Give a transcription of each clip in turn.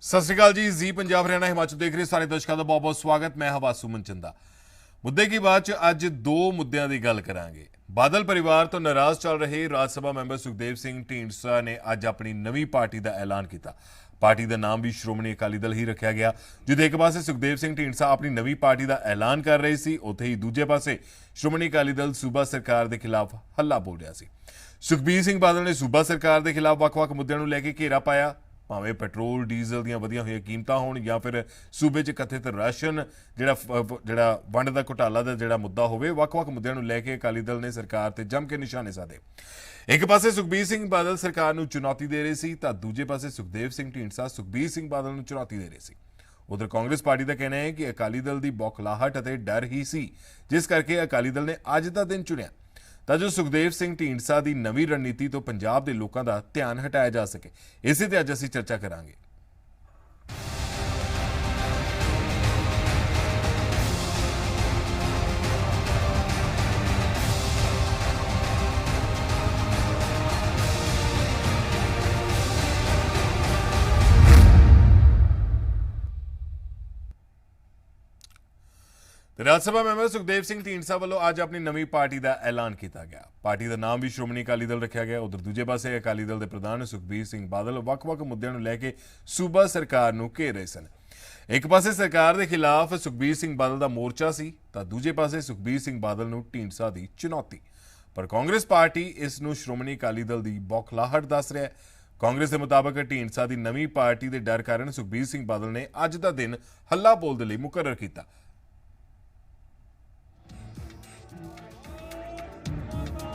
सत श्रीकाल जी। जी पंजाब हरियाणा हिमाचल देख रहे सारे दर्शकों का बहुत बहुत स्वागत। मैं हवा सुमन चंदा। मुद्दे की बात च अज दो मुद्दों की गल करांगे। बादल परिवार तो नाराज चल रहे राज सभा मैंबर सुखदेव सिंह ढींडसा ने अज अपनी नवी पार्टी का ऐलान किया। पार्टी का नाम भी श्रोमणी अकाली दल ही रखा गया। जिथे एक पासे सुखदेव सिंह ढींडसा अपनी नवी पार्टी का ऐलान कर रहे सी, उत्थे ही दूजे पासे श्रोमणी अकाली दल सूबा सरकार के खिलाफ हल्ला बोल रहा सी। सुखबीर सिंह बादल ने सूबा सरकार के खिलाफ ਵੱਖ-ਵੱਖ मुद्दों ਨੂੰ ਲੈ ਕੇ घेरा पाया। भावें पेट्रोल डीजल ਦੀਆਂ ਵਧੀਆਂ ਹੋਈਆਂ ਕੀਮਤਾਂ ਹੋਣ ਜਾਂ ਫਿਰ ਸੂਬੇ 'ਚ ਕਥਿਤ ਰਾਸ਼ਨ ਜਿਹੜਾ ਵੰਡ ਦਾ ਘੁਟਾਲਾ ਦਾ ਜਿਹੜਾ ਮੁੱਦਾ ਹੋਵੇ, ਵੱਖ-ਵੱਖ ਮੁੱਦਿਆਂ ਨੂੰ ਲੈ ਕੇ ਅਕਾਲੀ ਦਲ ਨੇ ਸਰਕਾਰ ਤੇ ਜੰਮ ਕੇ ਨਿਸ਼ਾਨੇ ਸਾਧੇ। ਇੱਕ ਪਾਸੇ ਸੁਖਬੀਰ ਸਿੰਘ ਬਾਦਲ ਸਰਕਾਰ ਨੂੰ ਚੁਣੌਤੀ ਦੇ ਰਹੇ ਸੀ ਤਾਂ ਦੂਜੇ ਪਾਸੇ ਸੁਖਦੇਵ ਸਿੰਘ ਢੀਂਡਸਾ ਸੁਖਬੀਰ ਸਿੰਘ ਬਾਦਲ ਨੂੰ ਚੁਣੌਤੀ ਦੇ ਰਹੇ ਸੀ। ਉਧਰ ਕਾਂਗਰਸ ਪਾਰਟੀ ਦਾ ਕਹਿਣਾ ਹੈ ਕਿ ਅਕਾਲੀ ਦਲ ਦੀ ਬੌਖਲਾਹਟ ਅਤੇ ਡਰ ਹੀ ਸੀ ਜਿਸ ਕਰਕੇ ਅਕਾਲੀ ਦਲ ਨੇ ਅੱਜ ਦਾ ਦਿਨ ਚੁਣਿਆ ਤਾਂ ਜੋ ਸੁਖਦੇਵ ਸਿੰਘ ਢੀਂਡਸਾ ਦੀ ਨਵੀਂ ਰਣਨੀਤੀ ਤੋਂ ਪੰਜਾਬ ਦੇ ਲੋਕਾਂ ਦਾ ਧਿਆਨ ਹਟਾਇਆ ਜਾ ਸਕੇ। ਇਸੇ ਤੇ ਅੱਜ ਅਸੀਂ ਚਰਚਾ ਕਰਾਂਗੇ। राज सभा मैंबर सुखदेव सिंह ढींडसा वालों अज अपनी नवी पार्टी का ऐलान किया गया। पार्टी का नाम भी श्रोमणी अकाली दल रखा गया। उधर दूजे पासे अकाली दल के प्रधान सुखबीर सिंह बादल ਵੱਖ-ਵੱਖ मुद्दों को लैके सूबा सरकार को घेर रहे सन। एक पासे सरकार के खिलाफ सुखबीर सिंह बादल का मोर्चा सी तो दूजे पासे सुखबीर सिंह बादल को ढींडसा की चुनौती। पर कांग्रेस पार्टी इस श्रोमणी अकाली दल की बौखलाहट दस रहा है। कांग्रेस के मुताबिक ढींडसा की नवी पार्टी के डर कारण सुखबीर सिंह बादल ने अज का दिन हल्ला बोल के लिए मुकर्रर किया।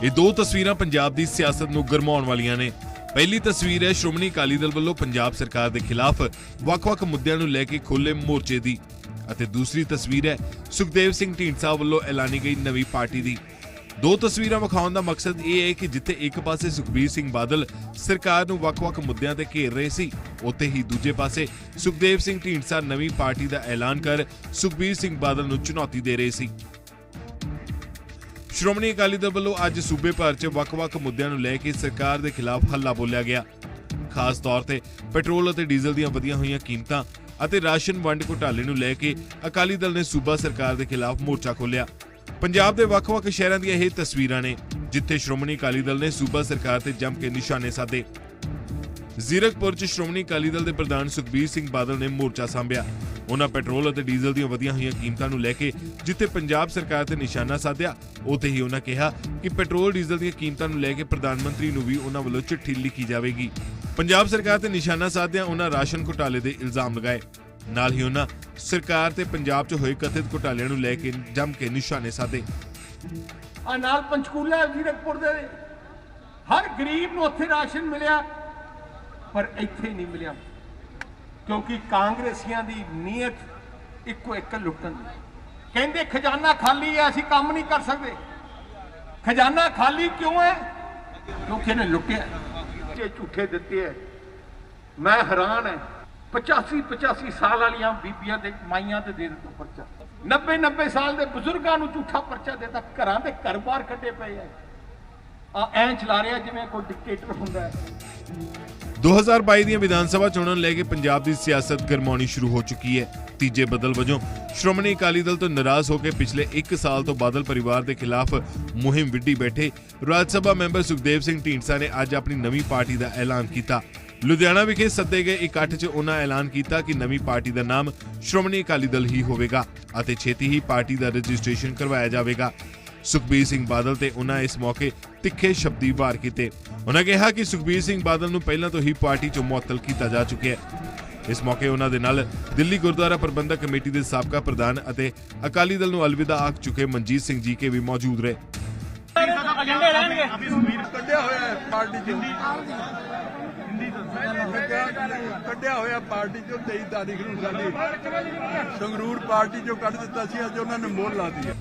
ਇਹ ਦੋ ਤਸਵੀਰਾਂ ਪੰਜਾਬ ਦੀ ਸਿਆਸਤ ਨੂੰ ਗਰਮਾਉਣ ਵਾਲੀਆਂ ਨੇ। ਪਹਿਲੀ ਤਸਵੀਰ ਹੈ ਸ਼੍ਰੋਮਣੀ ਅਕਾਲੀ ਦਲ ਵੱਲੋਂ ਪੰਜਾਬ ਸਰਕਾਰ ਦੇ ਖਿਲਾਫ ਵੱਖ-ਵੱਖ ਮੁੱਦਿਆਂ ਨੂੰ ਲੈ ਕੇ ਖੋਲੇ ਮੋਰਚੇ ਦੀ ਅਤੇ ਦੂਸਰੀ ਤਸਵੀਰ ਹੈ ਸੁਖਦੇਵ ਸਿੰਘ ਢੀਂਡਸਾ ਵੱਲੋਂ ਐਲਾਨੀ ਗਈ ਨਵੀਂ ਪਾਰਟੀ ਦੀ। ਦੋ ਤਸਵੀਰਾਂ ਵਿਖਾਉਣ ਦਾ ਮਕਸਦ ਇਹ ਹੈ ਕਿ ਜਿੱਥੇ ਇੱਕ ਪਾਸੇ ਸੁਖਬੀਰ ਸਿੰਘ ਬਾਦਲ ਸਰਕਾਰ ਨੂੰ ਵੱਖ-ਵੱਖ ਮੁੱਦਿਆਂ ਤੇ ਘੇਰ ਰਹੇ ਸੀ, ਉੱਥੇ ਹੀ ਦੂਜੇ ਪਾਸੇ ਸੁਖਦੇਵ ਸਿੰਘ ਢੀਂਡਸਾ ਨਵੀਂ ਪਾਰਟੀ ਦਾ ਐਲਾਨ ਕਰ ਸੁਖਬੀਰ ਸਿੰਘ ਬਾਦਲ ਨੂੰ ਚੁਣੌਤੀ ਦੇ ਰਹੇ ਸੀ। श्रोमणी अकाली दल वालों अज सूबे भर च ਵੱਖ-ਵੱਖ मुद्दों को लैके सरकार के खिलाफ हल्ला बोलिया गया। खास तौर पर पेट्रोल और डीजल ਦੀਆਂ ਵਧੀਆਂ ਹੋਈਆਂ ਕੀਮਤਾਂ ਅਤੇ ਰਾਸ਼ਨ ਵੰਡ ਘੁਟਾਲੇ ਨੂੰ ਲੈ ਕੇ ਅਕਾਲੀ ਦਲ ਨੇ सूबा सरकार के खिलाफ मोर्चा खोलिया। पंजाब के ਵੱਖ-ਵੱਖ शहरों ਦੀਆਂ ਇਹ ਤਸਵੀਰਾਂ ਨੇ ਜਿੱਥੇ श्रोमणी अकाली दल ने सूबा सरकार ਤੇ जम के निशाने साधे। ਜ਼ੀਰਕਪੁਰ ਚ श्रोमणी अकाली दल के प्रधान सुखबीर सिंह बादल ने मोर्चा सांभिया। उन्होंने पेट्रोल और डीजल ਦੀਆਂ ਵਧੀਆਂ ਹੋਈਆਂ ਕੀਮਤਾਂ ਨੂੰ ਲੈ ਕੇ ਜਿੱਥੇ ਪੰਜਾਬ ਸਰਕਾਰ ਤੇ ਨਿਸ਼ਾਨਾ ਸਾਧਿਆ, ਉੱਥੇ ਹੀ ਉਹਨਾਂ ਕਿਹਾ ਕਿ ਪੈਟਰੋਲ ਡੀਜ਼ਲ ਦੀਆਂ ਕੀਮਤਾਂ ਨੂੰ ਲੈ ਕੇ ਪ੍ਰਧਾਨ ਮੰਤਰੀ ਨੂੰ ਵੀ ਉਹਨਾਂ ਵੱਲੋਂ ਚਿੱਠੀ ਲਿਖੀ ਜਾਵੇਗੀ। ਪੰਜਾਬ ਸਰਕਾਰ ਤੇ ਨਿਸ਼ਾਨਾ ਸਾਧਿਆ ਉਹਨਾਂ ਰਾਸ਼ਨ ਘੁਟਾਲੇ ਦੇ ਇਲਜ਼ਾਮ ਲਗਾਏ। ਨਾਲ ਹੀ ਉਹਨਾਂ ਸਰਕਾਰ ਤੇ ਪੰਜਾਬ 'ਚ ਹੋਏ ਕਥਿਤ ਘੁਟਾਲਿਆਂ ਨੂੰ ਲੈ ਕੇ ਜੰਮ ਕੇ ਨਿਸ਼ਾਨੇ ਸਾਧੇ। ਆ ਨਾਲ ਪੰਚਕੂਲਾ ਜ਼ੀਰਕਪੁਰ ਦੇ ਹਰ ਗਰੀਬ ਨੂੰ ਉੱਥੇ ਰਾਸ਼ਨ ਮਿਲਿਆ, ਪਰ ਇੱਥੇ ਨਹੀਂ ਮਿਲਿਆ ਕਿਉਂਕਿ ਕਾਂਗਰਸੀਆਂ ਦੀ ਨੀਅਤ ਇੱਕੋ ਇੱਕ ਲੁੱਟਣ ਦੀ। ਕਹਿੰਦੇ ਖਜ਼ਾਨਾ ਖਾਲੀ ਹੈ, ਅਸੀਂ ਕੰਮ ਨਹੀਂ ਕਰ ਸਕਦੇ। ਖਜ਼ਾਨਾ ਖਾਲੀ ਕਿਉਂ ਹੈ? ਕਿਉਂਕਿ ਇਹਨੇ ਲੁੱਟਿਆ। ਇਹ ਝੂਠੇ ਦਿੱਤੇ ਹੈ। ਮੈਂ ਹੈਰਾਨ ਹੈ। 85 ਸਾਲ ਵਾਲੀਆਂ ਬੀਬੀਆਂ ਤੇ ਮਾਈਆਂ ਤੇ ਦੇ ਦਿੱਤਾ ਪਰਚਾ। 90 ਸਾਲ ਦੇ ਬਜ਼ੁਰਗਾਂ ਨੂੰ ਝੂਠਾ ਪਰਚਾ ਦੇਤਾ। ਘਰਾਂ ਦੇ ਘਰ-ਬਾਰ ਕੱਢੇ ਪਏ ਆ ਐਂ ਚਲਾ ਰਿਹਾ ਜਿਵੇਂ ਕੋਈ ਡਿਕਟੇਟਰ ਹੁੰਦਾ ਹੈ। 2022 ਦੀਆਂ ਵਿਧਾਨ ਸਭਾ ਚੋਣਾਂ ਨੂੰ ਲੈ ਕੇ ਪੰਜਾਬ ਦੀ ਸਿਆਸਤ ਗਰਮਾਉਣੀ ਸ਼ੁਰੂ ਹੋ ਚੁੱਕੀ ਹੈ। ਤੀਜੇ ਬਦਲ ਵਜੋਂ ਸ਼੍ਰੋਮਣੀ ਅਕਾਲੀ ਦਲ ਤੋਂ ਨਾਰਾਜ਼ ਹੋ ਕੇ ਪਿਛਲੇ 1 ਸਾਲ ਤੋਂ ਬਾਦਲ ਪਰਿਵਾਰ ਦੇ ਖਿਲਾਫ ਮੁਹਿੰਮ ਵਿੱਢੀ ਬੈਠੇ ਰਾਜ ਸਭਾ ਮੈਂਬਰ ਸੁਖਦੇਵ ਸਿੰਘ ਢੀਂਡਸਾ ਨੇ ਅੱਜ ਆਪਣੀ ਨਵੀਂ ਪਾਰਟੀ ਦਾ ਐਲਾਨ ਕੀਤਾ। ਲੁਧਿਆਣਾ ਵਿਖੇ ਸੱਦੇ ਗਏ ਇਕੱਠ 'ਚ ਉਹਨਾਂ ਐਲਾਨ ਕੀਤਾ ਕਿ ਨਵੀਂ ਪਾਰਟੀ ਦਾ ਨਾਮ ਸ਼੍ਰੋਮਣੀ ਅਕਾਲੀ ਦਲ ਹੀ ਹੋਵੇਗਾ ਅਤੇ ਛੇਤੀ ਹੀ ਪਾਰਟੀ ਦਾ ਰਜਿਸਟ੍ਰੇਸ਼ਨ ਕਰਵਾਇਆ ਜਾਵੇਗਾ। ਸੁਖਬੀਰ ਸਿੰਘ ਬਾਦਲ ਤੇ ਉਹਨਾਂ ਇਸ ਮੌਕੇ ਤਿੱਖੇ ਸ਼ਬਦੀ ਵਾਰ ਕੀਤੇ। ਉਹਨਾਂ ਕਿਹਾ ਕਿ ਸੁਖਬੀਰ ਸਿੰਘ ਬਾਦਲ ਨੂੰ ਪਹਿਲਾਂ ਤੋਂ ਹੀ ਪਾਰਟੀ 'ਚੋਂ ਮੁਅੱਤਲ ਕੀਤਾ ਜਾ ਚੁੱਕਿਆ ਹੈ। ਇਸ ਮੌਕੇ ਉਹਨਾਂ ਦੇ ਨਾਲ ਦਿੱਲੀ ਗੁਰਦੁਆਰਾ ਪ੍ਰਬੰਧਕ ਕਮੇਟੀ ਦੇ ਸਾਬਕਾ ਪ੍ਰਧਾਨ ਅਤੇ ਅਕਾਲੀ ਦਲ ਨੂੰ ਅਲਵਿਦਾ ਆਖ ਚੁੱਕੇ ਮਨਜੀਤ ਸਿੰਘ ਜੀ ਕੇ ਵੀ ਮੌਜੂਦ ਰਹੇ। ਕੱਢਿਆ ਹੋਇਆ ਪਾਰਟੀ ਚੋਂ ਕੱਢਿਆ ਹੋਇਆ ਪਾਰਟੀ ਚੋਂ 23 ਤਾਰੀਖ ਨੂੰ ਸਾਡੀ ਸੰਗਰੂਰ ਪਾਰਟੀ ਚੋਂ ਕੱਢ ਦਿੱਤਾ ਸੀ। ਅੱਜ ਉਹਨਾਂ ਨੇ ਮੋਹਰ ਲਾ ਦਿੱਤੀ।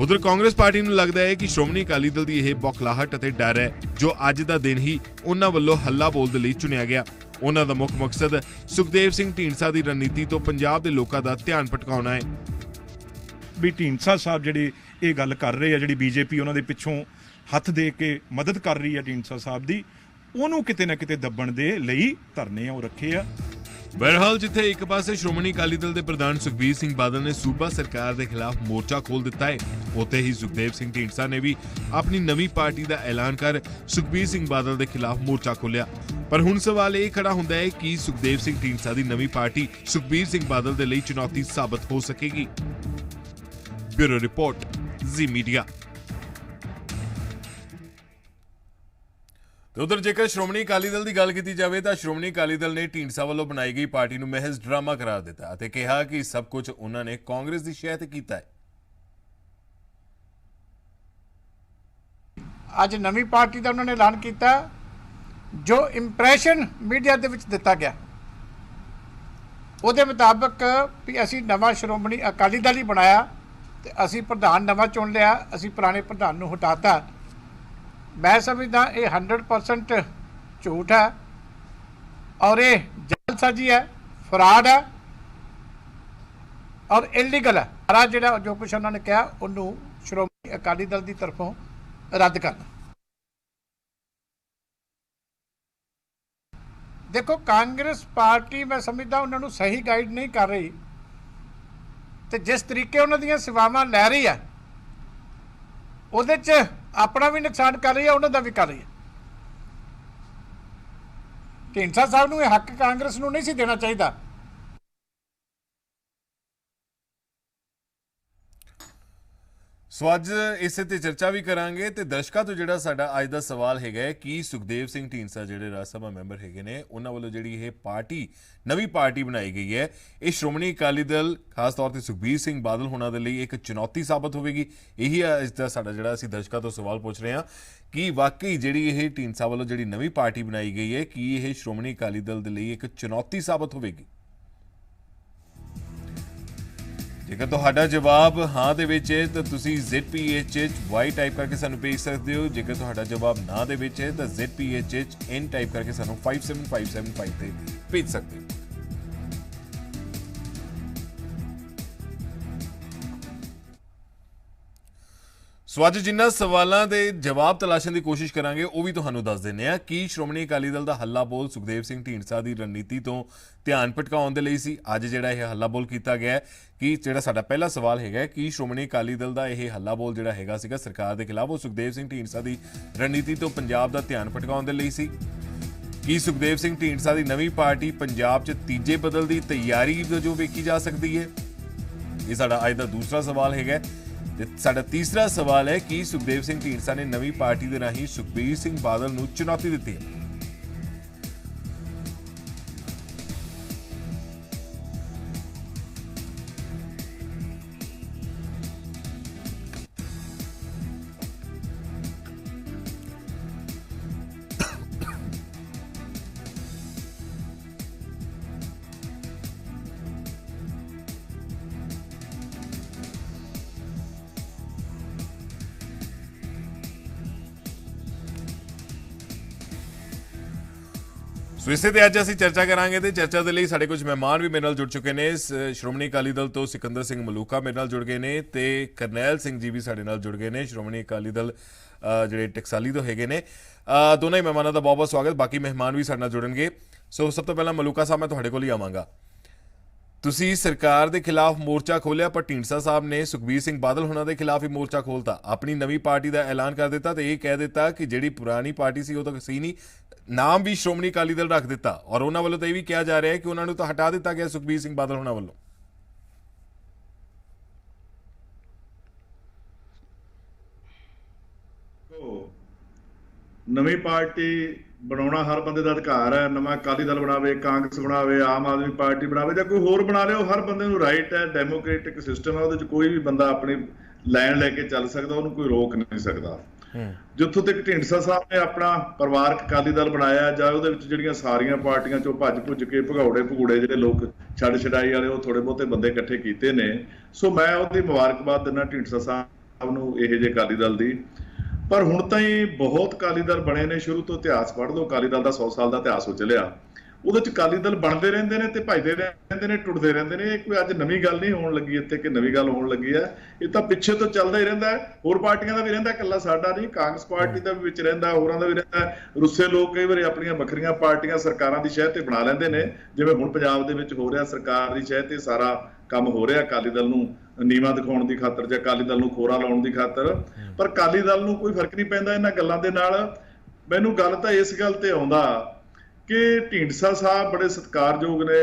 उधर कांग्रेस पार्टी ਨੂੰ ਲੱਗਦਾ ਹੈ ਕਿ ਸ਼੍ਰੋਮਣੀ ਅਕਾਲੀ ਦਲ ਦੀ ਇਹ ਬੌਖਲਾਹਟ ਅਤੇ ਡਰ ਹੈ ਜੋ ਅੱਜ ਦਾ ਦਿਨ ਹੀ ਉਹਨਾਂ ਵੱਲੋਂ ਹੱਲਾ ਬੋਲ ਦੇ ਲਈ ਚੁਣਿਆ ਗਿਆ। ਉਹਨਾਂ ਦਾ ਮੁੱਖ ਮਕਸਦ ਸੁਖਦੇਵ ਸਿੰਘ ਢੀਂਡਸਾ ਦੀ ਰਣਨੀਤੀ ਤੋਂ ਪੰਜਾਬ ਦੇ ਲੋਕਾਂ ਦਾ ਧਿਆਨ ਭਟਕਾਉਣਾ ਹੈ। ਵੀ ਢੀਂਡਸਾ ਸਾਹਿਬ ਜਿਹੜੇ ਇਹ ਗੱਲ ਕਰ ਰਹੇ ਆ, ਜਿਹੜੀ ਬੀਜੇਪੀ ਉਹਨਾਂ ਦੇ ਪਿੱਛੋਂ ਹੱਥ ਦੇ ਕੇ ਮਦਦ ਕਰ ਰਹੀ ਹੈ ਢੀਂਡਸਾ ਸਾਹਿਬ ਦੀ, ਉਹਨੂੰ ਕਿਤੇ ਨਾ ਕਿਤੇ ਦੱਬਣ ਦੇ ਲਈ ਧਰਨੇ ਉਹ ਰੱਖੇ ਆ। बहरहाल जिथे एक पासे श्रोमणी अकाली दल के प्रधान सुखबीर सिंह बादल ने सूबा सरकार के खिलाफ मोर्चा खोल दिता है, उत्थे ही सुखदेव सिंह ढींडसा ने भी अपनी नवी पार्टी का ऐलान कर सुखबीर सिंह बादल के खिलाफ मोर्चा खोलिया। पर हुण सवाल यह खड़ा हुंदा है कि सुखदेव सिंह ढींडसा की नवी पार्टी सुखबीर सिंह बादल के लिए चुनौती साबित हो सकेगी। ब्यूरो रिपोर्ट, जी मीडिया। तो उधर जेकर श्रोमणी अकाली दल की गल की जाए तो श्रोमणी अकाली दल ने ढींडसा वालों बनाई गई पार्टी को महज ड्रामा करार दिता और कहा कि सब कुछ उन्होंने कांग्रेस की शह ते कीता है। ਅੱਜ ਨਵੀਂ ਪਾਰਟੀ ਦਾ ਉਹਨਾਂ ਨੇ ਐਲਾਨ ਕੀਤਾ ਜੋ ਇੰਪ੍ਰੈਸ਼ਨ ਮੀਡੀਆ ਦੇ ਵਿੱਚ ਦਿੱਤਾ ਗਿਆ ਉਹਦੇ ਮੁਤਾਬਕ ਵੀ ਅਸੀਂ ਨਵਾਂ ਸ਼੍ਰੋਮਣੀ ਅਕਾਲੀ ਦਲ ਹੀ ਬਣਾਇਆ ਤੇ ਅਸੀਂ ਪ੍ਰਧਾਨ ਨਵਾਂ ਚੁਣ ਲਿਆ, ਅਸੀਂ ਪੁਰਾਣੇ ਪ੍ਰਧਾਨ ਨੂੰ ਹਟਾਤਾ। मैं समझदा ये 100% झूठ है और ये जालसाजी है, फ्रॉड है और इलीगल है। सारा जो कुछ उन्होंने कहा उन्होंने श्रोमणी अकाली दल की तरफों रद्द करना। देखो कांग्रेस पार्टी मैं समझदा उन्होंने सही गाइड नहीं कर रही तो जिस तरीके उन्होंने सेवावां लै रही है ਉਹਦੇ 'ਚ ਆਪਣਾ ਵੀ ਨੁਕਸਾਨ ਕਰ ਰਹੀ ਹੈ, ਉਹਨਾਂ ਦਾ ਵੀ ਕਰ ਰਹੀ ਹੈ। ਢੀਂਡਸਾ ਸਾਹਿਬ ਨੂੰ ਇਹ ਹੱਕ ਕਾਂਗਰਸ ਨੂੰ ਨਹੀਂ ਸੀ ਦੇਣਾ ਚਾਹੀਦਾ। सो अज इस ते चर्चा भी करांगे ते दर्शकों तो जिहड़ा साडा अज दा सवाल हैगा कि सुखदेव सिंह ढींडसा जिहड़े राज सभा मैंबर हैगे ने उन्हां वल्लों जिहड़ी ये पार्टी नवी पार्टी बनाई गई है ये श्रोमणी अकाली दल खास तौर पर सुखबीर सिंह बादल होना दे लई एक चुनौती साबित होवेगी। यही अज दा साडा जिहड़ा असीं दर्शकों तो सवाल पूछ रहे हैं कि वाकई जिहड़ी ये ढींडसा वल्लों जिहड़ी नवी पार्टी बनाई गई है कि यह श्रोमणी अकाली दल दे लई एक चुनौती साबित होवेगी। जेकर तुहाडा जवाब हाँ दे विच है तो तुसीं ZPHY टाइप करके सानू भेज सकते हो। जेकर तुहाडा जवाब ना दे विच है तो ZPHN टाइप करके सानू 57575 ते भेज सकते हो। सो अज जिन्ना सवालों के जवाब तलाशण की कोशिश करांगे वो भी तुहानू दस दिंदे आ कि श्रोमणी अकाली दल का हल्ला बोल सुखदेव सिंह ढींडसा की रणनीति तो ध्यान भटकाउण दे लई सी। अज जिहड़ा यह हल्ला बोल किया गया है कि जिहड़ा साडा पहला सवाल है कि श्रोमणी अकाली दल का यह हल्ला बोल जिहड़ा हैगा सीगा सरकार के खिलाफ वो सुखदेव सिंह ढींडसा की रणनीति तो पंजाब का ध्यान भटकाउण दे लई सी कि सुखदेव सिंह ढींडसा की नवी पार्टी पंजाब च तीजे बदल की तैयारी जो वेखी जा सकती है। ये साडा अज दा दूसरा सवाल है। साडा तीसरा सवाल है कि सुखदेव सिंह ढींडसा ने नवी पार्टी के राही सुखबीर सिंह बादल नूं चुनौती दी है। सो इसे ते अज असीं चर्चा करांगे ते चर्चा दे लई साडे कुछ मेहमान भी मेरे नाल जुड़ चुके ने। श्रोमणी अकाली दल तो सिकंदर सिंह मलूका मेरे नाल जुड़ गए ने ते करनैल सिंह जी भी साडे नाल जुड़ गए ने। श्रोमणी अकाली दल जिहड़े टकसाली तो हैगे ने। दोनों ही मेहमानों का बहुत बहुत स्वागत। बाकी मेहमान भी साडे नाल जुड़नगे। सो सब तो पहला मलूका साहब मैं तुहाडे कोल ही आवांगा। तुसीं सरकार के खिलाफ मोर्चा खोलिया पर ढींडसा साहब ने सुखबीर सिंह बादल होना के खिलाफ ही मोर्चा खोलता, अपनी नवी पार्टी का ऐलान कर दिता तो ये कह दिता कि जिहड़ी पुरानी पार्टी सी वो तो सी नहीं, नाम भी श्रोमणी अकाली दल रख दिता और उन्होंने वालों तो यह भी कहा जा रहा है कि उन्होंने तो हटा दिता गया सुखबीर सिंह बादल होना वालों। नवी पार्टी बनाना हर बंदे का अधिकार है। नवा अकाली दल बनावे, कांग्रेस बनावे, आम आदमी पार्टी बनावे या कोई होर बना लियो, हर बंदे नूं राइट है। डेमोक्रेटिक सिस्टम है, उहदे च कोई भी बंदा अपनी लाइन लैके चल सकता, उहनूं कोई रोक नहीं सकता। जिथों तक ढींडसा साहब ने अपना परिवारक अकाली दल बनाया जां उहदे विच जिहड़ियां सारियां पार्टियां चों भज भुज के भगौड़े भगूड़े जिहड़े लोक छड़ छड़ाई वाले वो थोड़े बहुते बंदे इकट्ठे कीते ने। सो मैं उहदी मुबारकबाद दिंदा ढींडसा साहब नूं इहो जे अकाली दल दी। पर हुण ताईं बहुत अकाली दल बने ने, शुरू तो इतिहास पढ़ लो, अकाली दल का 100 साल का इतिहास हो चलिया। ਉਹਦੇ ਚ ਅਕਾਲੀ ਦਲ ਬਣਦੇ ਰਹਿੰਦੇ ਨੇ ਤੇ ਭਜਦੇ ਰਹਿੰਦੇ ਨੇ, ਟੁੱਟਦੇ ਰਹਿੰਦੇ ਨੇ। ਇਹ ਕੋਈ ਅੱਜ ਨਵੀਂ ਗੱਲ ਨਹੀਂ ਹੋਣ ਲੱਗੀ ਇੱਥੇ ਕਿ ਨਵੀਂ ਗੱਲ ਹੋਣ ਲੱਗੀ ਹੈ, ਇਹ ਤਾਂ ਪਿੱਛੇ ਤੋਂ ਚੱਲਦਾ ਹੀ ਰਹਿੰਦਾ ਹੈ। ਹੋਰ ਪਾਰਟੀਆਂ ਦਾ ਵੀ ਰਹਿੰਦਾ, ਇਕੱਲਾ ਸਾਡਾ ਨਹੀਂ, ਕਾਂਗਰਸ ਪਾਰਟੀ ਦਾ ਵੀ ਵਿੱਚ ਰਹਿੰਦਾ, ਹੋਰਾਂ ਦਾ ਵੀ ਰਹਿੰਦਾ। ਰੁੱਸੇ ਲੋਕ ਕਈ ਵਾਰੀ ਆਪਣੀਆਂ ਵੱਖਰੀਆਂ ਪਾਰਟੀਆਂ ਸਰਕਾਰਾਂ ਦੀ ਸ਼ਹਿ ਤੇ ਬਣਾ ਲੈਂਦੇ ਨੇ, ਜਿਵੇਂ ਹੁਣ ਪੰਜਾਬ ਦੇ ਵਿੱਚ ਹੋ ਰਿਹਾ, ਸਰਕਾਰ ਦੀ ਸ਼ਹਿ ਤੇ ਸਾਰਾ ਕੰਮ ਹੋ ਰਿਹਾ ਅਕਾਲੀ ਦਲ ਨੂੰ ਨੀਵਾਂ ਦਿਖਾਉਣ ਦੀ ਖਾਤਰ ਜਾਂ ਅਕਾਲੀ ਦਲ ਨੂੰ ਖੋਰਾ ਲਾਉਣ ਦੀ ਖਾਤਰ। ਪਰ ਅਕਾਲੀ ਦਲ ਨੂੰ ਕੋਈ ਫਰਕ ਨਹੀਂ ਪੈਂਦਾ ਇਹਨਾਂ ਗੱਲਾਂ ਦੇ ਨਾਲ। ਮੈਨੂੰ ਗੱਲ ਤਾਂ ਇਸ ਗੱਲ ਤੇ ਆਉਂਦਾ ਕਿ ਢੀਂਡਸਾ ਸਾਹਿਬ ਬੜੇ ਸਤਿਕਾਰਯੋਗ ਨੇ,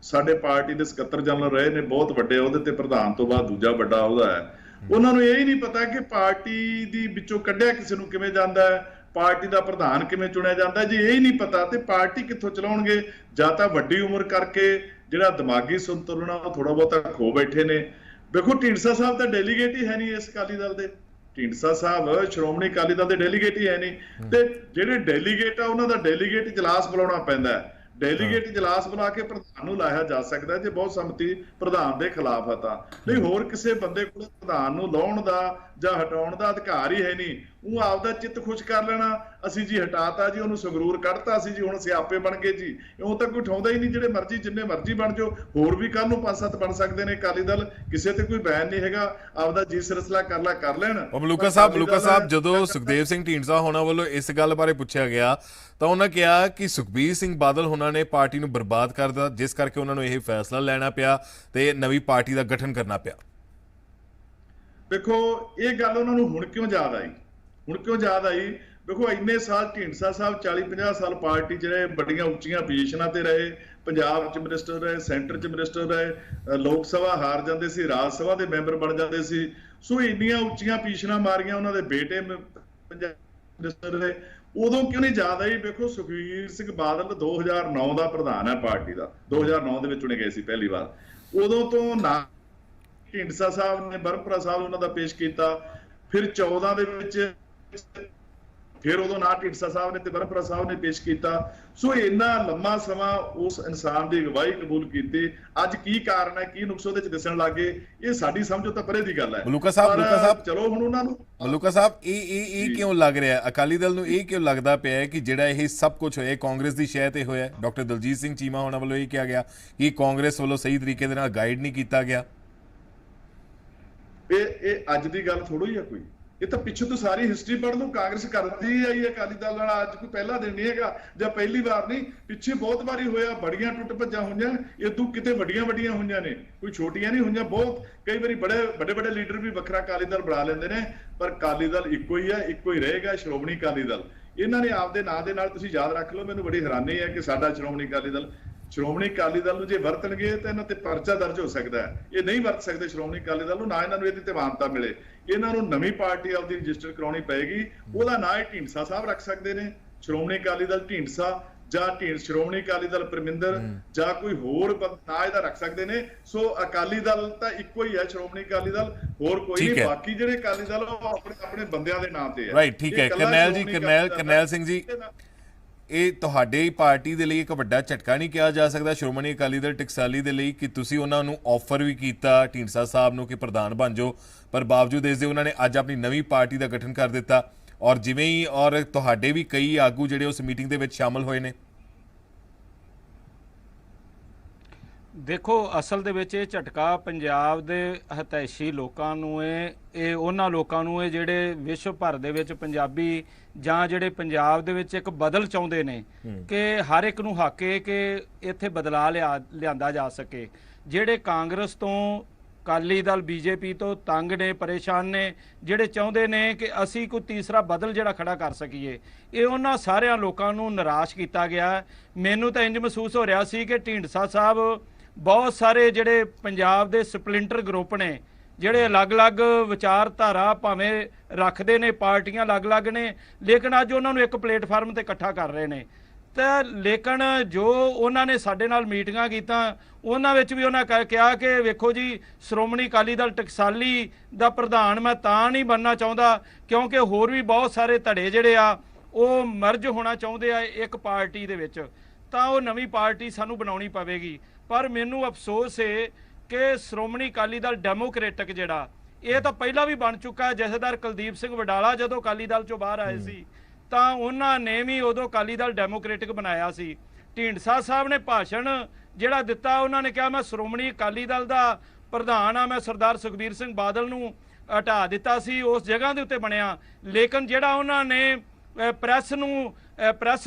ਸਾਡੇ ਪਾਰਟੀ ਦੇ ਸਕੱਤਰ ਜਨਰਲ ਰਹੇ ਨੇ, ਬਹੁਤ ਵੱਡੇ ਅਹੁਦੇ ਤੇ, ਪ੍ਰਧਾਨ ਤੋਂ ਬਾਅਦ ਦੂਜਾ ਵੱਡਾ ਅਹੁਦਾ ਹੈ। ਉਹਨਾਂ ਨੂੰ ਇਹ ਹੀ ਨਹੀਂ ਪਤਾ ਕਿ ਪਾਰਟੀ ਦੀ ਵਿੱਚੋਂ ਕੱਢਿਆ ਕਿਸੇ ਨੂੰ ਕਿਵੇਂ ਜਾਂਦਾ ਹੈ, ਪਾਰਟੀ ਦਾ ਪ੍ਰਧਾਨ ਕਿਵੇਂ ਚੁਣਿਆ ਜਾਂਦਾ। ਜੇ ਇਹ ਹੀ ਨਹੀਂ ਪਤਾ ਤੇ ਪਾਰਟੀ ਕਿੱਥੋਂ ਚਲਾਉਣਗੇ? ਜਾਂ ਤਾਂ ਵੱਡੀ ਉਮਰ ਕਰਕੇ ਜਿਹੜਾ ਦਿਮਾਗੀ ਸੰਤੁਲਨ ਉਹ ਥੋੜਾ ਬਹੁਤਾ ਖੋ ਬੈਠੇ ਨੇ। ਵੇਖੋ ਢੀਂਡਸਾ ਸਾਹਿਬ ਤਾਂ ਡੈਲੀਗੇਟ ਹੀ ਹੈ ਨਹੀਂ ਇਸ ਅਕਾਲੀ ਦਲ ਦੇ, ਢੀਂਡਸਾ ਸਾਹਿਬ ਸ਼੍ਰੋਮਣੀ ਅਕਾਲੀ ਦਲ ਦੇ ਡੈਲੀਗੇਟ ਹੀ ਹੈ ਨਹੀਂ। ਤੇ ਜਿਹੜੇ ਡੈਲੀਗੇਟ ਆ ਉਹਨਾਂ ਦਾ ਡੈਲੀਗੇਟ ਇਜਲਾਸ ਬੁਲਾਉਣਾ ਪੈਂਦਾ ਹੈ। ਡੈਲੀਗੇਟ ਇਜਲਾਸ ਬੁਲਾ ਕੇ ਪ੍ਰਧਾਨ ਨੂੰ ਲਾਇਆ ਜਾ ਸਕਦਾ ਜੇ ਬਹੁਤ ਸੰਮਤੀ ਪ੍ਰਧਾਨ ਦੇ ਖਿਲਾਫ ਆ ਤਾਂ, ਨਹੀਂ ਹੋਰ ਕਿਸੇ ਬੰਦੇ ਕੋਲ ਪ੍ਰਧਾਨ ਨੂੰ ਲਾਉਣ ਦਾ ਜਾਂ ਹਟਾਉਣ ਦਾ ਅਧਿਕਾਰ ਹੀ ਹੈ ਨਹੀਂ। ਉਹ ਆਪਦਾ ਚਿੱਤ ਖੁਸ਼ ਕਰ ਲੈਣਾ, ਅਸੀਂ ਜੀ ਹਟਾਤਾ ਜੀ, ਉਹਨੂੰ ਸੰਗਰੂਰ ਕੱਢਤਾ ਸੀ ਜੀ, ਹੁਣ ਸਿਆਪੇ ਬਣ ਗਏ ਜੀ। ਉਹ ਤਾਂ ਕੋਈ ਉਠਾਉਂਦਾ ਹੀ ਨਹੀਂ, ਜਿਹੜੇ ਮਰਜ਼ੀ ਜਿੰਨੇ ਮਰਜ਼ੀ ਬਣ ਜਾਓ। ਹੋਰ ਵੀ ਕੱਲ ਨੂੰ 5-7 ਬਣ ਸਕਦੇ ਨੇ ਅਕਾਲੀ ਦਲ, ਕਿਸੇ ਤੇ ਕੋਈ ਬੈਨ ਨਹੀਂ ਹੈਗਾ, ਆਪਦਾ ਜੀ ਸਿਲਸਿਲਾ ਕਰ ਲੈਣ। ਮਲੂਕਾ ਸਾਹਿਬ ਜਦੋਂ ਸੁਖਦੇਵ ਸਿੰਘ ਢੀਂਡਸਾ ਹੋਣਾ ਵੱਲੋਂ ਇਸ ਗੱਲ ਬਾਰੇ ਪੁੱਛਿਆ ਗਿਆ ਤਾਂ ਉਹਨਾਂ ਕਿਹਾ ਕਿ ਸੁਖਬੀਰ ਸਿੰਘ ਬਾਦਲ ਹੋਣਾ ਨੇ ਪਾਰਟੀ ਨੂੰ ਬਰਬਾਦ ਕਰ ਦਿੱਤਾ, ਜਿਸ ਕਰਕੇ ਉਹਨਾਂ ਨੂੰ ਇਹ ਫੈਸਲਾ ਲੈਣਾ ਪਿਆ ਤੇ ਨਵੀਂ ਪਾਰਟੀ ਦਾ ਗਠਨ ਕਰਨਾ ਪਿਆ। ਦੇਖੋ ਇਹ ਗੱਲ ਉਹਨਾਂ ਨੂੰ ਹੁਣ ਕਿਉਂ ਯਾਦ ਆਈ? ਹੁਣ ਕਿਉਂ ਯਾਦ ਆਈ? ਦੇਖੋ ਇੰਨੇ ਸਾਲ ਢੀਂਡਸਾ ਸਾਹਿਬ 40-50 ਸਾਲ ਪਾਰਟੀ 'ਚ ਰਹੇ, ਵੱਡੀਆਂ ਉੱਚੀਆਂ ਪੋਜੀਸ਼ਨਾਂ ਤੇ ਰਹੇ, ਪੰਜਾਬ 'ਚ ਮਿਨਿਸਟਰ ਰਹੇ, ਸੈਂਟਰ 'ਚ ਮਿਨਿਸਟਰ ਰਹੇ, ਲੋਕ ਸਭਾ ਹਾਰ ਜਾਂਦੇ ਸੀ, ਰਾਜ ਸਭਾ ਦੇ ਮੈਂਬਰ ਬਣ ਜਾਂਦੇ ਸੀ। ਸੋ ਇੰਨੀਆਂ ਉੱਚੀਆਂ ਪੋਜੀਸ਼ਨਾਂ ਮਾਰੀਆਂ, ਉਹਨਾਂ ਦੇ ਬੇਟੇ ਪੰਜਾਬ ਮਿਨਿਸਟਰ ਰਹੇ। ਉਦੋਂ ਕਿਉਂ ਨਹੀਂ ਯਾਦ ਆਈ? ਵੇਖੋ ਸੁਖਬੀਰ ਸਿੰਘ ਬਾਦਲ 2009 ਦਾ ਪ੍ਰਧਾਨ ਹੈ ਪਾਰਟੀ ਦਾ, 2009 ਦੇ ਵਿੱਚ ਚੁਣੇ ਗਏ ਸੀ ਪਹਿਲੀ ਵਾਰ। ਉਦੋਂ ਤੋਂ ਨਾ ਢੀਂਡਸਾ ਸਾਹਿਬ ਨੇ ਬਰਮਪੁਰਾ ਸਾਹਿਬ ਉਹਨਾਂ ਦਾ ਪੇਸ਼ ਕੀਤਾ, ਫਿਰ 14 ਦੇ ਵਿੱਚ ਫਿਰ ਉਦੋਂ ਨਾ ਢੀਂਡਸਾ ਸਾਹਿਬ ਨੇ ਤੇ ਬਰਮਪੁਰਾ ਸਾਹਿਬ ਨੇ ਪੇਸ਼ ਕੀਤਾ। ਸੋ ਇੰਨਾ ਲੰਮਾ ਸਮਾਂ ਉਸ ਇਨਸਾਨ ਦੀ ਅਗਵਾਈ ਕਬੂਲ ਕੀਤੀ। ਅੱਜ ਕੀ ਕਾਰਨ ਹੈ, ਕੀ ਨੁਕਸ ਉਹਦੇ ਚ ਦਿਸਣ ਲੱਗੇ, ਇਹ ਸਾਡੀ ਸਮਝੋ ਤਾਂ ਪਰੇ ਦੀ ਗੱਲ ਹੈ। ਮਲੂਕਾ ਸਾਹਿਬ ਚਲੋ ਹੁਣ ਉਹਨਾਂ ਨੂੰ ਮਲੂਕਾ ਸਾਹਿਬ ਇਹ ਕਿਉਂ ਲੱਗ ਰਿਹਾ, ਅਕਾਲੀ ਦਲ ਨੂੰ ਇਹ ਕਿਉਂ ਲੱਗਦਾ ਪਿਆ ਹੈ ਕਿ ਜਿਹੜਾ ਇਹ ਸਭ ਕੁਝ ਹੋਇਆ ਕਾਂਗਰਸ ਦੀ ਸ਼ਹਿ ਤੇ ਹੋਇਆ? ਡਾਕਟਰ ਦਲਜੀਤ ਸਿੰਘ ਚੀਮਾ ਹੋਣਾ ਵੱਲੋਂ ਇਹ ਕਿਹਾ ਗਿਆ ਕਿ ਕਾਂਗਰਸ ਵੱਲੋਂ ਸਹੀ ਤਰੀਕੇ ਦੇ ਨਾਲ ਗਾਈਡ ਨਹੀਂ ਕੀਤਾ ਗਿਆ। ਇਹ ਅੱਜ ਦੀ ਗੱਲ ਥੋੜੋ ਹੀ ਆ ਕੋਈ, ਇਹ ਤਾਂ ਪਿੱਛੇ ਤੋਂ ਸਾਰੀ ਹਿਸਟਰੀ ਪੜ੍ਹ ਲਓ। ਕਾਂਗਰਸ ਕਰਦੀ ਆਈ ਹੈ ਅਕਾਲੀ ਦਲ ਨਾਲ, ਅੱਜ ਕੋਈ ਪਹਿਲਾ ਦਿਨ ਨਹੀਂ ਹੈਗਾ ਜਾਂ ਪਹਿਲੀ ਵਾਰ ਨਹੀਂ, ਪਿੱਛੇ ਬਹੁਤ ਵਾਰੀ ਹੋਇਆ। ਬੜੀਆਂ ਟੁੱਟ ਭੱਜਾਂ ਹੋਈਆਂ, ਇਦੋਂ ਕਿਤੇ ਵੱਡੀਆਂ ਹੋਈਆਂ ਨੇ, ਕੋਈ ਛੋਟੀਆਂ ਨਹੀਂ ਹੋਈਆਂ। ਬਹੁਤ ਕਈ ਵਾਰੀ ਵੱਡੇ ਲੀਡਰ ਵੀ ਵੱਖਰਾ ਅਕਾਲੀ ਦਲ ਬਣਾ ਲੈਂਦੇ ਨੇ, ਪਰ ਅਕਾਲੀ ਦਲ ਇੱਕੋ ਹੀ ਹੈ, ਇੱਕੋ ਹੀ ਰਹੇਗਾ, ਸ਼੍ਰੋਮਣੀ ਅਕਾਲੀ ਦਲ। ਇਹਨਾਂ ਨੇ ਆਪਦੇ ਨਾਂ ਦੇ ਨਾਲ, ਤੁਸੀਂ ਯਾਦ ਰੱਖ ਲਓ, ਮੈਨੂੰ ਬੜੀ ਹੈਰਾਨੀ ਹੈ ਕਿ ਸਾਡਾ ਸ਼੍ਰੋਮਣੀ ਅਕਾਲੀ ਦਲ ਨੂੰ ਜੇ ਵਰਤਣਗੇ ਤਾਂ ਇਹਨਾਂ ਤੇ ਪਰਚਾ ਦਰਜ ਹੋ ਸਕਦਾ ਹੈ। ਇਹ ਨਹੀਂ ਵਰਤ ਸਕਦੇ ਸ਼੍ਰੋਮਣੀ ਅਕਾਲੀ ਦਲ ਨੂੰ, ਨਾ ਇਹਨਾਂ ਨੂੰ ਇਹਦੇ ਤੇ ਮਾਨਤਾ ਮਿਲੇ। ਇਹਨਾਂ ਨੂੰ ਨਵੀਂ ਪਾਰਟੀ ਆਪਦੀ ਰਜਿਸਟਰ ਕਰਾਉਣੀ ਪਏਗੀ, ਉਹਦਾ ਨਾਂ ਇਹ ਢੀਂਡਸਾ ਸਾਹਿਬ ਰੱਖ ਸਕਦੇ ਨੇ, ਸ਼੍ਰੋਮਣੀ ਅਕਾਲੀ ਦਲ ਢੀਂਡਸਾ ਜਾਂ ਸ਼੍ਰੋਮਣੀ ਅਕਾਲੀ ਦਲ ਪਰਮਿੰਦਰ ਜਾਂ ਕੋਈ ਹੋਰ ਨਾਂ ਇਹਦਾ ਰੱਖ ਸਕਦੇ ਨੇ। ਸੋ ਅਕਾਲੀ ਦਲ ਤਾਂ ਇੱਕੋ ਹੀ ਹੈ, ਸ਼੍ਰੋਮਣੀ ਅਕਾਲੀ ਦਲ, ਹੋਰ ਕੋਈ ਨਹੀਂ। ਬਾਕੀ ਜਿਹੜੇ ਅਕਾਲੀ ਦਲ ਉਹ ਆਪਣੇ ਬੰਦਿਆਂ ਦੇ ਨਾਂ ਤੇ ਹੈ। ਰਾਈਟ, ਠੀਕ ਹੈ। ਕਰਨੈਲ ਸਿੰਘ ਜੀ, ਇਹ ਤੁਹਾਡੇ ਪਾਰਟੀ ਦੇ ਲਈ ਇੱਕ ਵੱਡਾ ਝਟਕਾ ਨਹੀਂ ਕਿਹਾ ਜਾ ਸਕਦਾ ਸ਼੍ਰੋਮਣੀ ਅਕਾਲੀ ਦਲ ਟਕਸਾਲੀ ਦੇ ਲਈ ਕਿ ਤੁਸੀਂ ਉਹਨਾਂ ਨੂੰ ਆਫਰ ਵੀ ਕੀਤਾ ਢੀਂਡਸਾ ਸਾਹਿਬ ਨੂੰ ਕਿ ਪ੍ਰਧਾਨ ਬਣ ਜਾਓ, ਪਰ ਬਾਵਜੂਦ ਇਸ ਦੇ ਉਹਨਾਂ ਨੇ ਅੱਜ ਆਪਣੀ ਨਵੀਂ ਪਾਰਟੀ ਦਾ ਗਠਨ ਕਰ ਦਿੱਤਾ, ਔਰ ਜਿਵੇਂ ਹੀ ਔਰ ਤੁਹਾਡੇ ਵੀ ਕਈ ਆਗੂ ਜਿਹੜੇ ਉਸ ਮੀਟਿੰਗ ਦੇ ਵਿੱਚ ਸ਼ਾਮਲ ਹੋਏ ਨੇ? ਦੇਖੋ ਅਸਲ ਦੇ ਵਿੱਚ ਇਹ ਝਟਕਾ ਪੰਜਾਬ ਦੇ ਹਤੈਸ਼ੀ ਲੋਕਾਂ ਨੂੰ ਇਹ ਉਹਨਾਂ ਲੋਕਾਂ ਨੂੰ ਜਿਹੜੇ ਵਿਸ਼ਵ ਭਰ ਦੇ ਵਿੱਚ ਪੰਜਾਬੀ ਜਾਂ ਜਿਹੜੇ ਪੰਜਾਬ ਦੇ ਵਿੱਚ ਇੱਕ ਬਦਲ ਚਾਹੁੰਦੇ ਨੇ ਕਿ ਹਰ ਇੱਕ ਨੂੰ ਹੱਕ ਹੈ ਕਿ ਇੱਥੇ ਬਦਲਾਅ ਲਿਆਂਦਾ ਜਾ ਸਕੇ। ਜਿਹੜੇ ਕਾਂਗਰਸ ਤੋਂ, ਅਕਾਲੀ ਦਲ, ਬੀਜੇਪੀ ਤੋਂ ਤੰਗ ਨੇ, ਪਰੇਸ਼ਾਨ ਨੇ, ਜਿਹੜੇ ਚਾਹੁੰਦੇ ਨੇ ਕਿ ਅਸੀਂ ਕੋਈ ਤੀਸਰਾ ਬਦਲ ਜਿਹੜਾ ਖੜਾ ਕਰ ਸਕੀਏ, ਇਹ ਉਹਨਾਂ ਸਾਰਿਆਂ ਲੋਕਾਂ ਨੂੰ ਨਿਰਾਸ਼ ਕੀਤਾ ਗਿਆ। ਮੈਨੂੰ ਤਾਂ ਇੰਜ ਮਹਿਸੂਸ ਹੋ ਰਿਹਾ ਸੀ ਕਿ ਢੀਂਡਸਾ ਸਾਹਿਬ ਬਹੁਤ ਸਾਰੇ ਜਿਹੜੇ ਪੰਜਾਬ ਦੇ ਸਪਲਿੰਟਰ ਗਰੁੱਪ ਨੇ, ਜਿਹੜੇ ਅਲੱਗ-ਅਲੱਗ ਵਿਚਾਰਧਾਰਾ ਭਾਵੇਂ ਰੱਖਦੇ ਨੇ, ਪਾਰਟੀਆਂ ਅਲੱਗ-ਅਲੱਗ ਨੇ, ਲੇਕਿਨ ਅੱਜ ਉਹਨਾਂ ਨੂੰ ਇੱਕ ਪਲੇਟਫਾਰਮ ਤੇ ਇਕੱਠਾ ਕਰ ਰਹੇ ਨੇ। ਤਾਂ ਲੇਕਿਨ ਜੋ ਉਹਨਾਂ ਨੇ ਸਾਡੇ ਨਾਲ ਮੀਟਿੰਗਾਂ ਕੀਤੀਆਂ, ਉਹਨਾਂ ਵਿੱਚ ਵੀ ਉਹਨਾਂ ਕਿਹਾ ਕਿ ਵੇਖੋ ਜੀ, ਸ਼੍ਰੋਮਣੀ ਅਕਾਲੀ ਦਲ ਟਕਸਾਲੀ ਦਾ ਪ੍ਰਧਾਨ ਮੈਂ ਤਾਂ ਨਹੀਂ ਬਣਨਾ ਚਾਹੁੰਦਾ ਕਿਉਂਕਿ ਹੋਰ ਵੀ ਬਹੁਤ ਸਾਰੇ ਧੜੇ ਜਿਹੜੇ ਆ ਉਹ ਮਰਜ ਹੋਣਾ ਚਾਹੁੰਦੇ ਆ ਇੱਕ ਪਾਰਟੀ ਦੇ ਵਿੱਚ, ਤਾਂ ਉਹ ਨਵੀਂ ਪਾਰਟੀ ਸਾਨੂੰ ਬਣਾਉਣੀ ਪਵੇਗੀ। ਪਰ ਮੈਨੂੰ ਅਫਸੋਸ ਹੈ ਕਿ ਸ਼੍ਰੋਮਣੀ ਅਕਾਲੀ ਦਲ ਡੈਮੋਕ੍ਰੇਟਿਕ ਜਿਹੜਾ, ਇਹ ਤਾਂ ਪਹਿਲਾਂ ਵੀ ਬਣ ਚੁੱਕਾ। ਜਥੇਦਾਰ ਕੁਲਦੀਪ ਸਿੰਘ ਵਡਾਲਾ ਜਦੋਂ ਅਕਾਲੀ ਦਲ ਚੋਂ ਬਾਹਰ ਆਏ ਸੀ ਤਾਂ ਉਹਨਾਂ ਨੇ ਵੀ ਉਦੋਂ ਅਕਾਲੀ ਦਲ ਡੈਮੋਕ੍ਰੇਟਿਕ ਬਣਾਇਆ ਸੀ। ਢੀਂਡਸਾ ਸਾਹਿਬ ਨੇ ਭਾਸ਼ਣ ਜਿਹੜਾ ਦਿੱਤਾ, ਉਹਨਾਂ ਨੇ ਕਿਹਾ ਮੈਂ ਸ਼੍ਰੋਮਣੀ ਅਕਾਲੀ ਦਲ ਦਾ ਪ੍ਰਧਾਨ ਆ, ਮੈਂ ਸਰਦਾਰ ਸੁਖਬੀਰ ਸਿੰਘ ਬਾਦਲ ਨੂੰ ਹਟਾ ਦਿੱਤਾ ਸੀ, ਉਸ ਜਗ੍ਹਾ ਦੇ ਉੱਤੇ ਬਣਿਆ। ਲੇਕਿਨ ਜਿਹੜਾ ਉਹਨਾਂ ਨੇ ਪ੍ਰੈਸ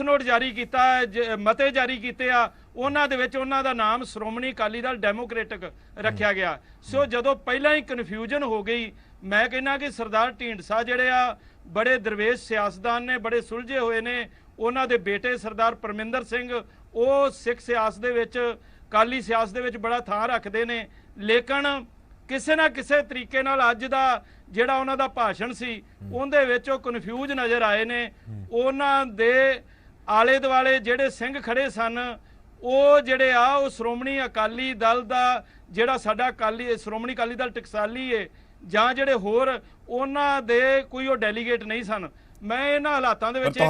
ਨੋਟ ਜਾਰੀ ਕੀਤਾ, ਮਤੇ ਜਾਰੀ ਕੀਤੇ ਆ, ਉਹਨਾਂ ਦੇ ਵਿੱਚ ਉਹਨਾਂ ਦਾ ਨਾਮ ਸ਼੍ਰੋਮਣੀ ਅਕਾਲੀ ਦਲ ਡੈਮੋਕ੍ਰੈਟਿਕ ਰੱਖਿਆ ਗਿਆ। ਸੋ ਜਦੋਂ ਪਹਿਲਾਂ ਹੀ ਕਨਫਿਊਜ਼ਨ ਹੋ ਗਈ, ਮੈਂ ਕਹਿੰਦਾ ਕਿ ਸਰਦਾਰ ਢੀਂਡਸਾ ਜਿਹੜੇ ਆ ਬੜੇ ਦਰਵੇਸ਼ ਸਿਆਸਤਦਾਨ ਨੇ, ਬੜੇ ਸੁਲਝੇ ਹੋਏ ਨੇ। ਉਹਨਾਂ ਦੇ ਬੇਟੇ ਸਰਦਾਰ ਪਰਮਿੰਦਰ ਸਿੰਘ ਉਹ ਸਿੱਖ ਸਿਆਸਤ ਦੇ ਵਿੱਚ, ਅਕਾਲੀ ਸਿਆਸਤ ਦੇ ਵਿੱਚ ਬੜਾ ਥਾਂ ਰੱਖਦੇ ਨੇ, ਲੇਕਿਨ ਕਿਸੇ ਨਾ ਕਿਸੇ ਤਰੀਕੇ ਨਾਲ ਅੱਜ ਦਾ ਜਿਹੜਾ ਉਹਨਾਂ ਦਾ ਭਾਸ਼ਣ ਸੀ ਉਹਦੇ ਵਿੱਚ ਉਹ ਕਨਫਿਊਜ਼ ਨਜ਼ਰ ਆਏ ਨੇ। ਉਹਨਾਂ ਦੇ ਆਲੇ ਦੁਆਲੇ ਜਿਹੜੇ ਸਿੰਘ ਖੜੇ ਸਨ, ਉਹ ਜਿਹੜੇ ਆ ਉਹ ਸ਼੍ਰੋਮਣੀ ਅਕਾਲੀ ਦਲ ਦਾ ਜਿਹੜਾ ਸਾਡਾ ਸ਼੍ਰੋਮਣੀ ਅਕਾਲੀ ਦਲ ਟਕਸਾਲੀ ਏ ਜਾਂ ਜਿਹੜੇ ਹੋਰ ਉਹਨਾਂ ਦੇ ਕੋਈ ਉਹ ਡੈਲੀਗੇਟ ਨਹੀਂ ਸਨ। ਮੈਂ ਇਹਨਾਂ ਹਾਲਾਤਾਂ ਦੇ ਵਿੱਚ ਇਹ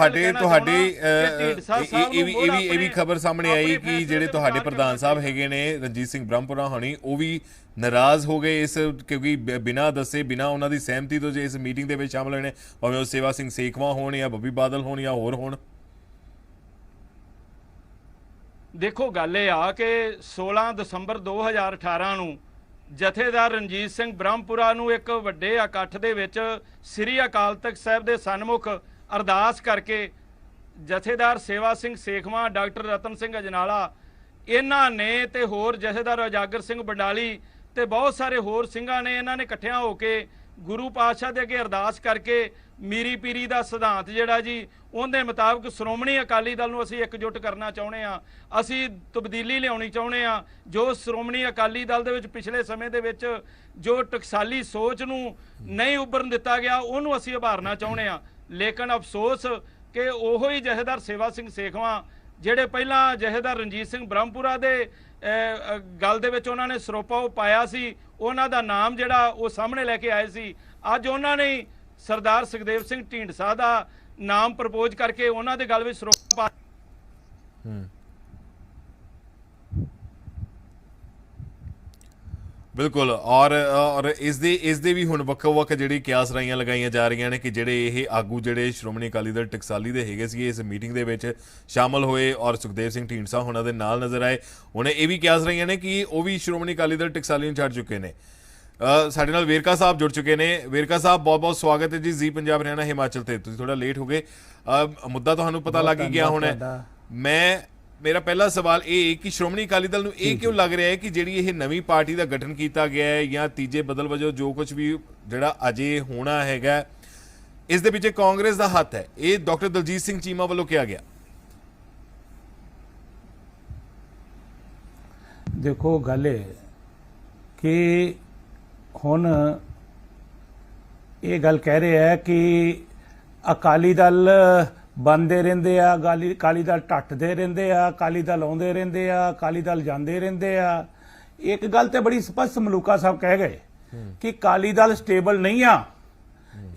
ਵੀ ਖਬਰ ਸਾਹਮਣੇ ਆਈ ਕਿ ਜਿਹੜੇ ਤੁਹਾਡੇ ਪ੍ਰਧਾਨ ਸਾਹਿਬ ਹੈਗੇ ਨੇ ਰਣਜੀਤ ਸਿੰਘ ਬ੍ਰਹਮਪੁਰਾ ਹੋਣੀ, ਉਹ ਵੀ ਨਾਰਾਜ਼ ਹੋ ਗਏ ਇਸ, ਕਿਉਂਕਿ ਬਿਨਾਂ ਦੱਸੇ, ਬਿਨਾਂ ਉਹਨਾਂ ਦੀ ਸਹਿਮਤੀ ਤੋਂ ਜੇ ਇਸ ਮੀਟਿੰਗ ਦੇ ਵਿੱਚ ਸ਼ਾਮਲ ਹੋਏ ਨੇ, ਭਾਵੇਂ ਉਹ ਸੇਵਾ ਸਿੰਘ ਸੇਖਵਾਂ ਹੋਣ ਜਾਂ ਬੱਬੀ ਬਾਦਲ ਹੋਣ ਜਾਂ ਹੋਰ ਹੋਣ। ਦੇਖੋ ਗੱਲ ਇਹ ਆ ਕਿ 16 ਦਸੰਬਰ 2018 ਨੂੰ ਜਥੇਦਾਰ ਰਣਜੀਤ ਸਿੰਘ ਬ੍ਰਹਮਪੁਰਾ ਨੂੰ ਇੱਕ ਵੱਡੇ ਇਕੱਠ ਦੇ ਵਿੱਚ ਸ੍ਰੀ ਅਕਾਲ ਤਖਤ ਸਾਹਿਬ ਦੇ ਸਨਮੁਖ ਅਰਦਾਸ ਕਰਕੇ ਜਥੇਦਾਰ ਸੇਵਾ ਸਿੰਘ ਸੇਖਵਾਂ, ਡਾਕਟਰ ਰਤਨ ਸਿੰਘ ਅਜਨਾਲਾ, ਇਹਨਾਂ ਨੇ ਤੇ ਹੋਰ ਜਥੇਦਾਰ ਉਜਾਗਰ ਸਿੰਘ ਬੰਡਾਲੀ ਤੇ ਬਹੁਤ ਸਾਰੇ ਹੋਰ ਸਿੰਘਾਂ ਨੇ, ਇਹਨਾਂ ਨੇ ਇਕੱਠਿਆਂ ਹੋ ਕੇ ਗੁਰੂ ਪਾਤਸ਼ਾਹ ਦੇ ਅੱਗੇ ਅਰਦਾਸ ਕਰਕੇ ਮੀਰੀ ਪੀਰੀ ਦਾ ਸਿਧਾਂਤ ਜਿਹੜਾ ਜੀ ਉਹਦੇ ਮੁਤਾਬਕ ਸ਼੍ਰੋਮਣੀ ਅਕਾਲੀ ਦਲ ਨੂੰ ਅਸੀਂ ਇਕਜੁੱਟ ਕਰਨਾ ਚਾਹੁੰਦੇ ਆ, ਅਸੀਂ ਤਬਦੀਲੀ ਲਿਆਉਣੀ ਚਾਹੁੰਦੇ ਆ। ਜੋ ਸ਼੍ਰੋਮਣੀ ਅਕਾਲੀ ਦਲ ਦੇ ਵਿੱਚ ਪਿਛਲੇ ਸਮੇਂ ਦੇ ਵਿੱਚ ਜੋ ਟਕਸਾਲੀ ਸੋਚ ਨੂੰ ਨਹੀਂ ਉੱਭਰਨ ਦਿੱਤਾ ਗਿਆ, ਉਹਨੂੰ ਅਸੀਂ ਉਭਾਰਨਾ ਚਾਹੁੰਦੇ ਆ। ਲੇਕਿਨ ਅਫਸੋਸ ਕਿ ਉਹੋ ਹੀ ਜਥੇਦਾਰ ਸੇਵਾ ਸਿੰਘ ਸੇਖਵਾਂ ਜਿਹੜੇ ਪਹਿਲਾਂ ਜਥੇਦਾਰ ਰਣਜੀਤ ਸਿੰਘ ਬ੍ਰਹਮਪੁਰਾ ਦੇ ਗੱਲ ਦੇ ਵਿੱਚ ਉਹਨਾਂ ਨੇ ਸਰੋਪਾ ਪਾਇਆ ਸੀ, ਉਹਨਾਂ ਦਾ ਨਾਮ ਜਿਹੜਾ ਉਹ ਸਾਹਮਣੇ ਲੈ ਕੇ ਆਏ ਸੀ, ਅੱਜ ਉਹਨਾਂ ਨੇ ਸਰਦਾਰ ਸੁਖਦੇਵ ਸਿੰਘ ਢੀਂਡਸਾ ਦਾ ਨਾਮ ਪ੍ਰਪੋਜ਼ ਕਰਕੇ ਉਹਨਾਂ ਦੇ ਗੱਲ ਵਿੱਚ ਸਰੋਪਾ ਬਿਲਕੁਲ। ਔਰ ਇਸ ਦੇ ਵੀ ਹੁਣ ਵੱਖ-ਵੱਖ ਜਿਹੜੀ ਕਿਆਸ ਰਾਈਆਂ ਲਗਾਈਆਂ ਜਾ ਰਹੀਆਂ ਨੇ ਕਿ ਜਿਹੜੇ ਇਹ ਆਗੂ ਜਿਹੜੇ ਸ਼੍ਰੋਮਣੀ ਅਕਾਲੀ ਦਲ ਟਕਸਾਲੀ ਦੇ ਹੈਗੇ ਸੀ, ਇਸ ਮੀਟਿੰਗ ਦੇ ਵਿੱਚ ਸ਼ਾਮਲ ਹੋਏ ਔਰ ਸੁਖਦੇਵ ਸਿੰਘ ਢੀਂਡਸਾ ਉਹਨਾਂ ਦੇ ਨਾਲ ਨਜ਼ਰ ਆਏ। ਹੁਣ ਇਹ ਵੀ ਕਿਆਸ ਰਹੀਆਂ ਨੇ ਕਿ ਉਹ ਵੀ ਸ਼੍ਰੋਮਣੀ ਅਕਾਲੀ ਦਲ ਟਕਸਾਲੀ ਨੂੰ ਛੱਡ ਚੁੱਕੇ ਨੇ। ਸਾਡੇ ਨਾਲ ਵੇਰਕਾ ਸਾਹਿਬ ਜੁੜ ਚੁੱਕੇ ਨੇ। ਵੇਰਕਾ ਸਾਹਿਬ, ਬਹੁਤ-ਬਹੁਤ ਸਵਾਗਤ ਹੈ ਜੀ ਜ਼ੀ ਪੰਜਾਬ ਹਰਿਆਣਾ ਹਿਮਾਚਲ ਤੇ। ਤੁਸੀਂ ਥੋੜਾ ਲੇਟ ਹੋ ਗਏ, ਮੁੱਦਾ ਤੁਹਾਨੂੰ ਪਤਾ ਲੱਗ ਹੀ ਗਿਆ ਹੋਣਾ। ਮੇਰਾ ਪਹਿਲਾ ਸਵਾਲ ਇਹ ਕਿ ਸ਼੍ਰੋਮਣੀ ਅਕਾਲੀ ਦਲ ਨੂੰ ਇਹ ਕਿਉਂ ਲੱਗ ਰਿਹਾ ਹੈ ਕਿ ਜਿਹੜੀ ਇਹ ਨਵੀਂ ਪਾਰਟੀ ਦਾ ਗਠਨ ਕੀਤਾ ਗਿਆ ਹੈ ਜਾਂ ਤੀਜੇ ਬਦਲ ਵਜੋਂ ਜੋ ਕੁਝ ਵੀ ਜਿਹੜਾ ਅਜੇ ਹੋਣਾ ਹੈਗਾ, ਇਸ ਦੇ ਪਿੱਛੇ ਕਾਂਗਰਸ ਦਾ ਹੱਥ ਹੈ? ਇਹ ਡਾਕਟਰ ਦਲਜੀਤ ਸਿੰਘ ਚੀਮਾ ਵੱਲੋਂ ਕਿਹਾ ਗਿਆ। ਦੇਖੋ ਗੱਲ ਇਹ ਕਿ ਹੁਣ ਇਹ ਗੱਲ ਕਹਿ ਰਹੇ ਹੈ ਕਿ ਅਕਾਲੀ ਦਲ ਬਣਦੇ ਰਹਿੰਦੇ ਆ, ਅਕਾਲੀ ਦਲ ਟੱਟਦੇ ਰਹਿੰਦੇ ਆ, ਅਕਾਲੀ ਦਲ ਆਉਂਦੇ ਰਹਿੰਦੇ ਆ, ਅਕਾਲੀ ਦਲ ਜਾਂਦੇ ਰਹਿੰਦੇ ਆ। ਇੱਕ ਗੱਲ ਤੇ ਬੜੀ ਸਪਸ਼ਟ ਮਲੂਕਾ ਸਾਹਿਬ ਕਹਿ ਗਏ ਕਿ ਅਕਾਲੀ ਦਲ ਸਟੇਬਲ ਨਹੀਂ ਆ,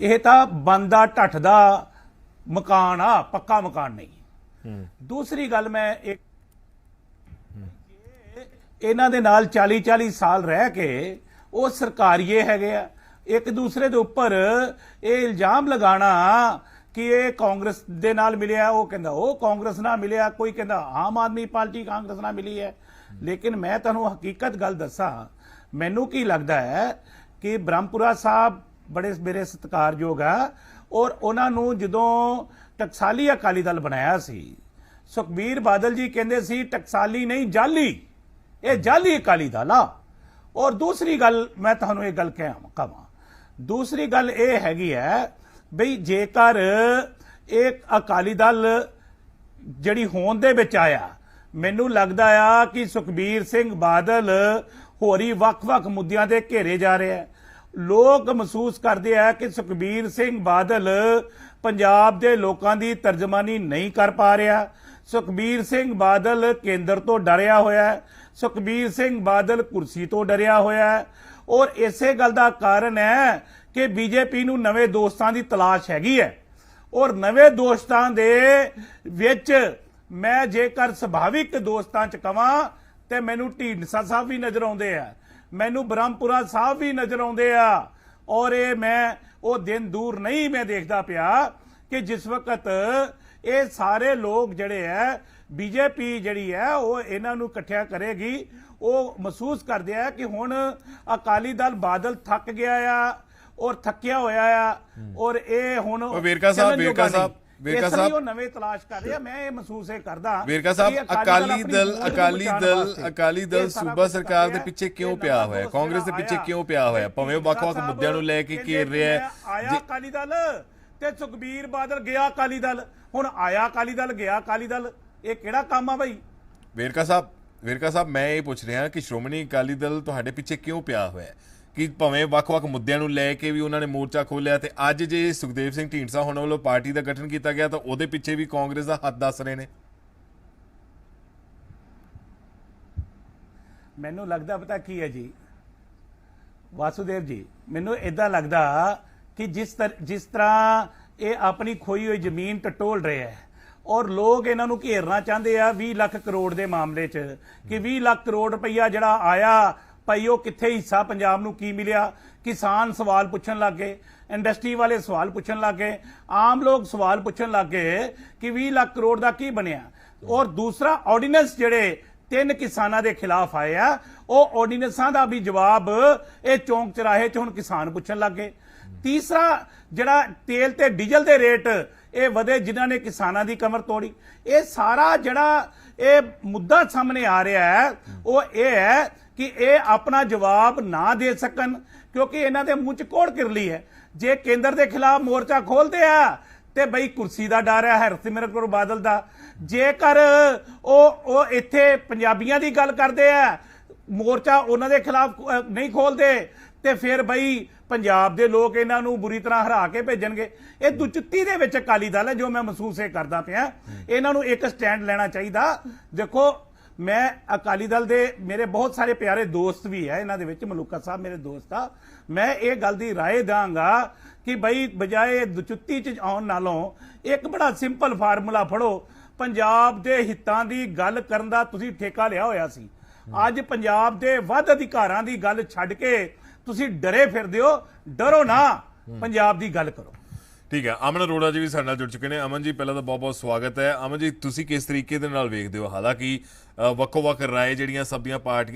ਇਹ ਤਾਂ ਬਣਦਾ ਟੱਟਦਾ ਮਕਾਨ ਆ, ਪੱਕਾ ਮਕਾਨ ਨਹੀਂ। ਦੂਸਰੀ ਗੱਲ, ਮੈਂ ਇੱਕ ਇਹਨਾਂ ਦੇ ਨਾਲ 40-40 ਸਾਲ ਰਹਿ ਕੇ ਉਹ ਸਰਕਾਰੀਏ ਹੈਗੇ ਆ, ਇੱਕ ਦੂਸਰੇ ਦੇ ਉੱਪਰ ਇਹ ਇਲਜ਼ਾਮ ਲਗਾਣਾ ਕਿ ਇਹ ਕਾਂਗਰਸ ਦੇ ਨਾਲ ਮਿਲਿਆ, ਉਹ ਕਹਿੰਦਾ ਉਹ ਕਾਂਗਰਸ ਨਾਲ ਮਿਲਿਆ, ਕੋਈ ਕਹਿੰਦਾ ਆਮ ਆਦਮੀ ਪਾਰਟੀ ਕਾਂਗਰਸ ਨਾਲ ਮਿਲੀ ਹੈ। ਲੇਕਿਨ ਮੈਂ ਤੁਹਾਨੂੰ ਹਕੀਕਤ ਗੱਲ ਦੱਸਾਂ, ਮੈਨੂੰ ਕੀ ਲੱਗਦਾ ਹੈ ਕਿ ਬ੍ਰਹਮਪੁਰਾ ਸਾਹਿਬ ਬੜੇ ਮੇਰੇ ਸਤਿਕਾਰਯੋਗ ਆ, ਔਰ ਉਹਨਾਂ ਨੂੰ ਜਦੋਂ ਟਕਸਾਲੀ ਅਕਾਲੀ ਦਲ ਬਣਾਇਆ ਸੀ, ਸੁਖਬੀਰ ਬਾਦਲ ਜੀ ਕਹਿੰਦੇ ਸੀ ਟਕਸਾਲੀ ਨਹੀਂ ਜਾਲੀ, ਇਹ ਜਾਲੀ ਅਕਾਲੀ ਦਲ ਆ। ਔਰ ਦੂਸਰੀ ਗੱਲ ਮੈਂ ਤੁਹਾਨੂੰ ਇਹ ਗੱਲ ਕਹਾਂ, ਦੂਸਰੀ ਗੱਲ ਇਹ ਹੈਗੀ ਹੈ ਬਈ ਜੇਕਰ ਇੱਕ ਅਕਾਲੀ ਦਲ ਜਿਹੜੀ ਹੋਂਦ ਦੇ ਵਿੱਚ ਆਇਆ, ਮੈਨੂੰ ਲੱਗਦਾ ਆ ਕਿ ਸੁਖਬੀਰ ਸਿੰਘ ਬਾਦਲ ਹੋਰੀ ਵੱਖ-ਵੱਖ ਮੁੱਦਿਆਂ ਤੇ ਘੇਰੇ ਜਾ ਰਿਹਾ ਹੈ। ਲੋਕ ਮਹਿਸੂਸ ਕਰਦੇ ਆ ਕਿ ਸੁਖਬੀਰ ਸਿੰਘ ਬਾਦਲ ਪੰਜਾਬ ਦੇ ਲੋਕਾਂ ਦੀ ਤਰਜਮਾਨੀ ਨਹੀਂ ਕਰ ਪਾ ਰਿਹਾ। ਸੁਖਬੀਰ ਸਿੰਘ ਬਾਦਲ ਕੇਂਦਰ ਤੋਂ ਡਰਿਆ ਹੋਇਆ ਹੈ, ਸੁਖਬੀਰ ਸਿੰਘ ਬਾਦਲ ਕੁਰਸੀ ਤੋਂ ਡਰਿਆ ਹੋਇਆ ਹੈ। ਔਰ ਇਸੇ ਗੱਲ ਦਾ ਕਾਰਨ ਹੈ ਕਿ ਬੀਜੇਪੀ ਨੂੰ ਨਵੇਂ ਦੋਸਤਾਂ ਦੀ ਤਲਾਸ਼ ਹੈਗੀ ਹੈ। ਔਰ ਨਵੇਂ ਦੋਸਤਾਂ ਦੇ ਵਿੱਚ ਮੈਂ ਜੇਕਰ ਸੁਭਾਵਿਕ ਦੋਸਤਾਂ 'ਚ ਕਵਾਂ ਤੇ ਮੈਨੂੰ ਢੀਂਡਸਾ ਸਾਹਿਬ ਵੀ ਨਜ਼ਰ ਆਉਂਦੇ ਆ, ਮੈਨੂੰ ਬ੍ਰਹਮਪੁਰਾ ਸਾਹਿਬ ਵੀ ਨਜ਼ਰ ਆਉਂਦੇ ਆ। ਔਰ ਇਹ ਮੈਂ ਉਹ ਦਿਨ ਦੂਰ ਨਹੀਂ ਮੈਂ ਦੇਖਦਾ ਪਿਆ ਕਿ ਜਿਸ ਵਕਤ ਇਹ ਸਾਰੇ ਲੋਕ ਜਿਹੜੇ ਹੈ ਬੀਜੇਪੀ ਜਿਹੜੀ ਹੈ ਉਹ ਇਹਨਾਂ ਨੂੰ ਇਕੱਠਿਆ ਕਰੇਗੀ। ਉਹ ਮਹਿਸੂਸ ਕਰਦੇ ਆ ਕਿ ਹੁਣ ਅਕਾਲੀ ਦਲ ਬਾਦਲ ਥੱਕ ਗਿਆ ਆ ਔਰ ਥੱਕਿਆ ਹੋਇਆ ਆ ਔਰ ਇਹ ਹੁਣ ਵੇਰਕਾ ਸਾਹਿਬ ਉਹ ਨਵੇਂ ਤਲਾਸ਼ ਕਰ ਰਹੇ ਆ। ਮੈਂ ਇਹ ਮਹਿਸੂਸ ਇਹ ਕਰਦਾ ਵੇਰਕਾ ਸਾਹਿਬ ਅਕਾਲੀ ਦਲ ਸੂਬਾ ਸਰਕਾਰ ਦੇ ਪਿੱਛੇ ਕਿਉਂ ਪਿਆ ਹੋਇਆ, ਕਾਂਗਰਸ ਦੇ ਪਿੱਛੇ ਕਿਉਂ ਪਿਆ ਹੋਇਆ, ਭਾਵੇਂ ਵੱਖ-ਵੱਖ ਮੁੱਦਿਆਂ ਨੂੰ ਲੈ ਕੇ ਘੇਰ ਰਿਹਾ ਹੈ। ਆਇਆ ਅਕਾਲੀ ਦਲ ਤੇ ਸੁਖਬੀਰ ਬਾਦਲ ਗਿਆ ਅਕਾਲੀ ਦਲ, ਹੁਣ ਆਇਆ ਅਕਾਲੀ ਦਲ ਗਿਆ ਅਕਾਲੀ ਦਲ, ਇਹ ਕਿਹੜਾ ਕੰਮ ਆ ਭਾਈ? ਵੇਰਕਾ ਸਾਹਿਬ ਮੈਂ ਇਹ ਪੁੱਛ ਰਿਹਾ ਕਿ ਸ਼੍ਰੋਮਣੀ ਅਕਾਲੀ ਦਲ ਤੁਹਾਡੇ ਪਿੱਛੇ ਕਿਉਂ ਪਿਆ ਹੋਇਆ ਕਿ ਭਾਵੇਂ ਵੱਖ-ਵੱਖ ਮੁੱਦਿਆਂ ਨੂੰ ਲੈ ਕੇ ਵੀ ਉਹਨਾਂ ਨੇ ਮੋਰਚਾ ਖੋਲਿਆ, ਤੇ ਅੱਜ ਜੇ ਸੁਖਦੇਵ ਸਿੰਘ ਢੀਂਡਸਾ ਹੁਣ ਵੱਲੋਂ ਪਾਰਟੀ ਦਾ ਗਠਨ ਕੀਤਾ ਗਿਆ ਤਾਂ ਉਹਦੇ ਪਿੱਛੇ ਵੀ ਕਾਂਗਰਸ ਦਾ ਹੱਥ ਦੱਸ ਰਹੇ ਨੇ। ਮੈਨੂੰ ਲੱਗਦਾ ਪਤਾ ਕੀ ਹੈ ਜੀ ਵਾਸੂਦੇਵ ਜੀ, ਮੈਨੂੰ ਇਦਾਂ ਲੱਗਦਾ ਕਿ ਜਿਸ ਤਰ੍ਹਾਂ ਇਹ ਆਪਣੀ ਖੋਈ ਹੋਈ ਜ਼ਮੀਨ ਟਟੋਲ ਰਿਹਾ ਹੈ ਔਰ ਲੋਕ ਇਹਨਾਂ ਨੂੰ ਘੇਰਨਾ ਚਾਹੁੰਦੇ ਆ 20 ਲੱਖ ਕਰੋੜ ਦੇ ਮਾਮਲੇ 'ਚ ਕਿ 20 ਲੱਖ ਕਰੋੜ ਰੁਪਈਆ ਜਿਹੜਾ ਆਇਆ ਭਾਈ ਉਹ ਕਿੱਥੇ ਹਿੱਸਾ ਪੰਜਾਬ ਨੂੰ ਕੀ ਮਿਲਿਆ। ਕਿਸਾਨ ਸਵਾਲ ਪੁੱਛਣ ਲੱਗ ਗਏ, ਇੰਡਸਟਰੀ ਵਾਲੇ ਸਵਾਲ ਪੁੱਛਣ ਲੱਗ ਗਏ, ਆਮ ਲੋਕ ਸਵਾਲ ਪੁੱਛਣ ਲੱਗ ਗਏ ਕਿ 20 ਲੱਖ ਕਰੋੜ ਦਾ ਕੀ ਬਣਿਆ। ਔਰ ਦੂਸਰਾ ਆਰਡੀਨੈਂਸ ਜਿਹੜੇ 3 ਕਿਸਾਨਾਂ ਦੇ ਖਿਲਾਫ ਆਏ ਆ ਉਹ ਆਰਡੀਨੈਂਸਾਂ ਦਾ ਵੀ ਜਵਾਬ ਇਹ ਚੌਂਕ ਚਰਾਹੇ 'ਚ ਹੁਣ ਕਿਸਾਨ ਪੁੱਛਣ ਲੱਗ ਗਏ। ਤੀਸਰਾ ਜਿਹੜਾ ਤੇਲ ਤੇ ਡੀਜ਼ਲ ਦੇ ਰੇਟ ਇਹ ਵਧੇ ਜਿਨ੍ਹਾਂ ਨੇ ਕਿਸਾਨਾਂ ਦੀ ਕਮਰ ਤੋੜੀ। ਇਹ ਸਾਰਾ ਜਿਹੜਾ ਇਹ ਮੁੱਦਾ ਸਾਹਮਣੇ ਆ ਰਿਹਾ ਹੈ ਉਹ ਇਹ ਹੈ ਕਿ ਇਹ ਆਪਣਾ ਜਵਾਬ ਨਾ ਦੇ ਸਕਣ ਕਿਉਂਕਿ ਇਹਨਾਂ ਦੇ ਮੂੰਹ 'ਚ ਕੋੜ ਕਿਰਲੀ ਹੈ। ਜੇ ਕੇਂਦਰ ਦੇ ਖਿਲਾਫ ਮੋਰਚਾ ਖੋਲਦੇ ਆ ਤੇ ਬਈ ਕੁਰਸੀ ਦਾ ਡਰ ਹੈ ਹਰਸਿਮਰਤ ਕੌਰ ਬਾਦਲ ਦਾ। ਜੇਕਰ ਉਹ ਇੱਥੇ ਪੰਜਾਬੀਆਂ ਦੀ ਗੱਲ ਕਰਦੇ ਆ ਮੋਰਚਾ ਉਹਨਾਂ ਦੇ ਖਿਲਾਫ ਨਹੀਂ ਖੋਲਦੇ ਤੇ ਫਿਰ ਬਈ ਪੰਜਾਬ ਦੇ ਲੋਕ ਇਹਨਾਂ ਨੂੰ ਬੁਰੀ ਤਰ੍ਹਾਂ ਹਰਾ ਕੇ ਭੇਜਣਗੇ। ਇਹ ਦੁਚਿੱਤੀ ਦੇ ਵਿੱਚ ਅਕਾਲੀ ਦਲ ਹੈ ਜੋ ਮੈਂ ਮਹਿਸੂਸ ਇਹ ਕਰਦਾ ਪਿਆ। ਇਹਨਾਂ ਨੂੰ ਇੱਕ ਸਟੈਂਡ ਲੈਣਾ ਚਾਹੀਦਾ। ਦੇਖੋ ਮੈਂ ਅਕਾਲੀ ਦਲ ਦੇ ਮੇਰੇ ਬਹੁਤ ਸਾਰੇ ਪਿਆਰੇ ਦੋਸਤ ਵੀ ਹੈ ਇਹਨਾਂ ਦੇ ਵਿੱਚ, ਮਲੂਕਾ ਸਾਹਿਬ ਮੇਰੇ ਦੋਸਤ ਆ, ਮੈਂ ਇਹ ਗੱਲ ਦੀ ਰਾਏ ਦਾਂਗਾ ਕਿ ਬਈ ਬਜਾਏ ਦੁਚਿੱਤੀ ਚ ਆਉਣ ਨਾਲੋਂ ਇੱਕ ਬੜਾ ਸਿੰਪਲ ਫਾਰਮੂਲਾ ਫੜੋ। ਪੰਜਾਬ ਦੇ ਹਿੱਤਾਂ ਦੀ ਗੱਲ ਕਰਨ ਦਾ ਤੁਸੀਂ ਠੇਕਾ ਲਿਆ ਹੋਇਆ ਸੀ, ਅੱਜ ਪੰਜਾਬ ਦੇ ਵੱਧ ਅਧਿਕਾਰਾਂ ਦੀ ਗੱਲ ਛੱਡ ਕੇ ਤੁਸੀਂ ਡਰੇ ਫਿਰਦੇ ਹੋ। ਡਰੋ ਨਾ, ਪੰਜਾਬ ਦੀ ਗੱਲ ਕਰੋ। ਠੀਕ ਹੈ, ਅਮਨ ਅਰੋੜਾ ਜੀ ਵੀ ਸਾਡੇ ਨਾਲ ਜੁੜ ਚੁੱਕੇ ਨੇ। ਅਮਨ ਜੀ ਪਹਿਲਾਂ ਤਾਂ ਬਹੁਤ ਬਹੁਤ ਸਵਾਗਤ ਹੈ। ਅਮਨ ਜੀ ਤੁਸੀਂ ਕਿਸ ਤਰੀਕੇ ਦੇ ਨਾਲ ਵੇਖਦੇ ਹੋ, ਹਾਲਾਂਕਿ ਵੱਖੋ-ਵੱਖ ਰਾਏ ਜਿਹੜੀਆਂ ਸਾਰੀਆਂ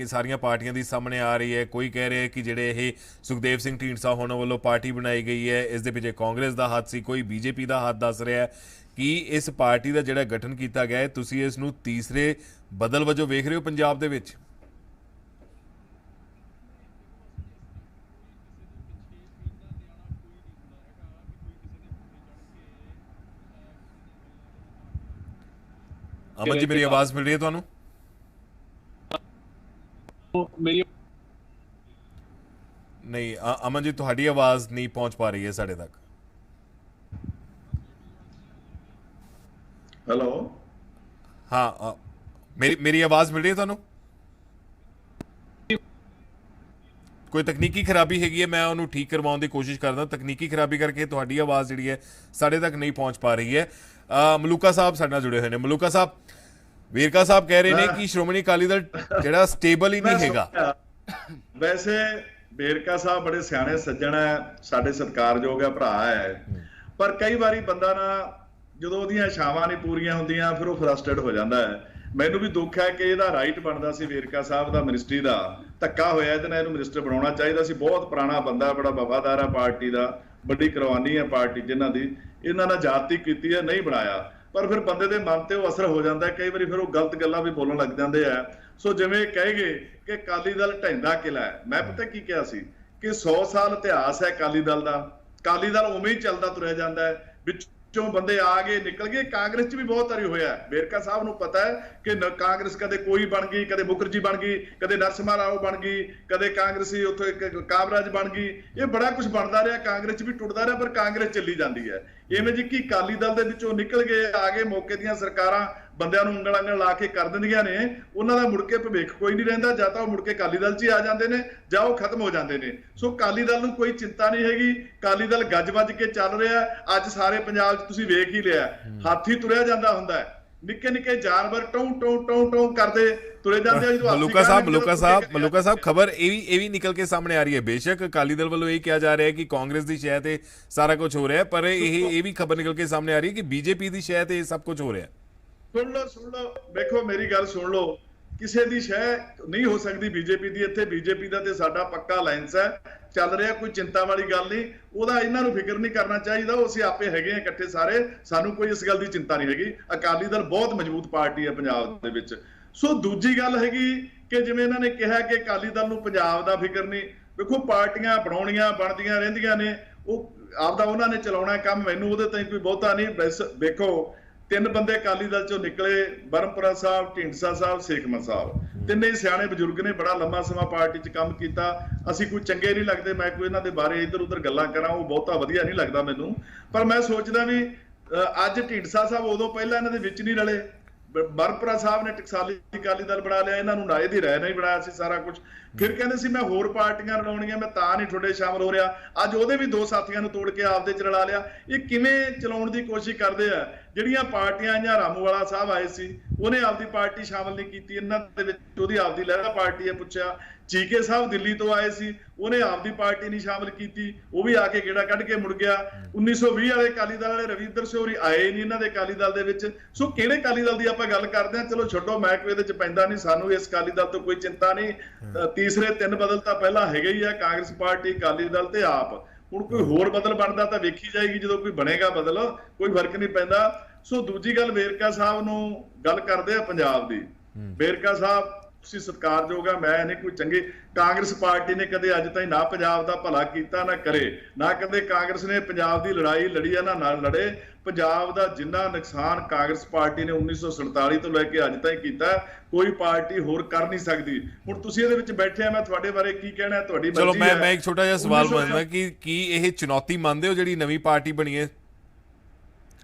ਪਾਰਟੀਆਂ ਦੀ ਸਾਹਮਣੇ ਆ ਰਹੀ ਹੈ। ਕੋਈ ਕਹਿ ਰਿਹਾ ਕਿ ਜਿਹੜੇ ਇਹ ਸੁਖਦੇਵ ਸਿੰਘ ਢੀਂਡਸਾ ਹੋਣ ਵੱਲੋਂ ਪਾਰਟੀ ਬਣਾਈ ਗਈ ਹੈ ਇਸ ਦੇ ਪਿੱਛੇ ਕਾਂਗਰਸ ਦਾ ਹੱਥ ਸੀ, ਕੋਈ ਬੀਜੇਪੀ ਦਾ ਹੱਥ ਦੱਸ ਰਿਹਾ ਹੈ ਕਿ ਇਸ ਪਾਰਟੀ ਦਾ ਜਿਹੜਾ ਗਠਨ ਕੀਤਾ ਗਿਆ ਹੈ ਤੁਸੀਂ ਇਸ ਨੂੰ ਤੀਸਰੇ ਬਦਲ ਵਜੋਂ ਵੇਖ ਰਹੇ ਹੋ ਪੰਜਾਬ ਦੇ ਵਿੱਚ? ਅਮਨ ਜੀ ਮੇਰੀ ਆਵਾਜ਼ ਮਿਲ ਰਹੀ ਹੈ ਤੁਹਾਨੂੰ? ਨਹੀਂ ਅਮਨ ਜੀ ਤੁਹਾਡੀ ਆਵਾਜ਼ ਨਹੀਂ ਪਹੁੰਚ ਪਾ ਰਹੀ ਹੈ ਸਾਡੇ ਤੱਕ। ਹੈਲੋ, ਹਾਂ ਮੇਰੀ ਆਵਾਜ਼ ਮਿਲ ਰਹੀ ਹੈ ਤੁਹਾਨੂੰ? ਕੋਈ ਤਕਨੀਕੀ ਖਰਾਬੀ ਹੈਗੀ ਹੈ, ਮੈਂ ਉਹਨੂੰ ਠੀਕ ਕਰਵਾਉਣ ਦੀ ਕੋਸ਼ਿਸ਼ ਕਰਦਾ। ਤਕਨੀਕੀ ਖਰਾਬੀ ਕਰਕੇ ਤੁਹਾਡੀ ਆਵਾਜ਼ ਜਿਹੜੀ ਹੈ ਸਾਡੇ ਤੱਕ ਨਹੀਂ ਪਹੁੰਚ ਪਾ ਰਹੀ ਹੈ। ਮਲੂਕਾ ਸਾਹਿਬ ਸਾਡੇ ਨਾਲ ਜੁੜੇ ਹੋਏ ਨੇ। ਮਲੂਕਾ ਸਾਹਿਬ, ਵੇਰਕਾ ਸਾਹਿਬ ਕਹਿ ਰਹੇ ਨੇ ਕਿ ਸ਼੍ਰੋਮਣੀ ਅਕਾਲੀ ਦਲ ਜਿਹੜਾ ਸਟੇਬਲ ਹੀ ਨਹੀਂ ਹੈਗਾ। ਵੈਸੇ ਵੇਰਕਾ ਸਾਹਿਬ ਬੜੇ ਸਿਆਣੇ ਸੱਜਣ ਹੈ, ਸਾਡੇ ਸਤਿਕਾਰਯੋਗ ਹੈ, ਭਰਾ ਹੈ, ਪਰ ਕਈ ਵਾਰੀ ਬੰਦਾ ਨਾ ਜਦੋਂ ਉਹਦੀਆਂ ਇਛਾਵਾਂ ਨਹੀਂ ਪੂਰੀਆਂ ਹੁੰਦੀਆਂ ਫਿਰ ਉਹ ਫਰਸਟ੍ਰੇਟ ਹੋ ਜਾਂਦਾ ਹੈ। ਮੈਨੂੰ ਵੀ ਦੁੱਖ ਹੈ ਕਿ ਇਹਦਾ ਰਾਈਟ ਬਣਦਾ ਸੀ ਵੇਰਕਾ ਸਾਹਿਬ ਦਾ ਮਿਨਿਸਟਰੀ ਦਾ, ਧੱਕਾ ਹੋਇਆ ਇਹਦੇ ਨਾਲ, ਇਹਨੂੰ ਮਿਨਿਸਟਰ ਬਣਾਉਣਾ ਚਾਹੀਦਾ ਸੀ। ਬਹੁਤ ਪੁਰਾਣਾ ਬੰਦਾ, ਬੜਾ ਵਫਾਦਾਰ ਹੈ ਪਾਰਟੀ ਦਾ, ਵੱਡੀ ਕੁਰਬਾਨੀ ਹੈ ਪਾਰਟੀ ਜਿਨ੍ਹਾਂ ਦੀ, ਇਹਨਾਂ ਨਾਲ ਜਾਤੀ ਕੀਤੀ ਹੈ, ਨਹੀਂ ਬਣਾਇਆ। ਪਰ ਫਿਰ ਬੰਦੇ ਦੇ ਮਨ ਤੇ ਉਹ ਅਸਰ ਹੋ ਜਾਂਦਾ ਹੈ, ਕਈ ਵਾਰੀ ਫਿਰ ਉਹ ਗਲਤ ਗੱਲਾਂ ਵੀ ਬੋਲਣ ਲੱਗ ਜਾਂਦੇ ਆ। ਸੋ ਜਿਵੇਂ ਕਹੇਗੇ ਕਿ ਅਕਾਲੀ ਦਲ ਢਹਿੰਦਾ ਕਿਲਾ ਹੈ, ਮੈਂ ਪਤਾ ਕੀ ਕਿਹਾ ਸੀ ਕਿ 100 ਸਾਲ ਇਤਿਹਾਸ ਹੈ ਅਕਾਲੀ ਦਲ ਦਾ, ਅਕਾਲੀ ਦਲ ਉਵੇਂ ਹੀ ਚੱਲਦਾ ਤੁਰਿਆ ਜਾਂਦਾ ਹੈ। ਵਿੱਚੋਂ ਬੰਦੇ ਆ ਗਏ ਨਿਕਲ ਗਏ, ਕਾਂਗਰਸ 'ਚ ਵੀ ਬਹੁਤ ਵਾਰੀ ਹੋਇਆ। ਵੇਰਕਾ ਸਾਹਿਬ ਨੂੰ ਪਤਾ ਹੈ ਕਿ ਕਾਂਗਰਸ ਕਦੇ ਕੋਈ ਬਣ ਗਈ, ਕਦੇ ਮੁਖਰਜੀ ਬਣ ਗਈ, ਕਦੇ ਨਰਸਿਮਹਾ ਰਾਓ ਬਣ ਗਈ, ਕਦੇ ਕਾਂਗਰਸੀ ਉੱਥੇ ਕਾਮਰਾਜ ਬਣ ਗਈ। ਇਹ ਬੜਾ ਕੁਝ ਬਣਦਾ ਰਿਹਾ, ਕਾਂਗਰਸ 'ਚ ਵੀ ਟੁੱਟਦਾ ਰਿਹਾ, ਪਰ ਕਾਂਗਰਸ ਚੱਲੀ ਜਾਂਦੀ ਹੈ। ਇਵੇਂ ਜੀ ਕਿ ਅਕਾਲੀ ਦਲ ਦੇ ਵਿੱਚੋਂ ਨਿਕਲ ਗਏ, ਆ ਗਏ ਮੌਕੇ ਦੀਆਂ ਸਰਕਾਰਾਂ ਬੰਦਿਆਂ ਨੂੰ ਉਂਗਲ ਲਾ ਕੇ ਕਰ ਦਿੰਦੀਆਂ ਨੇ, ਉਹਨਾਂ ਦਾ ਮੁੜ ਕੇ ਭਵਿੱਖ ਕੋਈ ਨਹੀਂ ਰਹਿੰਦਾ। ਜਾਂ ਤਾਂ ਉਹ ਮੁੜ ਕੇ ਅਕਾਲੀ ਦਲ 'ਚ ਹੀ ਆ ਜਾਂਦੇ ਨੇ ਜਾਂ ਉਹ ਖਤਮ ਹੋ ਜਾਂਦੇ ਨੇ। ਸੋ ਅਕਾਲੀ ਦਲ ਨੂੰ ਕੋਈ ਚਿੰਤਾ ਨਹੀਂ ਹੈਗੀ, ਅਕਾਲੀ ਦਲ ਗੱਜ ਵੱਜ ਕੇ ਚੱਲ ਰਿਹਾ। ਅੱਜ ਸਾਰੇ ਪੰਜਾਬ 'ਚ ਤੁਸੀਂ ਵੇਖ ਹੀ ਲਿਆ, ਹਾਥੀ ਤੁਰਿਆ ਜਾਂਦਾ ਹੁੰਦਾ ਹੈ। ਨਿੱਕੇ ਨਿੱਕੇ ਜਾਨਵਰ ਟੌਂ ਟੌਂ ਟੌਂ ਟੌਂ ਕਰਦੇ ਤੁਰੇ ਜਾਂਦੇ ਆ। ਜਦੋਂ ਮਲੂਕਾ ਸਾਹਿਬ ਖਬਰ ਇਹ ਵੀ ਨਿਕਲ ਕੇ ਸਾਹਮਣੇ ਆ ਰਹੀ ਹੈ, ਬੇਸ਼ੱਕ ਅਕਾਲੀ ਦਲ ਵੱਲੋਂ ਇਹ ਕਿਹਾ ਜਾ ਰਿਹਾ ਹੈ ਕਿ ਕਾਂਗਰਸ ਦੀ ਸ਼ਹਿ ਤੇ ਸਾਰਾ ਕੁਝ ਹੋ ਰਿਹਾ ਹੈ, ਪਰ ਇਹ ਵੀ ਖਬਰ ਨਿਕਲ ਕੇ ਸਾਹਮਣੇ ਆ ਰਹੀ ਹੈ ਕਿ ਬੀਜੇਪੀ ਦੀ ਸ਼ਹਿ ਤੇ ਇਹ ਸਭ ਕੁਝ ਹੋ ਰਿਹਾ ਹੈ। ਸੁਣ ਲਓ ਵੇਖੋ ਮੇਰੀ ਗੱਲ ਸੁਣ ਲਓ, ਕਿਸੇ ਦੀ ਸ਼ਹਿ ਨਹੀਂ ਹੋ ਸਕਦੀ ਬੀਜੇਪੀ ਦੀ। ਇੱਥੇ ਬੀਜੇਪੀ ਦਾ ਤੇ ਸਾਡਾ ਪੱਕਾ ਅਲਾਈਅੰਸ ਹੈ, ਚੱਲ ਰਿਹਾ, ਕੋਈ ਚਿੰਤਾ ਵਾਲੀ ਗੱਲ ਨਹੀਂ। ਉਹਦਾ ਇਹਨਾਂ ਨੂੰ ਫਿਕਰ ਨਹੀਂ ਕਰਨਾ ਚਾਹੀਦਾ, ਉਹ ਅਸੀਂ ਆਪੇ ਹੈਗੇ ਆ ਇਕੱਠੇ ਸਾਰੇ, ਸਾਨੂੰ ਕੋਈ ਇਸ ਗੱਲ ਦੀ ਚਿੰਤਾ ਨਹੀਂ ਹੈਗੀ। ਅਕਾਲੀ ਦਲ ਬਹੁਤ ਮਜ਼ਬੂਤ ਪਾਰਟੀ ਹੈ ਪੰਜਾਬ ਦੇ ਵਿੱਚ। ਸੋ ਦੂਜੀ ਗੱਲ ਹੈਗੀ ਕਿ ਜਿਵੇਂ ਇਹਨਾਂ ਨੇ ਕਿਹਾ ਕਿ ਅਕਾਲੀ ਦਲ ਨੂੰ ਪੰਜਾਬ ਦਾ ਫਿਕਰ ਨਹੀਂ, ਵੇਖੋ ਪਾਰਟੀਆਂ ਬਣਾਉਣੀਆਂ ਬਣਦੀਆਂ ਰਹਿੰਦੀਆਂ ਨੇ, ਉਹ ਆਪਦਾ ਉਹਨਾਂ ਨੇ ਚਲਾਉਣਾ ਕੰਮ, ਮੈਨੂੰ ਉਹਦੇ ਤਾਈਂ ਕੋਈ ਬਹੁਤਾ ਨਹੀਂ। ਬਸ ਵੇਖੋ 3 ਬੰਦੇ ਅਕਾਲੀ ਦਲ ਚੋਂ ਨਿਕਲੇ, ਬਰਮਪੁਰਾ ਸਾਹਿਬ, ਢੀਂਡਸਾ ਸਾਹਿਬ, ਸੇਖਮਾ ਸਾਹਿਬ, ਤਿੰਨੇ ਸਿਆਣੇ ਬਜ਼ੁਰਗ ਨੇ, ਬੜਾ ਲੰਮਾ ਸਮਾਂ ਪਾਰਟੀ 'ਚ ਕੰਮ ਕੀਤਾ। ਅਸੀਂ ਕੋਈ ਚੰਗੇ ਨਹੀਂ ਲੱਗਦੇ, ਮੈਂ ਕੋਈ ਇਹਨਾਂ ਦੇ ਬਾਰੇ ਇੱਧਰ ਉੱਧਰ ਗੱਲਾਂ ਕਰਾਂ, ਉਹ ਬਹੁਤਾ ਵਧੀਆ ਨਹੀਂ ਲੱਗਦਾ ਮੈਨੂੰ। ਪਰ ਮੈਂ ਸੋਚਦਾ ਵੀ ਅੱਜ ਢੀਂਡਸਾ ਸਾਹਿਬ ਉਦੋਂ ਪਹਿਲਾਂ ਇਹਨਾਂ ਦੇ ਵਿੱਚ ਨਹੀਂ ਰਲੇ, ਬਰਮਪੁਰਾ ਸਾਹਿਬ ਨੇ ਟਕਸਾਲੀ ਅਕਾਲੀ ਦਲ ਬਣਾ ਲਿਆ, ਇਹਨਾਂ ਨੂੰ ਨਾਏ ਦੀ ਰਾਏ ਨਹੀਂ ਬਣਾਇਆ ਸੀ ਸਾਰਾ ਕੁਝ। ਫਿਰ ਕਹਿੰਦੇ ਸੀ ਮੈਂ ਹੋਰ ਪਾਰਟੀਆਂ ਰਲਾਉਣੀਆਂ, ਮੈਂ ਤਾਂ ਨਹੀਂ ਤੁਹਾਡੇ ਸ਼ਾਮਲ ਹੋ ਰਿਹਾ। ਅੱਜ ਉਹਦੇ ਵੀ 2 ਸਾਥੀਆਂ ਨੂੰ ਤੋੜ ਕੇ ਆਪਦੇ 'ਚ ਰਲਾ ਲਿਆ। ਇਹ ਕਿਵੇਂ ਚਲਾਉਣ ਦੀ ਕੋਸ਼ਿਸ਼ ਕਰਦੇ ਆ? ਜਿਹੜੀਆਂ ਪਾਰਟੀਆਂ ਆਈਆਂ, ਰਾਮੂਵਾਲਾ ਸਾਹਿਬ ਆਏ ਸੀ, ਉਹਨੇ ਆਪਦੀ ਪਾਰਟੀ ਸ਼ਾਮਲ ਨਹੀਂ ਕੀਤੀ ਇਹਨਾਂ ਦੇ ਵਿੱਚ, ਉਹਦੀ ਆਪਦੀ ਲਹਿਰਾ ਪਾਰਟੀ ਹੈ। ਪੁੱਛਿਆ ਚੀਕੇ ਸਾਹਿਬ ਦਿੱਲੀ ਤੋਂ ਆਏ ਸੀ, ਉਹਨੇ ਆਪਦੀ ਪਾਰਟੀ ਨਹੀਂ ਸ਼ਾਮਲ ਕੀਤੀ, ਉਹ ਵੀ ਆ ਕੇ ਗੇੜਾ ਕੱਢ ਕੇ ਮੁੜ ਗਿਆ। 1920 ਵਾਲੇ ਅਕਾਲੀ ਦਲ ਵਾਲੇ ਰਵਿੰਦਰ ਸਿੰਘ ਹੋਰੀ ਆਏ ਨਹੀਂ ਇਹਨਾਂ ਦੇ ਅਕਾਲੀ ਦਲ ਦੇ ਵਿੱਚ। ਸੋ ਕਿਹੜੇ ਅਕਾਲੀ ਦਲ ਦੀ ਆਪਾਂ ਗੱਲ ਕਰਦੇ ਹਾਂ? ਚਲੋ ਛੱਡੋ, ਮੈਂ ਕੋਈ ਇਹਦੇ 'ਚ ਪੈਂਦਾ ਨਹੀਂ, ਸਾਨੂੰ ਇਸ ਅਕਾਲੀ ਦਲ ਤੋਂ ਕੋਈ ਚਿੰਤਾ ਨਹੀਂ। ਤੀਸਰੇ 3 ਬਦਲ ਤਾਂ ਪਹਿਲਾਂ ਹੈਗੇ ਹੀ ਆ, ਕਾਂਗਰਸ ਪਾਰਟੀ, ਅਕਾਲੀ ਦਲ ਤੇ ਆਪ। ਹੁਣ ਕੋਈ ਹੋਰ ਬਦਲ ਬਣਦਾ ਤਾਂ ਵੇਖੀ ਜਾਏਗੀ, ਜਦੋਂ ਕੋਈ ਬਣੇਗਾ ਬਦਲ, ਕੋਈ ਫਰਕ ਨਹੀਂ ਪੈਂਦਾ। ਸੋ ਦੂਜੀ ਗੱਲ, ਵੇਰਕਾ ਸਾਹਿਬ ਨੂੰ ਗੱਲ ਕਰਦੇ ਆ ਪੰਜਾਬ ਦੀ। ਵੇਰਕਾ ਸਾਹਿਬ ਤੁਸੀਂ ਸਤਿਕਾਰਯੋਗ ਆ, ਮੈਂ ਨਹੀਂ ਕੋਈ ਚੰਗੇ, ਕਾਂਗਰਸ ਪਾਰਟੀ ਨੇ ਕਦੇ ਅੱਜ ਤਾਈਂ ਨਾ ਪੰਜਾਬ ਦਾ ਭਲਾ ਕੀਤਾ ਨਾ ਕਰੇ, ਨਾ ਕਦੇ ਕਾਂਗਰਸ ਨੇ ਪੰਜਾਬ ਦੀ ਲੜਾਈ ਲੜੀ ਆ ਨਾ ਨਾਲ ਲੜੇ। ਪੰਜਾਬ ਦਾ ਜਿੰਨਾ ਨੁਕਸਾਨ ਕਾਂਗਰਸ ਪਾਰਟੀ ਨੇ 1947 ਤੋਂ ਲੈ ਕੇ ਅੱਜ ਤਾਈਂ ਕੀਤਾ, ਕੋਈ ਪਾਰਟੀ ਹੋਰ ਕਰ ਨਹੀਂ ਸਕਦੀ। ਹੁਣ ਤੁਸੀਂ ਇਹਦੇ ਵਿੱਚ ਬੈਠੇ ਆ, ਮੈਂ ਤੁਹਾਡੇ ਬਾਰੇ ਕੀ ਕਹਿਣਾ, ਤੁਹਾਡੀ ਮਰਜ਼ੀ ਹੈ। ਚਲੋ ਮੈਂ ਇੱਕ ਛੋਟਾ ਜਿਹਾ ਸਵਾਲ ਪੁੱਛਦਾ ਕਿ ਕੀ ਇਹ ਚੁਣੌਤੀ ਮੰਨਦੇ ਹੋ ਜਿਹੜੀ ਨਵੀਂ ਪਾਰਟੀ ਬਣੀ ਹੈ,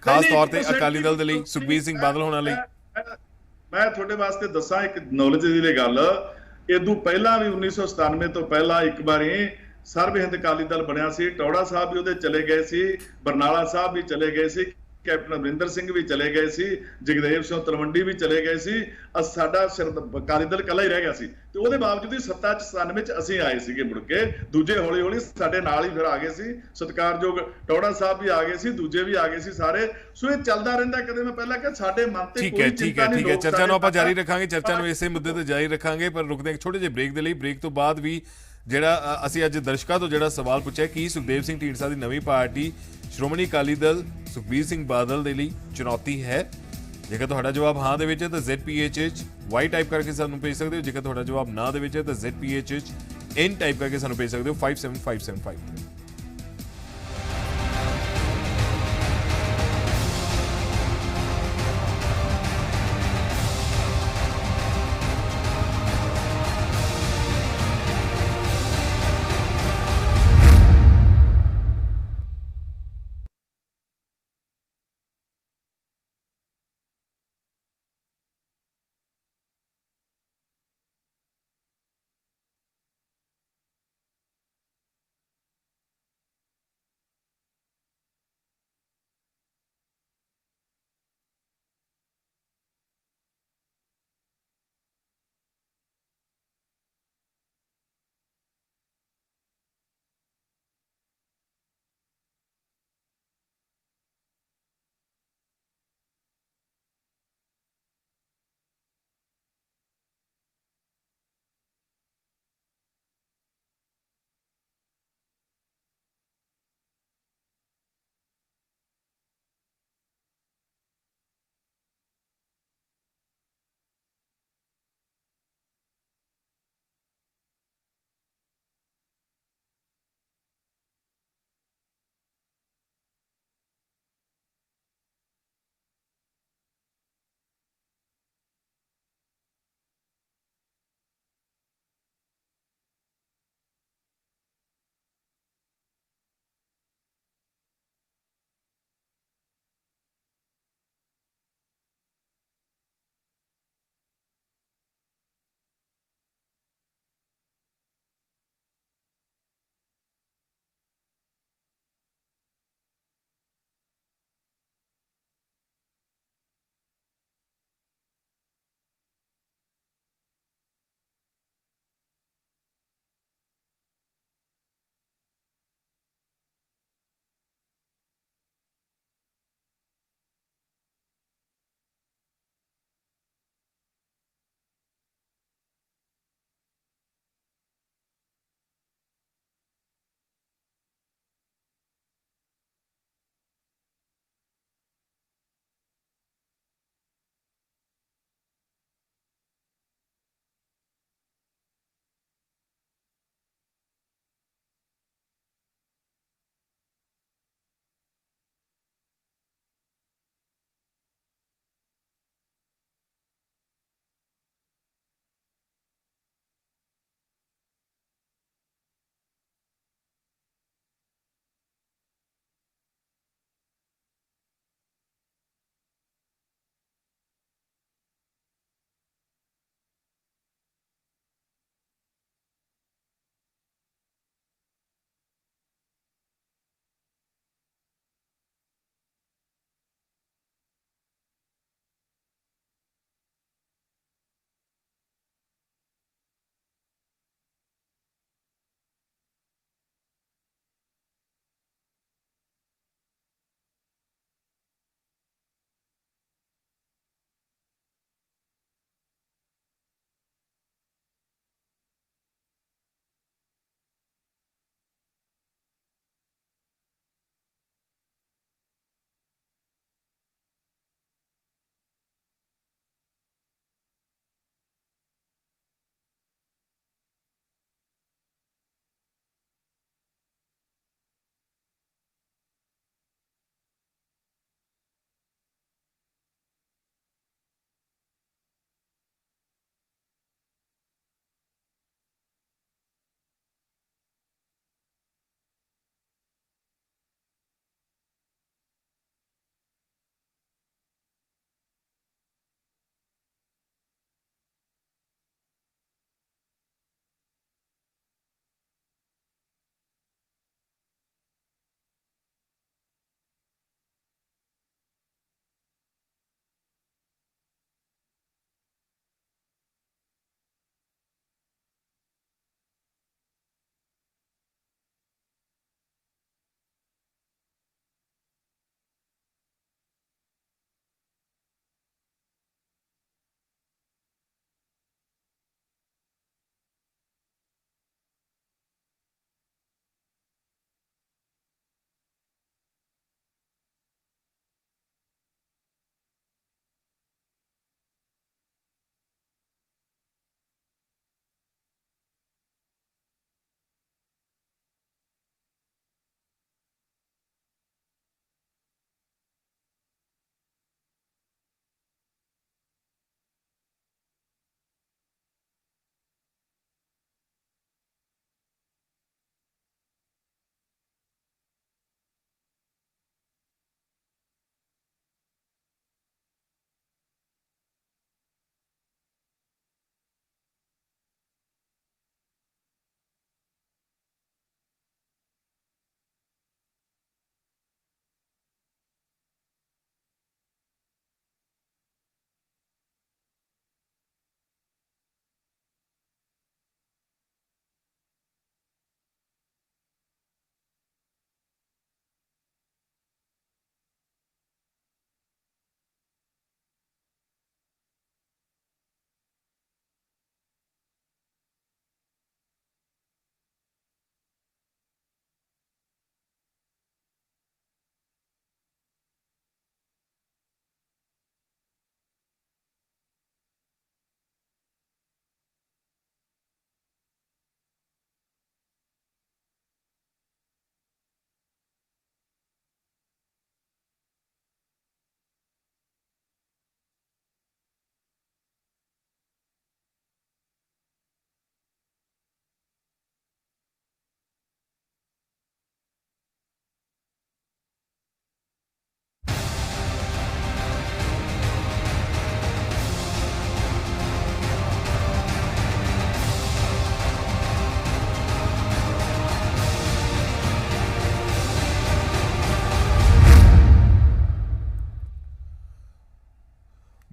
ਖਾਸ ਤੌਰ ਤੇ ਅਕਾਲੀ ਦਲ ਦੇ ਲਈ, ਸੁਖਬੀਰ ਸਿੰਘ ਬਾਦਲ ਹੋਣਾ ਲਈ? ਮੈਂ ਤੁਹਾਡੇ ਵਾਸਤੇ ਦੱਸਾਂ ਇੱਕ ਨੌਲੇਜ ਦੀ ਗੱਲ, ਇਦੋਂ ਪਹਿਲਾਂ ਵੀ 1997 ਤੋਂ ਪਹਿਲਾਂ ਇੱਕ ਵਾਰੀ ਸਰਬ ਹਿੰਦ ਅਕਾਲੀ ਦਲ ਬਣਿਆ ਸੀ। ਟੌੜਾ ਸਾਹਿਬ ਵੀ ਉਹਦੇ ਚਲੇ ਗਏ ਸੀ, ਬਰਨਾਲਾ ਸਾਹਿਬ ਵੀ ਚਲੇ ਗਏ ਸੀ, ਕੈਪਟਨ ਅਮਰਿੰਦਰ ਸਿੰਘ ਵੀ ਚਲੇ ਗਏ ਸੀ, ਜਗਦੇਵ ਸਿੰਘ ਤਲਵੰਡੀ ਵੀ ਚਲੇ ਗਏ ਸੀ। ਸਾਡਾ ਅਕਾਲੀ ਦਲ ਇਕੱਲਾ ਹੀ ਰਹਿ ਗਿਆ ਸੀ, ਤੇ ਉਹਦੇ ਬਾਵਜੂਦ ਹੀ ਸੱਤਾ 97 ਚ ਅਸੀਂ ਆਏ ਸੀਗੇ ਮੁੜ ਕੇ। ਦੂਜੇ ਹੌਲੀ ਹੌਲੀ ਸਾਡੇ ਨਾਲ ਹੀ ਫਿਰ ਆ ਗਏ ਸੀ, ਸਤਿਕਾਰਯੋਗ ਟੌੜਾ ਸਾਹਿਬ ਵੀ ਆ ਗਏ ਸੀ, ਦੂਜੇ ਵੀ ਆ ਗਏ ਸੀ ਸਾਰੇ। ਸੋ ਇਹ ਚੱਲਦਾ ਰਹਿੰਦਾ। ਕਦੇ ਮੈਂ ਪਹਿਲਾਂ ਕਿਹਾ ਸਾਡੇ ਮਨ ਤੇ ਕੋਈ ਚਿੰਤਾ ਨਹੀਂ। ਠੀਕ ਹੈ, ਚਰਚਾ ਨੂੰ ਆਪਾਂ ਜਾਰੀ ਰੱਖਾਂਗੇ, ਚਰਚਾ ਨੂੰ ਇਸੇ ਮੁੱਦੇ ਤੇ ਜਾਰੀ ਰੱਖਾਂਗੇ, ਪਰ ਰੁਕਦੇ ਇੱਕ ਛੋਟੇ ਜਿਹੇ ਬ੍ਰੇਕ ਦੇ ਲਈ। ਬ੍ਰੇਕ ਤੋਂ ਬਾਅਦ ਵੀ ਜਿਹੜਾ ਅਸੀਂ ਅੱਜ ਦਰਸ਼ਕਾਂ ਤੋਂ ਜਿਹੜਾ ਸਵਾਲ ਪੁੱਛਿਆ ਕਿ ਸੁਖਦੇਵ ਸਿੰਘ ਢੀਂਡਸਾ ਦੀ ਨਵੀਂ ਪਾਰਟੀ ਸ਼੍ਰੋਮਣੀ ਅਕਾਲੀ ਦਲ ਸੁਖਬੀਰ ਸਿੰਘ ਬਾਦਲ ਦੇ ਲਈ ਚੁਣੌਤੀ ਹੈ, ਜੇਕਰ ਤੁਹਾਡਾ ਜਵਾਬ ਹਾਂ ਦੇ ਵਿੱਚ ਹੈ ਤਾਂ ZPHH Y ਟਾਈਪ ਕਰਕੇ ਸਾਨੂੰ ਭੇਜ ਸਕਦੇ ਹੋ। ਜੇਕਰ ਤੁਹਾਡਾ ਜਵਾਬ ਨਾ ਦੇ ਵਿੱਚ ਹੈ ਤਾਂ ZPHH N ਟਾਈਪ ਕਰਕੇ ਸਾਨੂੰ ਭੇਜ ਸਕਦੇ ਹੋ 57575।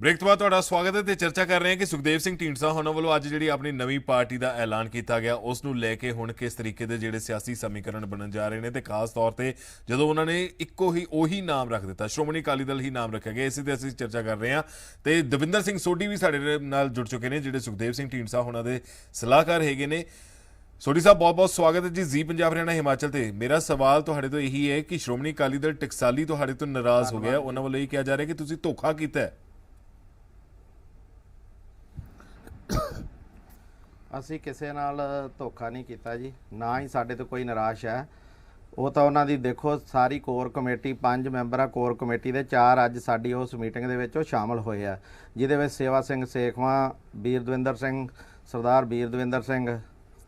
ਬ੍ਰੇਕ ਤੋਂ ਬਾਅਦ ਤੁਹਾਡਾ ਸਵਾਗਤ ਹੈ ਤੇ ਚਰਚਾ ਕਰ ਰਹੇ ਹਾਂ ਕਿ ਸੁਖਦੇਵ ਸਿੰਘ ਢੀਂਡਸਾ ਹੋਣਾ ਵੱਲੋਂ ਅੱਜ ਜਿਹੜੀ ਆਪਣੀ ਨਵੀਂ ਪਾਰਟੀ ਦਾ ਐਲਾਨ ਕੀਤਾ ਗਿਆ ਉਸ ਨੂੰ ਲੈ ਕੇ ਹੁਣ ਕਿਸ ਤਰੀਕੇ ਦੇ ਜਿਹੜੇ ਸਿਆਸੀ ਸਮੀਕਰਨ ਬਣਨ ਜਾ ਰਹੇ ਨੇ ਤੇ ਖਾਸ ਤੌਰ ਤੇ ਜਦੋਂ ਉਹਨਾਂ ਨੇ ਉਹੀ ਨਾਮ ਰੱਖ ਦਿੱਤਾ, ਸ਼੍ਰੋਮਣੀ ਅਕਾਲੀ ਦਲ ਹੀ ਨਾਮ ਰੱਖਿਆ ਗਿਆ, ਇਸੇ ਤੇ ਅਸੀਂ ਚਰਚਾ ਕਰ ਰਹੇ ਹਾਂ। ਤੇ ਦਵਿੰਦਰ ਸਿੰਘ ਸੋਢੀ ਵੀ ਸਾਡੇ ਨਾਲ ਜੁੜ ਚੁੱਕੇ ਨੇ ਜਿਹੜੇ ਸੁਖਦੇਵ ਸਿੰਘ ਢੀਂਡਸਾ ਹੋਣਾ ਦੇ ਸਲਾਹਕਾਰ ਹੈਗੇ ਨੇ। ਸੋਢੀ ਸਾਹਿਬ ਬਹੁਤ-ਬਹੁਤ ਸਵਾਗਤ ਹੈ ਜੀ ਜ਼ੀ ਪੰਜਾਬ ਹਰਿਆਣਾ ਹਿਮਾਚਲ ਤੇ। ਮੇਰਾ ਸਵਾਲ ਤੁਹਾਡੇ ਤੋਂ ਇਹੀ ਹੈ ਕਿ ਸ਼੍ਰੋਮਣੀ ਅਕਾਲੀ ਦਲ ਟਕਸਾਲੀ ਤੁਹਾਡੇ ਤੋਂ ਨਾਰਾਜ਼ ਹੋ ਗਿਆ, ਉਹਨਾਂ ਵੱਲੋਂ ਇਹ ਕਿਹਾ ਜਾ ਰਿਹਾ ਕਿ ਤੁਸੀਂ ਧੋਖਾ ਕੀਤਾ ਹੈ। ਅਸੀਂ ਕਿਸੇ ਨਾਲ ਧੋਖਾ ਨਹੀਂ ਕੀਤਾ ਜੀ, ਨਾ ਹੀ ਸਾਡੇ ਤੋਂ ਕੋਈ ਨਿਰਾਸ਼ ਹੈ। ਉਹ ਤਾਂ ਉਹਨਾਂ ਦੀ ਦੇਖੋ ਸਾਰੀ ਕੋਰ ਕਮੇਟੀ 5 ਮੈਂਬਰ ਆ ਕੋਰ ਕਮੇਟੀ ਦੇ, 4 ਅੱਜ ਸਾਡੀ ਉਸ ਮੀਟਿੰਗ ਦੇ ਵਿੱਚ ਉਹ ਸ਼ਾਮਲ ਹੋਏ ਆ, ਜਿਹਦੇ ਵਿੱਚ ਸੇਵਾ ਸਿੰਘ ਸੇਖਵਾਂ, ਵੀਰ ਦਵਿੰਦਰ ਸਿੰਘ, ਸਰਦਾਰ ਵੀਰ ਦਵਿੰਦਰ ਸਿੰਘ,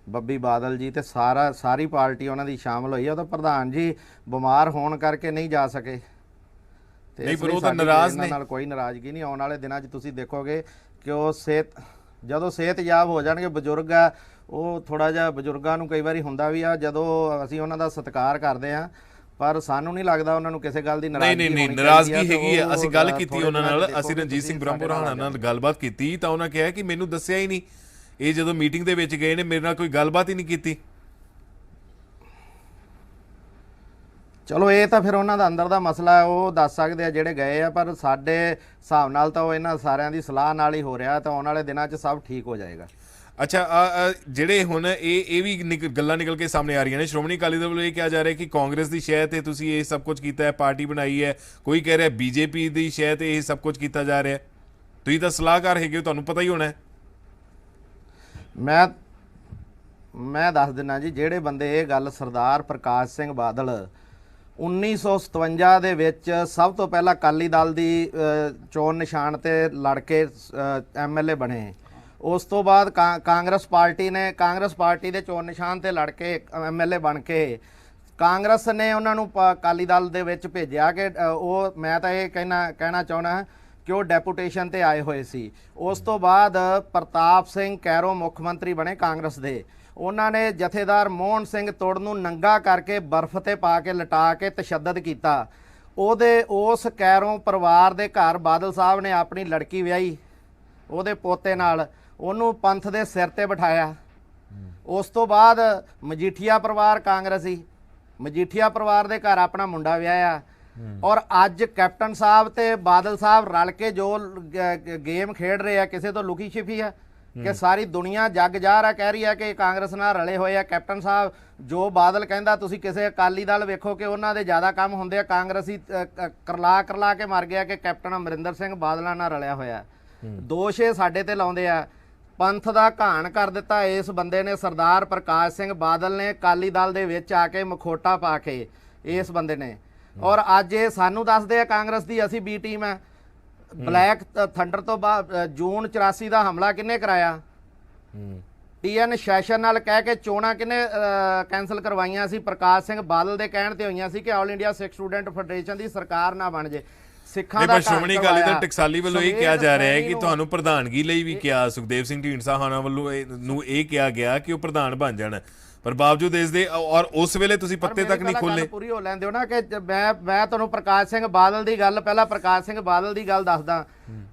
ਬੱਬੀ ਬਾਦਲ ਜੀ ਤੇ ਸਾਰੀ ਪਾਰਟੀ ਉਹਨਾਂ ਦੀ ਸ਼ਾਮਲ ਹੋਈ ਆ। ਉਹ ਤਾਂ ਪ੍ਰਧਾਨ ਜੀ ਬਿਮਾਰ ਹੋਣ ਕਰਕੇ ਨਹੀਂ ਜਾ ਸਕੇ ਤੇ ਨਹੀਂ, ਪਰ ਉਹ ਤਾਂ ਨਾਰਾਜ਼ ਨੇ, ਨਾਲ ਕੋਈ ਨਾਰਾਜ਼ਗੀ ਨਹੀਂ। ਆਉਣ ਵਾਲੇ ਦਿਨਾਂ 'ਚ ਤੁਸੀਂ ਦੇਖੋਗੇ ਕਿ ਉਹ ਜਦੋਂ ਸਿਹਤਯਾਬ ਹੋ ਜਾਣਗੇ, ਬਜ਼ੁਰਗ ਆ ਉਹ, ਥੋੜਾ ਜਿਹਾ ਬਜ਼ੁਰਗਾਂ ਨੂੰ ਕਈ ਵਾਰੀ ਹੁੰਦਾ ਵੀ ਆ, ਜਦੋਂ ਅਸੀਂ ਉਹਨਾਂ ਦਾ ਸਤਿਕਾਰ ਕਰਦੇ ਆ, ਪਰ ਸਾਨੂੰ ਨਹੀਂ ਲੱਗਦਾ ਉਹਨਾਂ ਨੂੰ ਕਿਸੇ ਗੱਲ ਦੀ ਨਾਰਾਜ਼ਗੀ ਨਹੀਂ ਨਾਰਾਜ਼ਗੀ ਹੈਗੀ ਹੈ। ਅਸੀਂ ਗੱਲ ਕੀਤੀ ਉਹਨਾਂ ਨਾਲ, ਅਸੀਂ ਰਣਜੀਤ ਸਿੰਘ ਬ੍ਰਹਮਪੁਰਾ ਨਾਲ ਗੱਲਬਾਤ ਕੀਤੀ ਤਾਂ ਉਹਨਾਂ ਕਿਹਾ ਕਿ ਮੈਨੂੰ ਦੱਸਿਆ ਹੀ ਨਹੀਂ, ਇਹ ਜਦੋਂ ਮੀਟਿੰਗ ਦੇ ਵਿੱਚ ਗਏ ਨੇ ਮੇਰੇ ਨਾਲ ਕੋਈ ਗੱਲਬਾਤ ਹੀ ਨਹੀਂ ਕੀਤੀ। ਚਲੋ ਇਹ ਤਾਂ ਫਿਰ ਉਹਨਾਂ ਦਾ ਅੰਦਰ ਦਾ ਮਸਲਾ ਹੈ, ਉਹ ਦੱਸ ਸਕਦੇ ਆ ਜਿਹੜੇ ਗਏ ਆ, ਪਰ ਸਾਡੇ ਹਿਸਾਬ ਨਾਲ ਤਾਂ ਉਹ ਇਹਨਾਂ ਸਾਰਿਆਂ ਦੀ ਸਲਾਹ ਨਾਲ ਹੀ ਹੋ ਰਿਹਾ, ਤਾਂ ਆਉਣ ਵਾਲੇ ਦਿਨਾਂ 'ਚ ਸਭ ਠੀਕ ਹੋ ਜਾਏਗਾ। ਅੱਛਾ, ਜਿਹੜੇ ਹੁਣ ਇਹ ਵੀ ਗੱਲਾਂ ਨਿਕਲ ਕੇ ਸਾਹਮਣੇ ਆ ਰਹੀਆਂ ਨੇ, ਸ਼੍ਰੋਮਣੀ ਅਕਾਲੀ ਦਲ ਵੱਲੋਂ ਇਹ ਕਿਹਾ ਜਾ ਰਿਹਾ ਕਿ ਕਾਂਗਰਸ ਦੀ ਸ਼ਹਿ ਤੇ ਤੁਸੀਂ ਇਹ ਸਭ ਕੁਝ ਕੀਤਾ ਹੈ, ਪਾਰਟੀ ਬਣਾਈ ਹੈ, ਕੋਈ ਕਹਿ ਰਿਹਾ ਬੀਜੇਪੀ ਦੀ ਸ਼ਹਿ ਤੇ ਇਹ ਸਭ ਕੁਝ ਕੀਤਾ ਜਾ ਰਿਹਾ। ਤੁਸੀਂ ਤਾਂ ਸਲਾਹਕਾਰ ਹੈਗੇ ਹੋ, ਤੁਹਾਨੂੰ ਪਤਾ ਹੀ ਹੋਣਾ। ਮੈਂ ਦੱਸ ਦਿੰਦਾ ਜੀ, ਜਿਹੜੇ ਬੰਦੇ ਇਹ ਗੱਲ ਸਰਦਾਰ ਪ੍ਰਕਾਸ਼ ਸਿੰਘ ਬਾਦਲ 1957 ਦੇ ਵਿੱਚ ਸਭ ਤੋਂ ਪਹਿਲਾਂ ਅਕਾਲੀ ਦਲ ਦੀ ਚੋਣ ਨਿਸ਼ਾਨ ਤੇ ਲੜ ਕੇ MLA ਬਣੇ, ਉਸ ਤੋਂ ਬਾਅਦ ਕਾਂਗਰਸ ਪਾਰਟੀ ਦੇ ਚੋਣ ਨਿਸ਼ਾਨ ਤੇ ਲੜ ਕੇ MLA ਬਣ ਕੇ ਕਾਂਗਰਸ ਨੇ ਉਹਨਾਂ ਨੂੰ ਅਕਾਲੀ ਦਲ ਦੇ ਵਿੱਚ ਭੇਜਿਆ ਕਿ ਉਹ, ਮੈਂ ਤਾਂ ਇਹ ਕਹਿਣਾ ਚਾਹੁੰਦਾ ਕਿ ਉਹ ਡੈਪੂਟੇਸ਼ਨ ਤੇ ਆਏ ਹੋਏ ਸੀ। ਉਸ ਤੋਂ ਬਾਅਦ ਪ੍ਰਤਾਪ ਸਿੰਘ ਕੈਰੋਂ ਮੁੱਖ ਮੰਤਰੀ ਬਣੇ ਕਾਂਗਰਸ ਦੇ, ਉਹਨਾਂ ਨੇ ਜਥੇਦਾਰ ਮੋਹਨ ਸਿੰਘ ਤੁੜ ਨੂੰ ਨੰਗਾ ਕਰਕੇ ਬਰਫ਼ ਤੇ ਪਾ ਕੇ ਲਟਾ ਕੇ ਤਸ਼ੱਦਦ ਕੀਤਾ। ਉਸ ਕੈਰੋਂ ਪਰਿਵਾਰ ਦੇ ਘਰ ਬਾਦਲ ਸਾਹਿਬ ਨੇ ਆਪਣੀ ਲੜਕੀ ਵਿਆਹੀ, ਉਹਦੇ ਪੋਤੇ ਨਾਲ, ਉਹਨੂੰ ਪੰਥ ਦੇ ਸਿਰ ਤੇ ਬਿਠਾਇਆ। ਉਸ ਤੋਂ ਬਾਅਦ ਮਜੀਠੀਆ ਪਰਿਵਾਰ ਕਾਂਗਰਸੀ, ਮਜੀਠੀਆ ਪਰਿਵਾਰ ਦੇ ਘਰ ਆਪਣਾ ਮੁੰਡਾ ਵਿਆਹਿਆ। ਔਰ ਅੱਜ ਕੈਪਟਨ ਸਾਹਿਬ ਤੇ ਬਾਦਲ ਸਾਹਿਬ ਰਲ ਕੇ ਜੋ ਗੇਮ ਖੇਡ ਰਹੇ ਆ, ਕਿਸੇ ਤੋਂ ਲੁਕੀ ਛਿਪੀ ਆ ਕਿ ਸਾਰੀ ਦੁਨੀਆ ਜੱਗ ਜਾਹਰ ਆ, ਕਹਿ ਰਹੀ ਹੈ ਕਿ ਕਾਂਗਰਸ ਨਾਲ ਰਲੇ ਹੋਏ ਆ। ਕੈਪਟਨ ਸਾਹਿਬ ਜੋ ਬਾਦਲ ਕਹਿੰਦਾ, ਤੁਸੀਂ ਕਿਸੇ ਅਕਾਲੀ ਦਲ ਵੇਖੋ ਕਿ ਉਹਨਾਂ ਦੇ ਜ਼ਿਆਦਾ ਕੰਮ ਹੁੰਦੇ ਆ, ਕਾਂਗਰਸੀ ਕਰਲਾ ਕੇ ਮਰ ਗਿਆ ਕਿ ਕੈਪਟਨ ਅਮਰਿੰਦਰ ਸਿੰਘ ਬਾਦਲਾਂ ਨਾਲ ਰਲਿਆ ਹੋਇਆ। ਦੋਸ਼ ਇਹ ਸਾਡੇ ਤੇ ਲਾਉਂਦੇ ਆ। ਪੰਥ ਦਾ ਘਾਣ ਕਰ ਦਿੱਤਾ ਇਸ ਬੰਦੇ ਨੇ, ਸਰਦਾਰ ਪ੍ਰਕਾਸ਼ ਸਿੰਘ ਬਾਦਲ ਨੇ, ਅਕਾਲੀ ਦਲ ਦੇ ਵਿੱਚ ਆ ਕੇ ਮਖੋਟਾ ਪਾ ਕੇ ਇਸ ਬੰਦੇ ਨੇ। ਔਰ ਅੱਜ ਇਹ ਸਾਨੂੰ ਦੱਸਦੇ ਆ ਕਾਂਗਰਸ ਦੀ ਅਸੀਂ ਬੀ ਟੀਮ ਹੈ। ਬਲੈਕ ਥੰਡਰ ਤੋਂ ਬਾਅਦ ਜੂਨ 84 ਦਾ ਹਮਲਾ ਕਿਹਨੇ ਕਰਾਇਆ? TN ਸੈਸ਼ਨ ਨਾਲ ਕਹਿ ਕੇ ਚੋਣਾਂ ਕਿਹਨੇ ਕੈਂਸਲ ਕਰਵਾਈਆਂ ਸੀ? ਪ੍ਰਕਾਸ਼ ਸਿੰਘ ਬਾਦਲ ਦੇ ਕਹਿਣ ਤੇ ਹੋਈਆਂ ਸੀ ਕਿ ਆਲ ਇੰਡੀਆ ਸਿੱਖ ਸਟੂਡੈਂਟ ਫੈਡਰੇਸ਼ਨ ਦੀ ਸਰਕਾਰ ਨਾ ਬਣ ਜੇ। ਸਿੱਖਾਂ ਦਾ ਸ਼੍ਰੋਮਣੀ ਅਕਾਲੀ ਦਲ ਟਕਸਾਲੀ ਵੱਲੋਂ ਇਹ ਕਿਹਾ ਜਾ ਰਿਹਾ ਹੈ ਕਿ ਤੁਹਾਨੂੰ ਪ੍ਰਧਾਨਗੀ ਲਈ ਵੀ ਕਿਹਾ, ਸੁਖਦੇਵ ਸਿੰਘ ਢੀਂਡਸਾ ਹੋਣਾ ਵੱਲੋਂ ਨੂੰ ਇਹ ਕਿਹਾ ਗਿਆ ਕਿ ਉਹ ਪ੍ਰਧਾਨ ਬਣ ਜਾਣ, ਪਰ ਬਾਵਜੂਦ ਇਸ ਦੇ ਔਰ ਉਸ ਵੇਲੇ ਤੁਸੀਂ ਪੱਤੇ ਤੱਕ ਨਹੀਂ ਖੋਲੇ। ਪੂਰੀ ਹੋ ਲੈਂਦੇ ਹੋ ਨਾ ਕਿ ਮੈਂ ਤੁਹਾਨੂੰ ਪ੍ਰਕਾਸ਼ ਸਿੰਘ ਬਾਦਲ ਦੀ ਗੱਲ, ਪਹਿਲਾਂ ਪ੍ਰਕਾਸ਼ ਸਿੰਘ ਬਾਦਲ ਦੀ ਗੱਲ ਦੱਸਦਾ।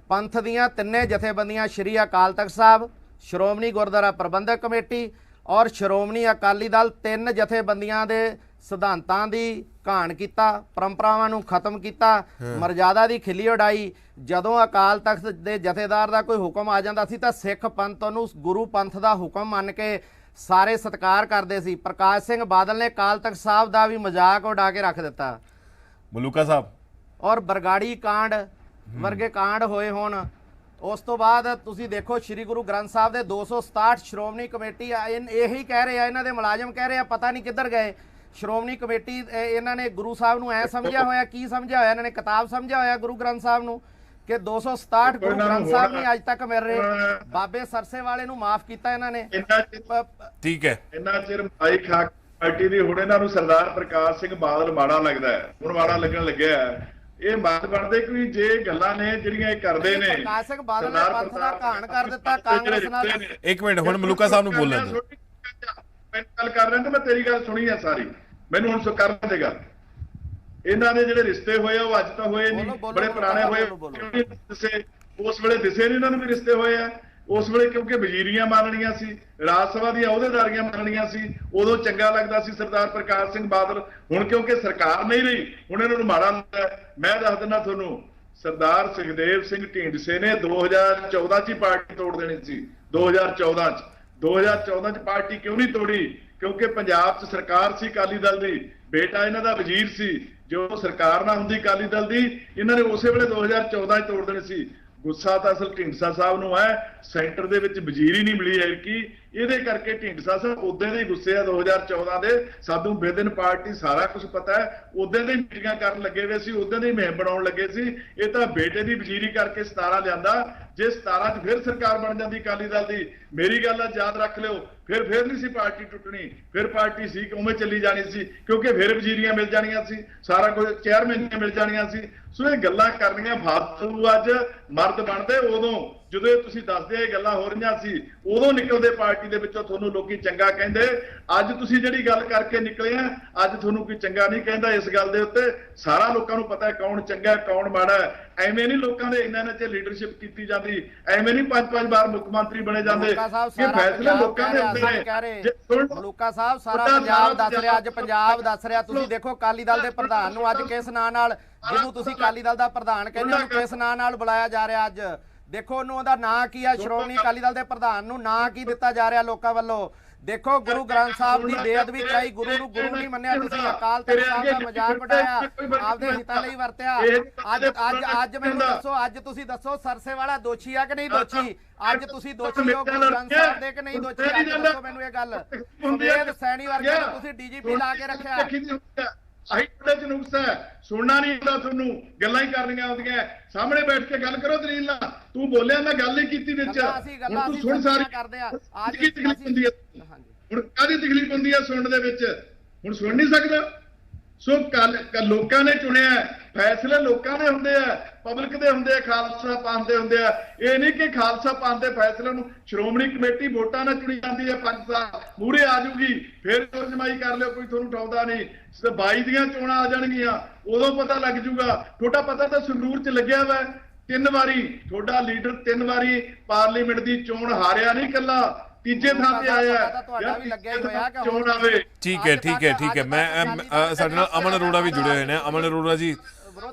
ਪੰਥ ਦੀਆਂ ਤਿੰਨੇ ਜਥੇਬੰਦੀਆਂ, ਸ਼੍ਰੀ ਅਕਾਲ ਤਖਤ ਸਾਹਿਬ, ਸ਼੍ਰੋਮਣੀ ਗੁਰਦੁਆਰਾ ਪ੍ਰਬੰਧਕ ਕਮੇਟੀ ਔਰ ਸ਼੍ਰੋਮਣੀ ਅਕਾਲੀ ਦਲ, ਤਿੰਨ ਜਥੇਬੰਦੀਆਂ ਦੇ ਸਿਧਾਂਤਾਂ ਦੀ ਘਾਣ ਕੀਤਾ, ਪਰੰਪਰਾਵਾਂ ਨੂੰ ਖਤਮ ਕੀਤਾ, ਮਰਜ਼ਾਦਾ ਦੀ ਖਿੱਲੀ ਉਡਾਈ। ਜਦੋਂ ਅਕਾਲ ਤਖਤ ਦੇ ਜਥੇਦਾਰ ਦਾ ਕੋਈ ਹੁਕਮ ਆ ਜਾਂਦਾ ਸੀ ਤਾਂ ਸਿੱਖ ਪੰਥ ਨੂੰ ਗੁਰੂ ਪੰਥ ਦਾ ਹੁਕਮ ਮੰਨ ਕੇ ਸਾਰੇ ਸਤਿਕਾਰ ਕਰਦੇ ਸੀ। ਪ੍ਰਕਾਸ਼ ਸਿੰਘ ਬਾਦਲ ਨੇ ਅਕਾਲ ਤਖਤ ਸਾਹਿਬ ਦਾ ਵੀ ਮਜ਼ਾਕ ਉਡਾ ਕੇ ਰੱਖ ਦਿੱਤਾ। ਮਲੂਕਾ ਸਾਹਿਬ ਔਰ ਬਰਗਾੜੀ ਕਾਂਡ ਵਰਗੇ ਕਾਂਡ ਹੋਏ ਹੋਣ। ਉਸ ਤੋਂ ਬਾਅਦ ਤੁਸੀਂ ਦੇਖੋ ਸ਼੍ਰੀ ਗੁਰੂ ਗ੍ਰੰਥ ਸਾਹਿਬ ਦੇ 267 ਸ਼੍ਰੋਮਣੀ ਕਮੇਟੀ ਇਹੀ ਕਹਿ ਰਹੇ ਆ, ਇਹਨਾਂ ਦੇ ਮੁਲਾਜ਼ਮ ਕਹਿ ਰਹੇ ਆ ਪਤਾ ਨਹੀਂ ਕਿੱਧਰ ਗਏ। ਸ਼੍ਰੋਮਣੀ ਕਮੇਟੀ ਇਹਨਾਂ ਨੇ ਗੁਰੂ ਸਾਹਿਬ ਨੂੰ ਐ ਸਮਝਿਆ ਹੋਇਆ, ਕੀ ਸਮਝਿਆ ਹੋਇਆ? ਇਹਨਾਂ ਨੇ ਕਿਤਾਬ ਸਮਝਿਆ ਹੋਇਆ ਗੁਰੂ ਗ੍ਰੰਥ ਸਾਹਿਬ ਨੂੰ ਕਿ 267 ਗੁਰੂ ਗ੍ਰੰਥ ਸਾਹਿਬ ਨਹੀਂ ਅੱਜ ਤੱਕ ਮਿਲ ਰਹੇ। ਬਾਬੇ ਸਰਸੇ ਵਾਲੇ ਨੂੰ ਮਾਫ ਕੀਤਾ ਇਹਨਾਂ ਨੇ। ਠੀਕ ਹੈ, ਇੰਨਾ ਚਿਰ ਮਾਈ ਖਾ ਪਾਰਟੀ ਦੀ, ਹੁਣ ਇਹਨਾਂ ਨੂੰ ਸਰਦਾਰ ਪ੍ਰਕਾਸ਼ ਸਿੰਘ ਬਾਦਲ ਮਾੜਾ ਲੱਗਦਾ ਹੈ, ਹੁਣ ਮਾੜਾ ਲੱਗਣ ਲੱਗਿਆ। ਇਹ ਮਤ ਬਣਦੇ ਕਿ ਜੇ ਗੱਲਾਂ ਨੇ ਜਿਹੜੀਆਂ ਇਹ ਕਰਦੇ ਨੇ, ਪ੍ਰਕਾਸ਼ ਸਿੰਘ ਬਾਦਲ ਨੇ ਪੰਥ ਦਾ ਘਾਣ ਕਰ ਦਿੱਤਾ ਕਾਂਗਰਸ ਨਾਲ। ਇੱਕ ਮਿੰਟ, ਹੁਣ ਮਲੂਕਾ ਸਾਹਿਬ ਨੂੰ ਬੋਲਣ ਦਿਓ। ਮੈਂ ਗੱਲ ਕਰ ਰਿਹਾ ਤੇ ਮੈਂ ਤੇਰੀ ਗੱਲ ਸੁਣੀ ਆ ਸਾਰੀ, ਮੈਨੂੰ ਹੁਣ ਕਰਨ ਦੇ ਗੱਲ। ਇਹਨਾਂ ਦੇ ਜਿਹੜੇ ਰਿਸ਼ਤੇ ਹੋਏ ਉਹ ਅੱਜ ਤਾਂ ਹੋਏ ਨਹੀਂ, ਬੜੇ ਪੁਰਾਣੇ ਹੋਏ। ਉਸ ਵੇਲੇ ਦਿਸੇ ਨਹੀਂ ਇਹਨਾਂ ਨੂੰ ਵੀ ਰਿਸ਼ਤੇ ਹੋਏ ਆ। ਉਸ ਵੇਲੇ ਕਿਉਂਕਿ ਵਜ਼ੀਰੀਆਂ ਮੰਨਣੀਆਂ ਸੀ, ਰਾਜ ਸਭਾ ਦੀਆਂ ਅਹੁਦੇਦਾਰੀਆਂ ਮੰਨਣੀਆਂ ਸੀ, ਉਦੋਂ ਚੰਗਾ ਲੱਗਦਾ ਸੀ ਸਰਦਾਰ ਪ੍ਰਕਾਸ਼ ਸਿੰਘ ਬਾਦਲ। ਹੁਣ ਕਿਉਂਕਿ ਸਰਕਾਰ ਨਹੀਂ ਰਹੀ, ਹੁਣ ਇਹਨਾਂ ਨੂੰ ਮਾੜਾ ਲੱਗਦਾ। ਮੈਂ ਦੱਸ ਦਿੰਦਾ ਤੁਹਾਨੂੰ, ਸਰਦਾਰ ਸੁਖਦੇਵ ਸਿੰਘ ਢੀਂਡਸੇ ਨੇ 2014 ਚ ਹੀ ਪਾਰਟੀ ਤੋੜ ਦੇਣੀ ਸੀ। 2014 ਚ ਪਾਰਟੀ ਕਿਉਂ ਨਹੀਂ ਤੋੜੀ? ਕਿਉਂਕਿ ਪੰਜਾਬ 'ਚ ਸਰਕਾਰ ਸੀ ਅਕਾਲੀ ਦਲ ਦੀ, ਬੇਟਾ ਇਹਨਾਂ ਦਾ ਵਜ਼ੀਰ ਸੀ। ਜੋ ਸਰਕਾਰ ਨਾ ਹੁੰਦੀ ਅਕਾਲੀ ਦਲ ਦੀ, ਇਹਨਾਂ ਨੇ ਉਸੇ ਵੇਲੇ 2014 ਚ ਤੋੜ ਦੇਣੀ ਸੀ। ਗੁੱਸਾ ਤਾਂ ਅਸਲ ਢੀਂਡਸਾ ਸਾਹਿਬ ਨੂੰ ਹੈ, ਸੈਂਟਰ ਦੇ ਵਿੱਚ ਵਜ਼ੀਰ ਹੀ ਨਹੀਂ ਮਿਲੀ ਹੈ ਕਿ ਇਹਦੇ ਕਰਕੇ ਢੀਂਡਸਾ ਸਾਹਿਬ ਉਦੋਂ ਦੇ ਗੁੱਸੇ ਆ 2014 ਦੇ। ਸਾਨੂੰ ਬੇਦਿਨ ਪਾਰਟੀ ਸਾਰਾ ਕੁਝ ਪਤਾ ਹੈ, ਉਦੋਂ ਦੇ ਮੀਟਿੰਗਾਂ ਕਰਨ ਲੱਗੇ ਹੋਏ ਸੀ, ਉਦੋਂ ਦੇ ਮੁਹਿੰਮ ਬਣਾਉਣ ਲੱਗੇ ਸੀ। ਇਹ ਤਾਂ ਬੇਟੇ ਦੀ ਵਜ਼ੀਰੀ ਕਰਕੇ 17 ਲਿਆਂਦਾ। ਜੇ 17 ਚ ਫਿਰ ਸਰਕਾਰ ਬਣ ਜਾਂਦੀ ਅਕਾਲੀ ਦਲ ਦੀ, ਮੇਰੀ ਗੱਲ ਆ ਯਾਦ ਰੱਖ ਲਿਓ, ਫਿਰ ਨਹੀਂ ਸੀ ਪਾਰਟੀ ਟੁੱਟਣੀ, ਫਿਰ ਪਾਰਟੀ ਸੀ ਉਵੇਂ ਚੱਲੀ ਜਾਣੀ ਸੀ। ਕਿਉਂਕਿ ਫਿਰ ਵਜ਼ੀਰੀਆਂ ਮਿਲ ਜਾਣੀਆਂ ਸੀ, ਸਾਰਾ ਕੁਝ ਚੇਅਰਮੈਨੀਆਂ ਮਿਲ ਜਾਣੀਆਂ ਸੀ। ਸੋ ਇਹ ਗੱਲਾਂ ਕਰਨੀਆਂ ਫਾਲਤੂ। ਅੱਜ ਮਰਦ ਬਣਦੇ ਉਦੋਂ ਜਦੋਂ ਤੁਸੀਂ ਦੱਸਦੇ ਇਹ ਗੱਲਾਂ ਹੋ ਰਹੀਆਂ ਸੀ, ਉਦੋਂ ਨਿਕਲਦੇ ਪਾਰਟੀ ਦੇ ਵਿੱਚੋਂ ਤੁਹਾਨੂੰ ਲੋਕੀ ਚੰਗਾ ਕਹਿੰਦੇ। ਅੱਜ ਤੁਸੀਂ ਜਿਹੜੀ ਗੱਲ ਕਰਕੇ ਨਿਕਲੇ ਆ, ਅੱਜ ਤੁਹਾਨੂੰ ਕੋਈ ਚੰਗਾ ਨਹੀਂ ਕਹਿੰਦਾ। ਇਸ ਗੱਲ ਦੇ ਉੱਤੇ ਸਾਰਾ ਲੋਕਾਂ ਨੂੰ ਪਤਾ ਹੈ ਕੌਣ ਚੰਗਾ ਕੌਣ ਮਾੜਾ ਹੈ। ਐਵੇਂ ਨਹੀਂ ਲੋਕਾਂ ਦੇ ਇੰਨਾ ਚ ਲੀਡਰਸ਼ਿਪ ਕੀਤੀ ਜਾਂਦੀ, ਐਵੇਂ ਨਹੀਂ 5-5 ਵਾਰ ਮੁੱਖ ਮੰਤਰੀ ਬਣੇ ਜਾਂਦੇ। ਇਹ ਫੈਸਲੇ ਲੋਕਾਂ ਦੇ ਹੁੰਦੇ ਨੇ। ਮਲੂਕਾ ਸਾਹਿਬ ਸਾਰਾ ਪੰਜਾਬ ਦੱਸ ਰਿਹਾ, ਅੱਜ ਪੰਜਾਬ ਦੱਸ ਰਿਹਾ। ਤੁਸੀਂ ਦੇਖੋ ਅਕਾਲੀ ਦਲ ਦੇ ਪ੍ਰਧਾਨ ਨੂੰ ਅੱਜ ਕਿਸ ਨਾਂ ਨਾਲ, ਜਿਹਨੂੰ ਤੁਸੀਂ ਅਕਾਲੀ ਦਲ ਦਾ ਪ੍ਰਧਾਨ ਕਹਿੰਦੇ ਹੋ, ਕਿਸ ਨਾਂ ਨਾਲ ਬੁਲਾਇਆ ਜਾ ਰਿਹਾ ਅੱਜ? ਦੇਖੋ ਉਹਨੂੰ ਉਹਦਾ ਨਾਂ ਕੀ ਹੈ, ਸ਼੍ਰੋਮਣੀ ਅਕਾਲੀ ਦਲ ਦੇ ਪ੍ਰਧਾਨ ਨੂੰ ਨਾਂ ਕੀ ਦਿੱਤਾ ਜਾ ਰਿਹਾ ਲੋਕਾਂ ਵੱਲੋਂ। ਦੇਖੋ ਗੁਰੂ ਗ੍ਰੰਥ ਸਾਹਿਬ ਦੀ ਬੇਅਦਬੀ ਕਰਾਈ, ਗੁਰੂ ਨੂੰ ਗੁਰੂ ਨਹੀਂ ਮੰਨਿਆ ਤੁਸੀਂ, ਅਕਾਲ ਤਖਤ ਸਾਹਿਬ ਦਾ ਮਜ਼ਾਕ ਉਡਾਇਆ, ਆਪਦੇ ਹਿੱਤਾਂ ਲਈ ਵਰਤਿਆ। ਅੱਜ ਮੈਨੂੰ ਦੱਸੋ, ਅੱਜ ਤੁਸੀਂ ਦੱਸੋ ਸਰਸੇਵਾਲਾ ਦੋਸ਼ੀ ਆ ਕਿ ਨਹੀਂ ਦੋਸ਼ੀ? ਅੱਜ ਤੁਸੀਂ ਦੋਸ਼ੀ ਹੋ ਗੁਰੂ ਗ੍ਰੰਥ ਸਾਹਿਬ ਦੇ ਕਿ ਨਹੀਂ ਦੋਸ਼ੀ? ਅੱਜ ਦੱਸੋ ਮੈਨੂੰ ਇਹ ਗੱਲ। ਸੁਮੇਧ ਸੈਣੀ ਵਰਗੇ ਨੂੰ ਤੁਸੀਂ ਡੀਜੀਪੀ ਲਾ ਕੇ ਰੱਖਿਆ। ਆਹੀ ਤੁਹਾਡੇ ਚ ਨੁਕਸ ਹੈ, ਸੁਣਨਾ ਨਹੀਂ ਹੁੰਦਾ ਤੁਹਾਨੂੰ, ਗੱਲਾਂ ਹੀ ਕਰਨੀਆਂ ਆਉਂਦੀਆਂ। ਸਾਹਮਣੇ ਬੈਠ ਕੇ ਗੱਲ ਕਰੋ ਦਲੀਲ ਨਾਲ। ਤੂੰ ਬੋਲਿਆ ਮੈਂ ਗੱਲ ਹੀ ਕੀਤੀ ਵਿੱਚ, ਹੁਣ ਤੂੰ ਸੁਣ ਸਾਰੀ ਕਰਦੇ ਆ। ਅੱਜ ਕੀ ਤਕਲੀਫ ਹੁੰਦੀ ਹੈ, ਹੁਣ ਕਾਹਦੀ ਤਕਲੀਫ ਹੁੰਦੀ ਹੈ ਸੁਣਨ ਦੇ ਵਿੱਚ? ਹੁਣ ਸੁਣ ਨਹੀਂ ਸਕਦਾ। ਸੋ ਲੋਕਾਂ ਨੇ ਚੁਣਿਆ, ਫੈਸਲੇ ਲੋਕਾਂ ਦੇ ਹੁੰਦੇ ਆ, ਪਬਲਿਕ ਦੇ ਹੁੰਦੇ ਆ, ਖਾਲਸਾ ਪੰਥ ਦੇ ਹੁੰਦੇ ਆ। ਇਹ ਨਹੀਂ ਕਿ ਖਾਲਸਾ ਪੰਥ ਦੇ ਫੈਸਲੇ ਨੂੰ ਸ਼੍ਰੋਮਣੀ ਕਮੇਟੀ ਵੋਟਾਂ ਨਾਲ ਚੁਣੀ ਜਾਂਦੀ ਹੈ। 5 ਸਾਲ ਮੂਹਰੇ ਆ ਜੂਗੀ, ਫਿਰ ਜਮਾਈ ਕਰ ਲਿਓ, ਕੋਈ ਤੁਹਾਨੂੰ ਉਠਾਉਂਦਾ ਨਹੀਂ। 22 ਦੀਆਂ ਚੋਣਾਂ ਆ ਜਾਣਗੀਆਂ, ਉਦੋਂ ਪਤਾ ਲੱਗ ਜੂਗਾ। ਤੁਹਾਡਾ ਪਤਾ ਤਾਂ ਸੰਗਰੂਰ 'ਚ ਲੱਗਿਆ ਵਾ 3 ਵਾਰੀ, ਤੁਹਾਡਾ ਲੀਡਰ 3 ਵਾਰੀ ਪਾਰਲੀਮੈਂਟ ਦੀ ਚੋਣ ਹਾਰਿਆ ਨਹੀਂ, ਕੱਲਾ ਤੀਜੇ ਥਾਂ ਤੇ ਆਇਆ। ਤੁਹਾਡਾ ਵੀ ਲੱਗਿਆ ਹੀ ਹੋਇਆ ਕਿ ਚੋਣ ਆਵੇ। ਠੀਕ ਹੈ। ਮੈਂ ਸਾਡੇ ਨਾਲ ਅਮਨ ਅਰੋੜਾ ਵੀ ਜੁੜੇ ਹੋਏ ਨੇ। ਅਮਨ ਅਰੋੜਾ ਜੀ,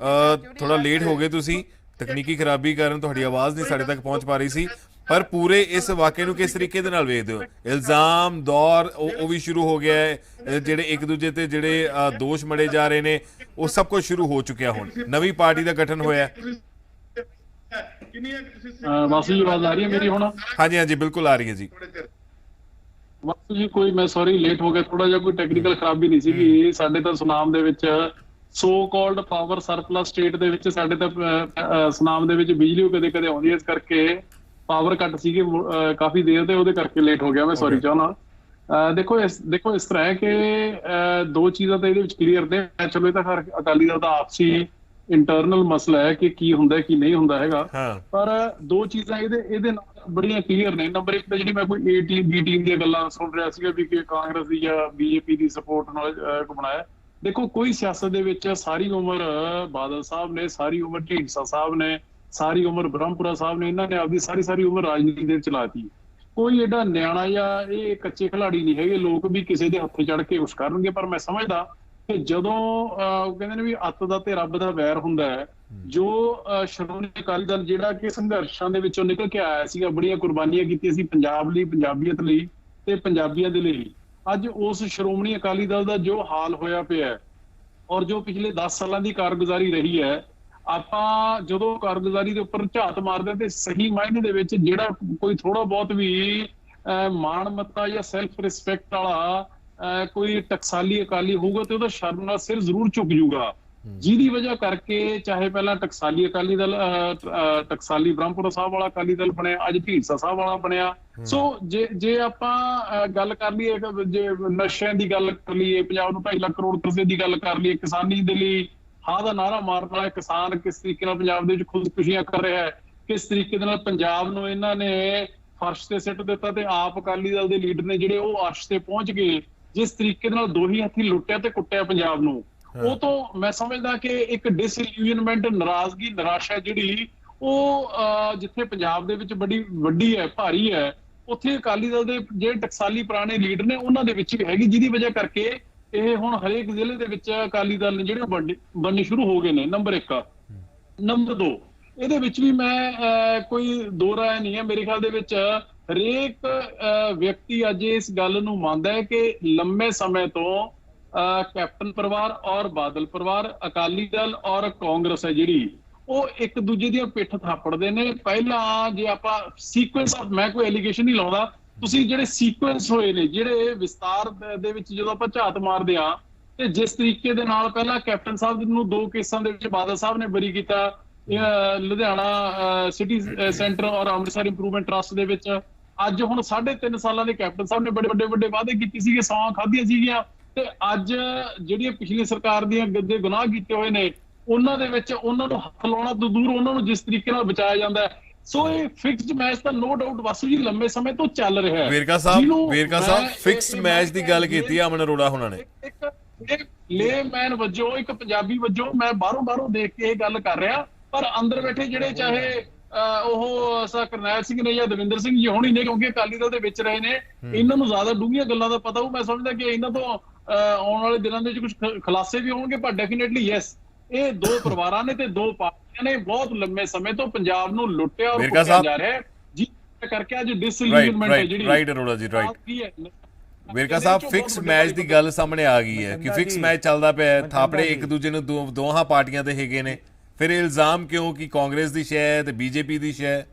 ਥੋੜਾ ਲੇਟ ਹੋ ਗਏ ਤੁਸੀਂ, ਤਕਨੀਕੀ ਖਰਾਬੀ ਕਾਰਨ ਤੁਹਾਡੀ ਆਵਾਜ਼ ਨਹੀਂ ਸਾਡੇ ਤੱਕ ਪਹੁੰਚ ਪਾ ਰਹੀ ਸੀ। ਪਰ ਪੂਰੇ ਇਸ ਵਾਕਿਏ ਨੂੰ ਕਿਸ ਤਰੀਕੇ ਦੇ ਨਾਲ ਵੇਖਦੇ ਹੋ? ਇਲਜ਼ਾਮ ਦੌਰ ਉਹ ਵੀ ਸ਼ੁਰੂ ਹੋ ਗਿਆ ਹੈ, ਜਿਹੜੇ ਇੱਕ ਦੂਜੇ ਤੇ ਜਿਹੜੇ ਦੋਸ਼ ਮੜੇ ਜਾ ਰਹੇ ਨੇ, ਉਹ ਸਭ ਕੁਝ ਸ਼ੁਰੂ ਹੋ ਚੁੱਕਿਆ। ਹੁਣ ਨਵੀਂ ਪਾਰਟੀ ਦਾ ਗਠਨ ਹੋਇਆ। ਵਾਸੂ ਜੀ ਆਵਾਜ਼ ਆ ਰਹੀ ਹੈ ਮੇਰੀ ਹੁਣ? ਹਾਂਜੀ ਬਿਲਕੁਲ ਆ ਰਹੀ ਹੈ ਜੀ। ਵਾਸੂ ਜੀ ਕੋਈ ਮੈਂ ਸੌਰੀ ਲੇਟ ਹੋ ਗਿਆ, ਥੋੜਾ ਜਿਹਾ ਕੋਈ ਟੈਕਨੀਕਲ ਖਰਾਬੀ ਨਹੀਂ ਸੀਗੀ। ਸਾਡੇ ਤਾਂ ਸੁਨਾਮ ਦੇ ਵਿੱਚ so called power surplus state ਦੇ ਵਿੱਚ ਸਾਡੇ ਤਾਂ ਸੁਨਾਮ ਦੇ ਵਿੱਚ ਬਿਜਲੀ ਕਦੇ ਆਉਂਦੀ ਹੈ, ਇਸ ਕਰਕੇ ਪਾਵਰ ਕੱਟ ਸੀਗੇ ਕਾਫੀ ਦੇਰ ਤੇ, ਉਹਦੇ ਕਰਕੇ ਲੇਟ ਹੋ ਗਿਆ। ਮੈਂ ਸੌਰੀ ਚਾਹੁੰਦਾ। ਦੇਖੋ ਇਸ ਤਰ੍ਹਾਂ ਹੈ ਕਿ ਦੋ ਚੀਜ਼ਾਂ ਤਾਂ ਇਹਦੇ ਵਿੱਚ ਕਲੀਅਰ ਨੇ। ਚਲੋ ਇਹ ਤਾਂ ਹਰ ਅਕਾਲੀ ਦਲ ਦਾ ਆਪਸੀ ਇੰਟਰਨਲ ਮਸਲਾ ਹੈ ਕਿ ਕੀ ਹੁੰਦਾ ਕੀ ਨਹੀਂ ਹੁੰਦਾ ਹੈਗਾ, ਪਰ ਦੋ ਚੀਜ਼ਾਂ ਇਹਦੇ ਨਾਲ ਬੜੀਆਂ ਕਲੀਅਰ ਨੇ। ਨੰਬਰ 1 ਤਾਂ ਜਿਹੜੀ ਮੈਂ ਕੋਈ A ਟੀਮ B ਟੀਮ ਦੀਆਂ ਗੱਲਾਂ ਸੁਣ ਰਿਹਾ ਸੀਗਾ ਵੀ ਕਿ ਕਾਂਗਰਸ ਦੀ ਜਾਂ BJP ਦੀ ਸਪੋਰਟ ਨਾਲ ਬਣਾਇਆ। ਦੇਖੋ ਕੋਈ ਸਿਆਸਤ ਦੇ ਵਿੱਚ ਸਾਰੀ ਉਮਰ ਬਾਦਲ ਸਾਹਿਬ ਨੇ, ਸਾਰੀ ਉਮਰ ਢੀਂਡਸਾ ਸਾਹਿਬ ਨੇ, ਸਾਰੀ ਉਮਰ ਬ੍ਰਹਮਪੁਰਾ ਸਾਹਿਬ ਨੇ, ਇਹਨਾਂ ਨੇ ਆਪਦੀ ਸਾਰੀ ਉਮਰ ਰਾਜਨੀਤੀ ਦੇ ਚਲਾਤੀ। ਕੋਈ ਏਡਾ ਨਿਆਣਾ ਜਾਂ ਇਹ ਕੱਚੇ ਖਿਲਾੜੀ ਨਹੀਂ ਹੈਗੇ ਲੋਕ ਵੀ ਕਿਸੇ ਦੇ ਹੱਥੇ ਚੜ ਕੇ ਕੁਛ ਕਰਨਗੇ। ਪਰ ਮੈਂ ਸਮਝਦਾ ਕਿ ਜਦੋਂ ਕਹਿੰਦੇ ਨੇ ਵੀ ਅੱਤ ਦਾ ਤੇ ਰੱਬ ਦਾ ਵੈਰ ਹੁੰਦਾ ਹੈ, ਜੋ ਸ਼੍ਰੋਮਣੀ ਅਕਾਲੀ ਦਲ ਜਿਹੜਾ ਕਿ ਸੰਘਰਸ਼ਾਂ ਦੇ ਵਿੱਚੋਂ ਨਿਕਲ ਕੇ ਆਇਆ ਸੀਗਾ, ਬੜੀਆਂ ਕੁਰਬਾਨੀਆਂ ਕੀਤੀਆਂ ਸੀ ਪੰਜਾਬ ਲਈ, ਪੰਜਾਬੀਅਤ ਲਈ ਤੇ ਪੰਜਾਬੀਆਂ ਦੇ ਲਈ, ਅੱਜ ਉਸ ਸ਼੍ਰੋਮਣੀ ਅਕਾਲੀ ਦਲ ਦਾ ਜੋ ਹਾਲ ਹੋਇਆ ਪਿਆ ਔਰ ਜੋ ਪਿਛਲੇ 10 ਸਾਲਾਂ ਦੀ ਕਾਰਗੁਜ਼ਾਰੀ ਰਹੀ ਹੈ, ਆਪਾਂ ਜਦੋਂ ਕਾਰਗੁਜ਼ਾਰੀ ਦੇ ਉੱਪਰ ਝਾਤ ਮਾਰਦੇ ਤੇ ਸਹੀ ਮਾਇਨੇ ਦੇ ਵਿੱਚ ਜਿਹੜਾ ਕੋਈ ਥੋੜਾ ਬਹੁਤ ਵੀ ਮਾਣ ਮੱਤਾ ਜਾਂ ਸੈਲਫ ਰਿਸਪੈਕਟ ਵਾਲਾ ਕੋਈ ਟਕਸਾਲੀ ਅਕਾਲੀ ਹੋਊਗਾ ਤੇ ਉਹਦਾ ਸ਼ਰਮ ਨਾਲ ਸਿਰ ਜ਼ਰੂਰ ਝੁਕ ਜੂਗਾ, ਜਿਹਦੀ ਵਜ੍ਹਾ ਕਰਕੇ ਚਾਹੇ ਪਹਿਲਾਂ ਟਕਸਾਲੀ ਅਕਾਲੀ ਦਲ ਟਕਸਾਲੀ ਬ੍ਰਹਮਪੁਰਾ ਸਾਹਿਬ ਵਾਲਾ ਅਕਾਲੀ ਦਲ ਬਣਿਆ, ਅੱਜ ਢੀਂਡਸਾ ਸਾਹਿਬ ਵਾਲਾ ਬਣਿਆ। ਸੋ ਜੇ ਆਪਾਂ ਗੱਲ ਕਰ ਲਈਏ, ਜੇ ਨਸ਼ਿਆਂ ਦੀ ਗੱਲ ਕਰ ਲਈਏ, ਪੰਜਾਬ ਨੂੰ 2.5 ਲੱਖ ਕਰੋੜ ਕਰਜ਼ੇ ਦੀ ਗੱਲ ਕਰ ਲਈਏ, ਕਿਸਾਨੀ ਦੇ ਲਈ ਹਾਂ ਦਾ ਨਾਰਾ ਮਾਰਨ ਵਾਲਾ ਕਿਸਾਨ ਕਿਸ ਤਰੀਕੇ ਨਾਲ ਪੰਜਾਬ ਦੇ ਵਿੱਚ ਖੁਦਕੁਸ਼ੀਆਂ ਕਰ ਰਿਹਾ ਹੈ, ਕਿਸ ਤਰੀਕੇ ਦੇ ਨਾਲ ਪੰਜਾਬ ਨੂੰ ਇਹਨਾਂ ਨੇ ਫਰਸ਼ ਤੇ ਸਿੱਟ ਦਿੱਤਾ ਤੇ ਆਪ ਅਕਾਲੀ ਦਲ ਦੇ ਲੀਡਰ ਨੇ ਜਿਹੜੇ ਉਹ ਅਰਸ਼ ਤੇ ਪਹੁੰਚ ਗਏ, ਜਿਸ ਤਰੀਕੇ ਦੇ ਨਾਲ ਦੋਹੀ ਹੱਥੀਂ ਲੁੱਟਿਆ ਤੇ ਕੁੱਟਿਆ ਪੰਜਾਬ ਨੂੰ, ਉਹ ਤੋਂ ਮੈਂ ਸਮਝਦਾ ਕਿ ਇੱਕ ਡਿਸਇਲੂਜ਼ਨਮੈਂਟ, ਨਾਰਾਜ਼ਗੀ, ਨਿਰਾਸ਼ਾ ਜਿਹੜੀ ਉਹ ਜਿੱਥੇ ਪੰਜਾਬ ਦੇ ਵਿੱਚ ਬੜੀ ਵੱਡੀ ਹੈ, ਭਾਰੀ ਹੈ, ਉੱਥੇ ਅਕਾਲੀ ਦਲ ਦੇ ਜਿਹੜੇ ਟਕਸਾਲੀ ਪੁਰਾਣੇ ਲੀਡਰ ਨੇ ਉਹਨਾਂ ਦੇ ਵਿੱਚ ਵੀ ਹੈਗੀ, ਜਿਹਦੀ ਵਜ੍ਹਾ ਕਰਕੇ ਇਹ ਹੁਣ ਹਰੇਕ ਜ਼ਿਲ੍ਹੇ ਦੇ ਵਿੱਚ ਅਕਾਲੀ ਦਲ ਨੇ ਜਿਹੜੇ ਬਣਨੇ ਸ਼ੁਰੂ ਹੋ ਗਏ ਨੇ। ਨੰਬਰ 1। ਨੰਬਰ 2, ਇਹਦੇ ਵਿੱਚ ਵੀ ਮੈਂ ਕੋਈ ਦੋ ਰਾਏ ਨਹੀਂ ਹੈ, ਮੇਰੇ ਖਿਆਲ ਦੇ ਵਿੱਚ ਹਰੇਕ ਵਿਅਕਤੀ ਅੱਜ ਇਸ ਗੱਲ ਨੂੰ ਮੰਨਦਾ ਹੈ ਕਿ ਲੰਮੇ ਸਮੇਂ ਤੋਂ ਕੈਪਟਨ ਪਰਿਵਾਰ ਔਰ ਬਾਦਲ ਪਰਿਵਾਰ, ਅਕਾਲੀ ਦਲ ਔਰ ਕਾਂਗਰਸ ਹੈ ਜਿਹੜੀ, ਉਹ ਇੱਕ ਦੂਜੇ ਦੀਆਂ ਪਿੱਠ ਥਾਪੜਦੇ ਨੇ। ਪਹਿਲਾਂ ਜੇ ਆਪਾਂ ਸੀਕੁਐਂਸ, ਮੈਂ ਕੋਈ ਐਲੀਗੇਸ਼ਨ ਨਹੀਂ ਲਾਉਂਦਾ, ਤੁਸੀਂ ਜਿਹੜੇ ਸੀਕੁਐਂਸ ਹੋਏ ਨੇ, ਜਿਹੜੇ ਵਿਸਤਾਰ ਦੇ ਵਿੱਚ ਜਦੋਂ ਆਪਾਂ ਝਾਤ ਮਾਰਦੇ ਆ, ਤੇ ਜਿਸ ਤਰੀਕੇ ਦੇ ਨਾਲ ਪਹਿਲਾਂ ਕੈਪਟਨ ਸਾਹਿਬ ਨੂੰ 2 ਕੇਸਾਂ ਦੇ ਵਿੱਚ ਬਾਦਲ ਸਾਹਿਬ ਨੇ ਬਰੀ ਕੀਤਾ, ਲੁਧਿਆਣਾ ਸਿਟੀ ਸੈਂਟਰ ਔਰ ਅੰਮ੍ਰਿਤਸਰ ਇੰਪਰੂਵਮੈਂਟ ਟਰਸਟ ਦੇ ਵਿੱਚ, ਅੱਜ ਹੁਣ 3.5 ਸਾਲਾਂ ਦੇ ਕੈਪਟਨ ਸਾਹਿਬ ਨੇ ਬੜੇ ਵੱਡੇ ਵਾਅਦੇ ਕੀਤੇ ਸੀਗੇ, ਸੌਂ ਖਾਧੀਆਂ ਸੀਗੀਆਂ, ਤੇ ਅੱਜ ਜਿਹੜੀਆਂ ਪਿਛਲੀ ਸਰਕਾਰ ਦੀਆਂ ਗੱਦੇ ਗੁਨਾਹ ਕੀਤੇ ਹੋਏ ਨੇ ਉਹਨਾਂ ਦੇ ਵਿੱਚ ਉਹਨਾਂ ਨੂੰ ਹੱਥ ਲਾਉਣਾ ਤੋਂ ਦੂਰ ਉਹਨਾਂ ਨੂੰ ਜਿਸ ਤਰੀਕੇ ਨਾਲ ਬਚਾਇਆ ਜਾਂਦਾ ਹੈ। ਸੋ ਇਹ ਫਿਕਸਡ ਮੈਚ ਤਾਂ ਨੋ ਡਾਊਟ ਵਾਸੂ ਜੀ ਲੰਮੇ ਸਮੇਂ ਤੋਂ ਚੱਲ ਰਿਹਾ ਹੈ। ਵੇਰਕਾ ਸਾਹਿਬ ਫਿਕਸਡ ਮੈਚ ਦੀ ਗੱਲ ਕੀਤੀ ਹੈ ਅਮਨ ਅਰੋੜਾ ਹੁਣਾਂ ਨੇ। ਇੱਕ ਲੇਮੈਨ ਵਜੋਂ, ਇੱਕ ਪੰਜਾਬੀ ਵਜੋਂ ਮੈਂ ਬਾਹਰੋਂ ਦੇਖ ਕੇ ਇਹ ਗੱਲ ਕਰ ਰਿਹਾ, ਪਰ ਅੰਦਰ ਬੈਠੇ ਜਿਹੜੇ ਚਾਹੇ ਉਹ ਕਰਨੈਲ ਸਿੰਘ ਨੇ ਜਾਂ ਦਵਿੰਦਰ ਸਿੰਘ ਜੀ ਹੋਣੀ ਨੇ, ਕਿਉਂਕਿ ਅਕਾਲੀ ਦਲ ਦੇ ਵਿੱਚ ਰਹੇ ਨੇ, ਇਹਨਾਂ ਨੂੰ ਜ਼ਿਆਦਾ ਡੂੰਘੀਆਂ ਗੱਲਾਂ ਦਾ ਪਤਾ ਹੋਊ। ਮੈਂ ਸਮਝਦਾ ਕਿ ਇਹਨਾਂ ਤੋਂ ਆਉਣ ਵਾਲੇ ਦਿਨਾਂ ਦੇ ਵਿੱਚ ਕੁਝ ਖੁਲਾਸੇ ਵੀ ਹੋਣਗੇ, ਪਰ ਡੈਫੀਨੇਟਲੀ ਯੈਸ, ਇਹ 2 ਪਰਿਵਾਰਾਂ ਨੇ ਤੇ 2 ਪਾਰਟੀਆਂ ਨੇ ਬਹੁਤ ਲੰਮੇ ਸਮੇਂ ਤੋਂ ਪੰਜਾਬ ਨੂੰ ਲੁੱਟਿਆ ਔਰ ਕੁੱਟਿਆ ਜਾ ਰਿਹਾ ਹੈ, ਜੀ ਕਰਕੇ ਅੱਜ ਡਿਸਇਲੀਜਮੈਂਟ ਹੈ ਜਿਹੜੀ। Right Arora ji, right. ਵੇਰਕਾ ਸਾਹਿਬ ਫਿਕਸ ਮੈਚ ਦੀ ਗੱਲ ਸਾਹਮਣੇ ਆ ਗਈ ਹੈ ਕਿ ਫਿਕਸ ਮੈਚ ਚੱਲਦਾ ਪਿਆ, ਥਾਪੜੇ ਇੱਕ ਦੂਜੇ ਨੂੰ ਦੋਹਾਂ ਪਾਰਟੀਆਂ ਦੇ ਹੈਗੇ ਨੇ, ਫਿਰ ਇਲਜ਼ਾਮ ਕਿਉਂ ਕਿ ਕਾਂਗਰਸ ਦੀ ਸ਼ੈ ਹੈ ਤੇ ਬੀਜੇਪੀ ਦੀ ਸ਼ੈ ਹੈ?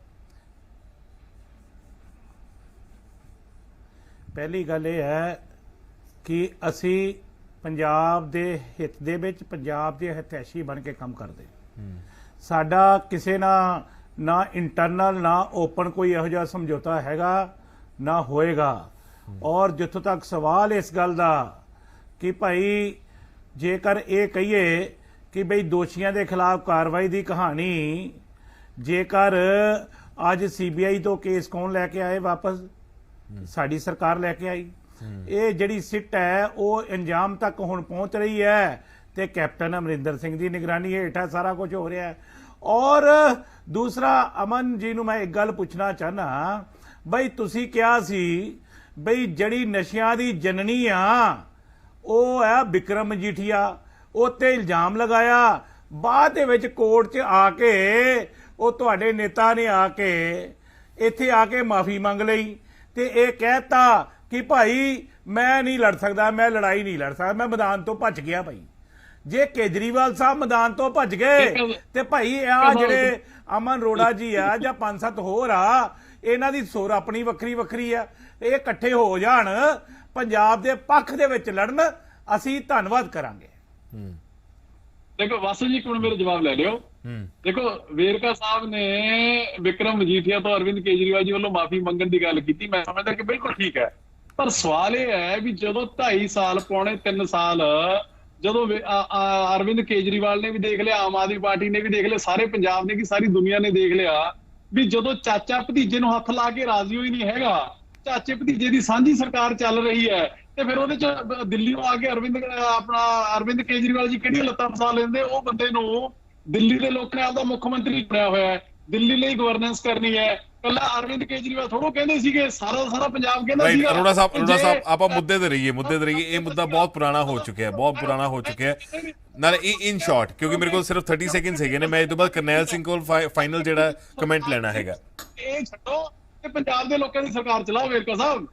ਪਹਿਲੀ ਗੱਲ ਇਹ ਹੈ ਕਿ ਅਸੀਂ ਪੰਜਾਬ ਦੇ ਹਿੱਤ ਦੇ ਵਿੱਚ, ਪੰਜਾਬ ਦੇ ਹਿਤੈਸ਼ੀ ਬਣ ਕੇ ਕੰਮ ਕਰਦੇ। ਸਾਡਾ ਕਿਸੇ ਨਾਲ ਨਾ ਇੰਟਰਨਲ ਨਾ ਓਪਨ ਕੋਈ ਇਹੋ ਜਿਹਾ ਸਮਝੌਤਾ ਹੈਗਾ ਨਾ ਹੋਏਗਾ। ਔਰ ਜਿੱਥੋਂ ਤੱਕ ਸਵਾਲ ਇਸ ਗੱਲ ਦਾ ਕਿ ਭਾਈ ਜੇਕਰ ਇਹ ਕਹੀਏ ਕਿ ਬਈ ਦੋਸ਼ੀਆਂ ਦੇ ਖਿਲਾਫ ਕਾਰਵਾਈ ਦੀ ਕਹਾਣੀ, ਜੇਕਰ ਅੱਜ ਸੀਬੀਆਈ ਤੋਂ ਕੇਸ ਕੌਣ ਲੈ ਕੇ ਆਏ ਵਾਪਸ? ਸਾਡੀ ਸਰਕਾਰ ਲੈ ਕੇ ਆਈ। ਇਹ ਜਿਹੜੀ ਸਿੱਟ ਹੈ ਉਹ ਅੰਜਾਮ ਤੱਕ ਹੁਣ ਪਹੁੰਚ ਰਹੀ ਹੈ ਤੇ ਕੈਪਟਨ ਅਮਰਿੰਦਰ ਸਿੰਘ ਦੀ ਨਿਗਰਾਨੀ ਹੇਠ ਸਾਰਾ ਕੁਝ ਹੋ ਰਿਹਾ ਹੈ। ਔਰ ਦੂਸਰਾ, ਅਮਨ ਜੀ ਨੂੰ ਮੈਂ ਇੱਕ ਗੱਲ ਪੁੱਛਣਾ ਚਾਹਨਾ, ਬਈ ਤੁਸੀਂ ਕਿਹਾ ਸੀ ਬਈ ਜਿਹੜੀ ਨਸ਼ਿਆਂ ਦੀ ਜਨਨੀ ਆ ਉਹ ਹੈ ਬਿਕਰਮ ਮਜੀਠੀਆ, ਉੱਤੇ ਇਲਜ਼ਾਮ ਲਗਾਇਆ, ਬਾਅਦ ਦੇ ਵਿੱਚ ਕੋਰਟ 'ਚ ਆ ਕੇ ਉਹ ਤੁਹਾਡੇ ਨੇਤਾ ਨੇ ਆ ਕੇ ਇੱਥੇ ਆ ਕੇ ਮਾਫੀ ਮੰਗ ਲਈ ਤੇ ਇਹ ਕਹਿਤਾ ਕਿ ਭਾਈ ਮੈਂ ਨਹੀਂ ਲੜ ਸਕਦਾ, ਮੈਂ ਲੜਾਈ ਨਹੀਂ ਲੜ ਸਕਦਾ, ਮੈਂ ਮੈਦਾਨ ਤੋਂ ਭੱਜ ਗਿਆ। ਭਾਈ ਜੇ ਕੇਜਰੀਵਾਲ ਸਾਹਿਬ ਮੈਦਾਨ ਤੋਂ ਭੱਜ ਗਏ ਤੇ ਭਾਈ ਆ ਜਿਹੜੇ ਅਮਨ ਅਰੋੜਾ ਜੀ ਆ ਜਾਂ 5-7 ਹੋਰ ਆ, ਇਹਨਾਂ ਦੀ ਸੁਰ ਆਪਣੀ ਵੱਖਰੀ ਆ, ਇਹ ਇਕੱਠੇ ਹੋ ਜਾਣ, ਪੰਜਾਬ ਦੇ ਪੱਖ ਦੇ ਵਿੱਚ ਲੜਨ, ਅਸੀਂ ਧੰਨਵਾਦ ਕਰਾਂਗੇ। ਦੇਖੋ ਵਾਸੂ ਜੀ, ਹੁਣ ਮੇਰਾ ਜਵਾਬ ਲੈ ਲਿਓ। ਦੇਖੋ ਵੇਰਕਾ ਸਾਹਿਬ ਨੇ ਵਿਕਰਮ ਮਜੀਠੀਆ ਤੋਂ ਅਰਵਿੰਦ ਕੇਜਰੀਵਾਲ ਜੀ ਵੱਲੋਂ ਮਾਫੀ ਮੰਗਣ ਦੀ ਗੱਲ ਕੀਤੀ, ਮੈਂ ਸਮਝਦਾ ਕਿ ਬਿਲਕੁਲ ਠੀਕ ਹੈ। ਪਰ ਸਵਾਲ ਇਹ ਹੈ ਵੀ ਜਦੋਂ 2.5 ਸਾਲ ਪੌਣੇ 3 ਸਾਲ ਜਦੋਂ ਅਰਵਿੰਦ ਕੇਜਰੀਵਾਲ ਨੇ ਵੀ ਦੇਖ ਲਿਆ, ਆਮ ਆਦਮੀ ਪਾਰਟੀ ਨੇ ਵੀ ਦੇਖ ਲਿਆ, ਸਾਰੇ ਪੰਜਾਬ ਨੇ ਕੀ ਸਾਰੀ ਦੁਨੀਆ ਨੇ ਦੇਖ ਲਿਆ ਵੀ ਜਦੋਂ ਚਾਚਾ ਭਤੀਜੇ ਨੂੰ ਹੱਥ ਲਾ ਕੇ ਰਾਜ਼ੀ ਹੋਈ ਨਹੀਂ ਹੈਗਾ, ਚਾਚੇ ਭਤੀਜੇ ਦੀ ਸਾਂਝੀ ਸਰਕਾਰ ਚੱਲ ਰਹੀ ਹੈ, ਤੇ ਫਿਰ ਉਹਦੇ ਚ ਦਿੱਲੀ ਨੂੰ ਆ ਕੇ ਅਰਵਿੰਦ ਕੇਜਰੀਵਾਲ ਜੀ ਕਿਹੜੀਆਂ ਲੱਤਾਂ ਫਸਾ ਲੈਂਦੇ? ਉਹ ਬੰਦੇ ਨੂੰ ਦਿੱਲੀ ਦੇ ਲੋਕਾਂ ਨੇ ਆਪਦਾ ਮੁੱਖ ਮੰਤਰੀ ਬਣਾਇਆ ਹੋਇਆ ਹੈ, ਦਿੱਲੀ ਲਈ ਗਵਰਨੈਂਸ ਕਰਨੀ ਹੈ। ਕੱਲਾ ਅਰਵਿੰਦ ਕੇਜਰੀਵਾਲ ਥੋੜੋ ਕਹਿੰਦੇ ਸੀਗੇ, ਸਾਰਾ ਪੰਜਾਬ ਕਹਿੰਦਾ ਸੀਗਾ। ਅਰੋੜਾ ਸਾਹਿਬ ਆਪਾਂ ਮੁੱਦੇ ਤੇ ਰਹੀਏ। ਇਹ ਮੁੱਦਾ ਬਹੁਤ ਪੁਰਾਣਾ ਹੋ ਚੁੱਕਿਆ ਹੈ, ਨਾਲੇ ਇਨ ਸ਼ਾਰਟ, ਕਿਉਂਕਿ ਮੇਰੇ ਕੋਲ ਸਿਰਫ 30 ਸੈਕਿੰਡਸ ਹੈਗੇ ਨੇ, ਮੈਂ ਇਸ ਤੋਂ ਬਾਅਦ ਕਰਨੈਲ ਸਿੰਘ ਕੋਲ ਫਾਈਨਲ ਜਿਹੜਾ ਕਮੈਂਟ ਲੈਣਾ ਹੈਗਾ। ਇਹ ਛੱਡੋ ਤੇ ਪੰਜਾਬ ਦੇ ਲੋਕਾਂ ਦੀ ਸਰਕਾਰ ਚਲਾਓ ਵੇਰਕਾ ਸਾਹਿਬ।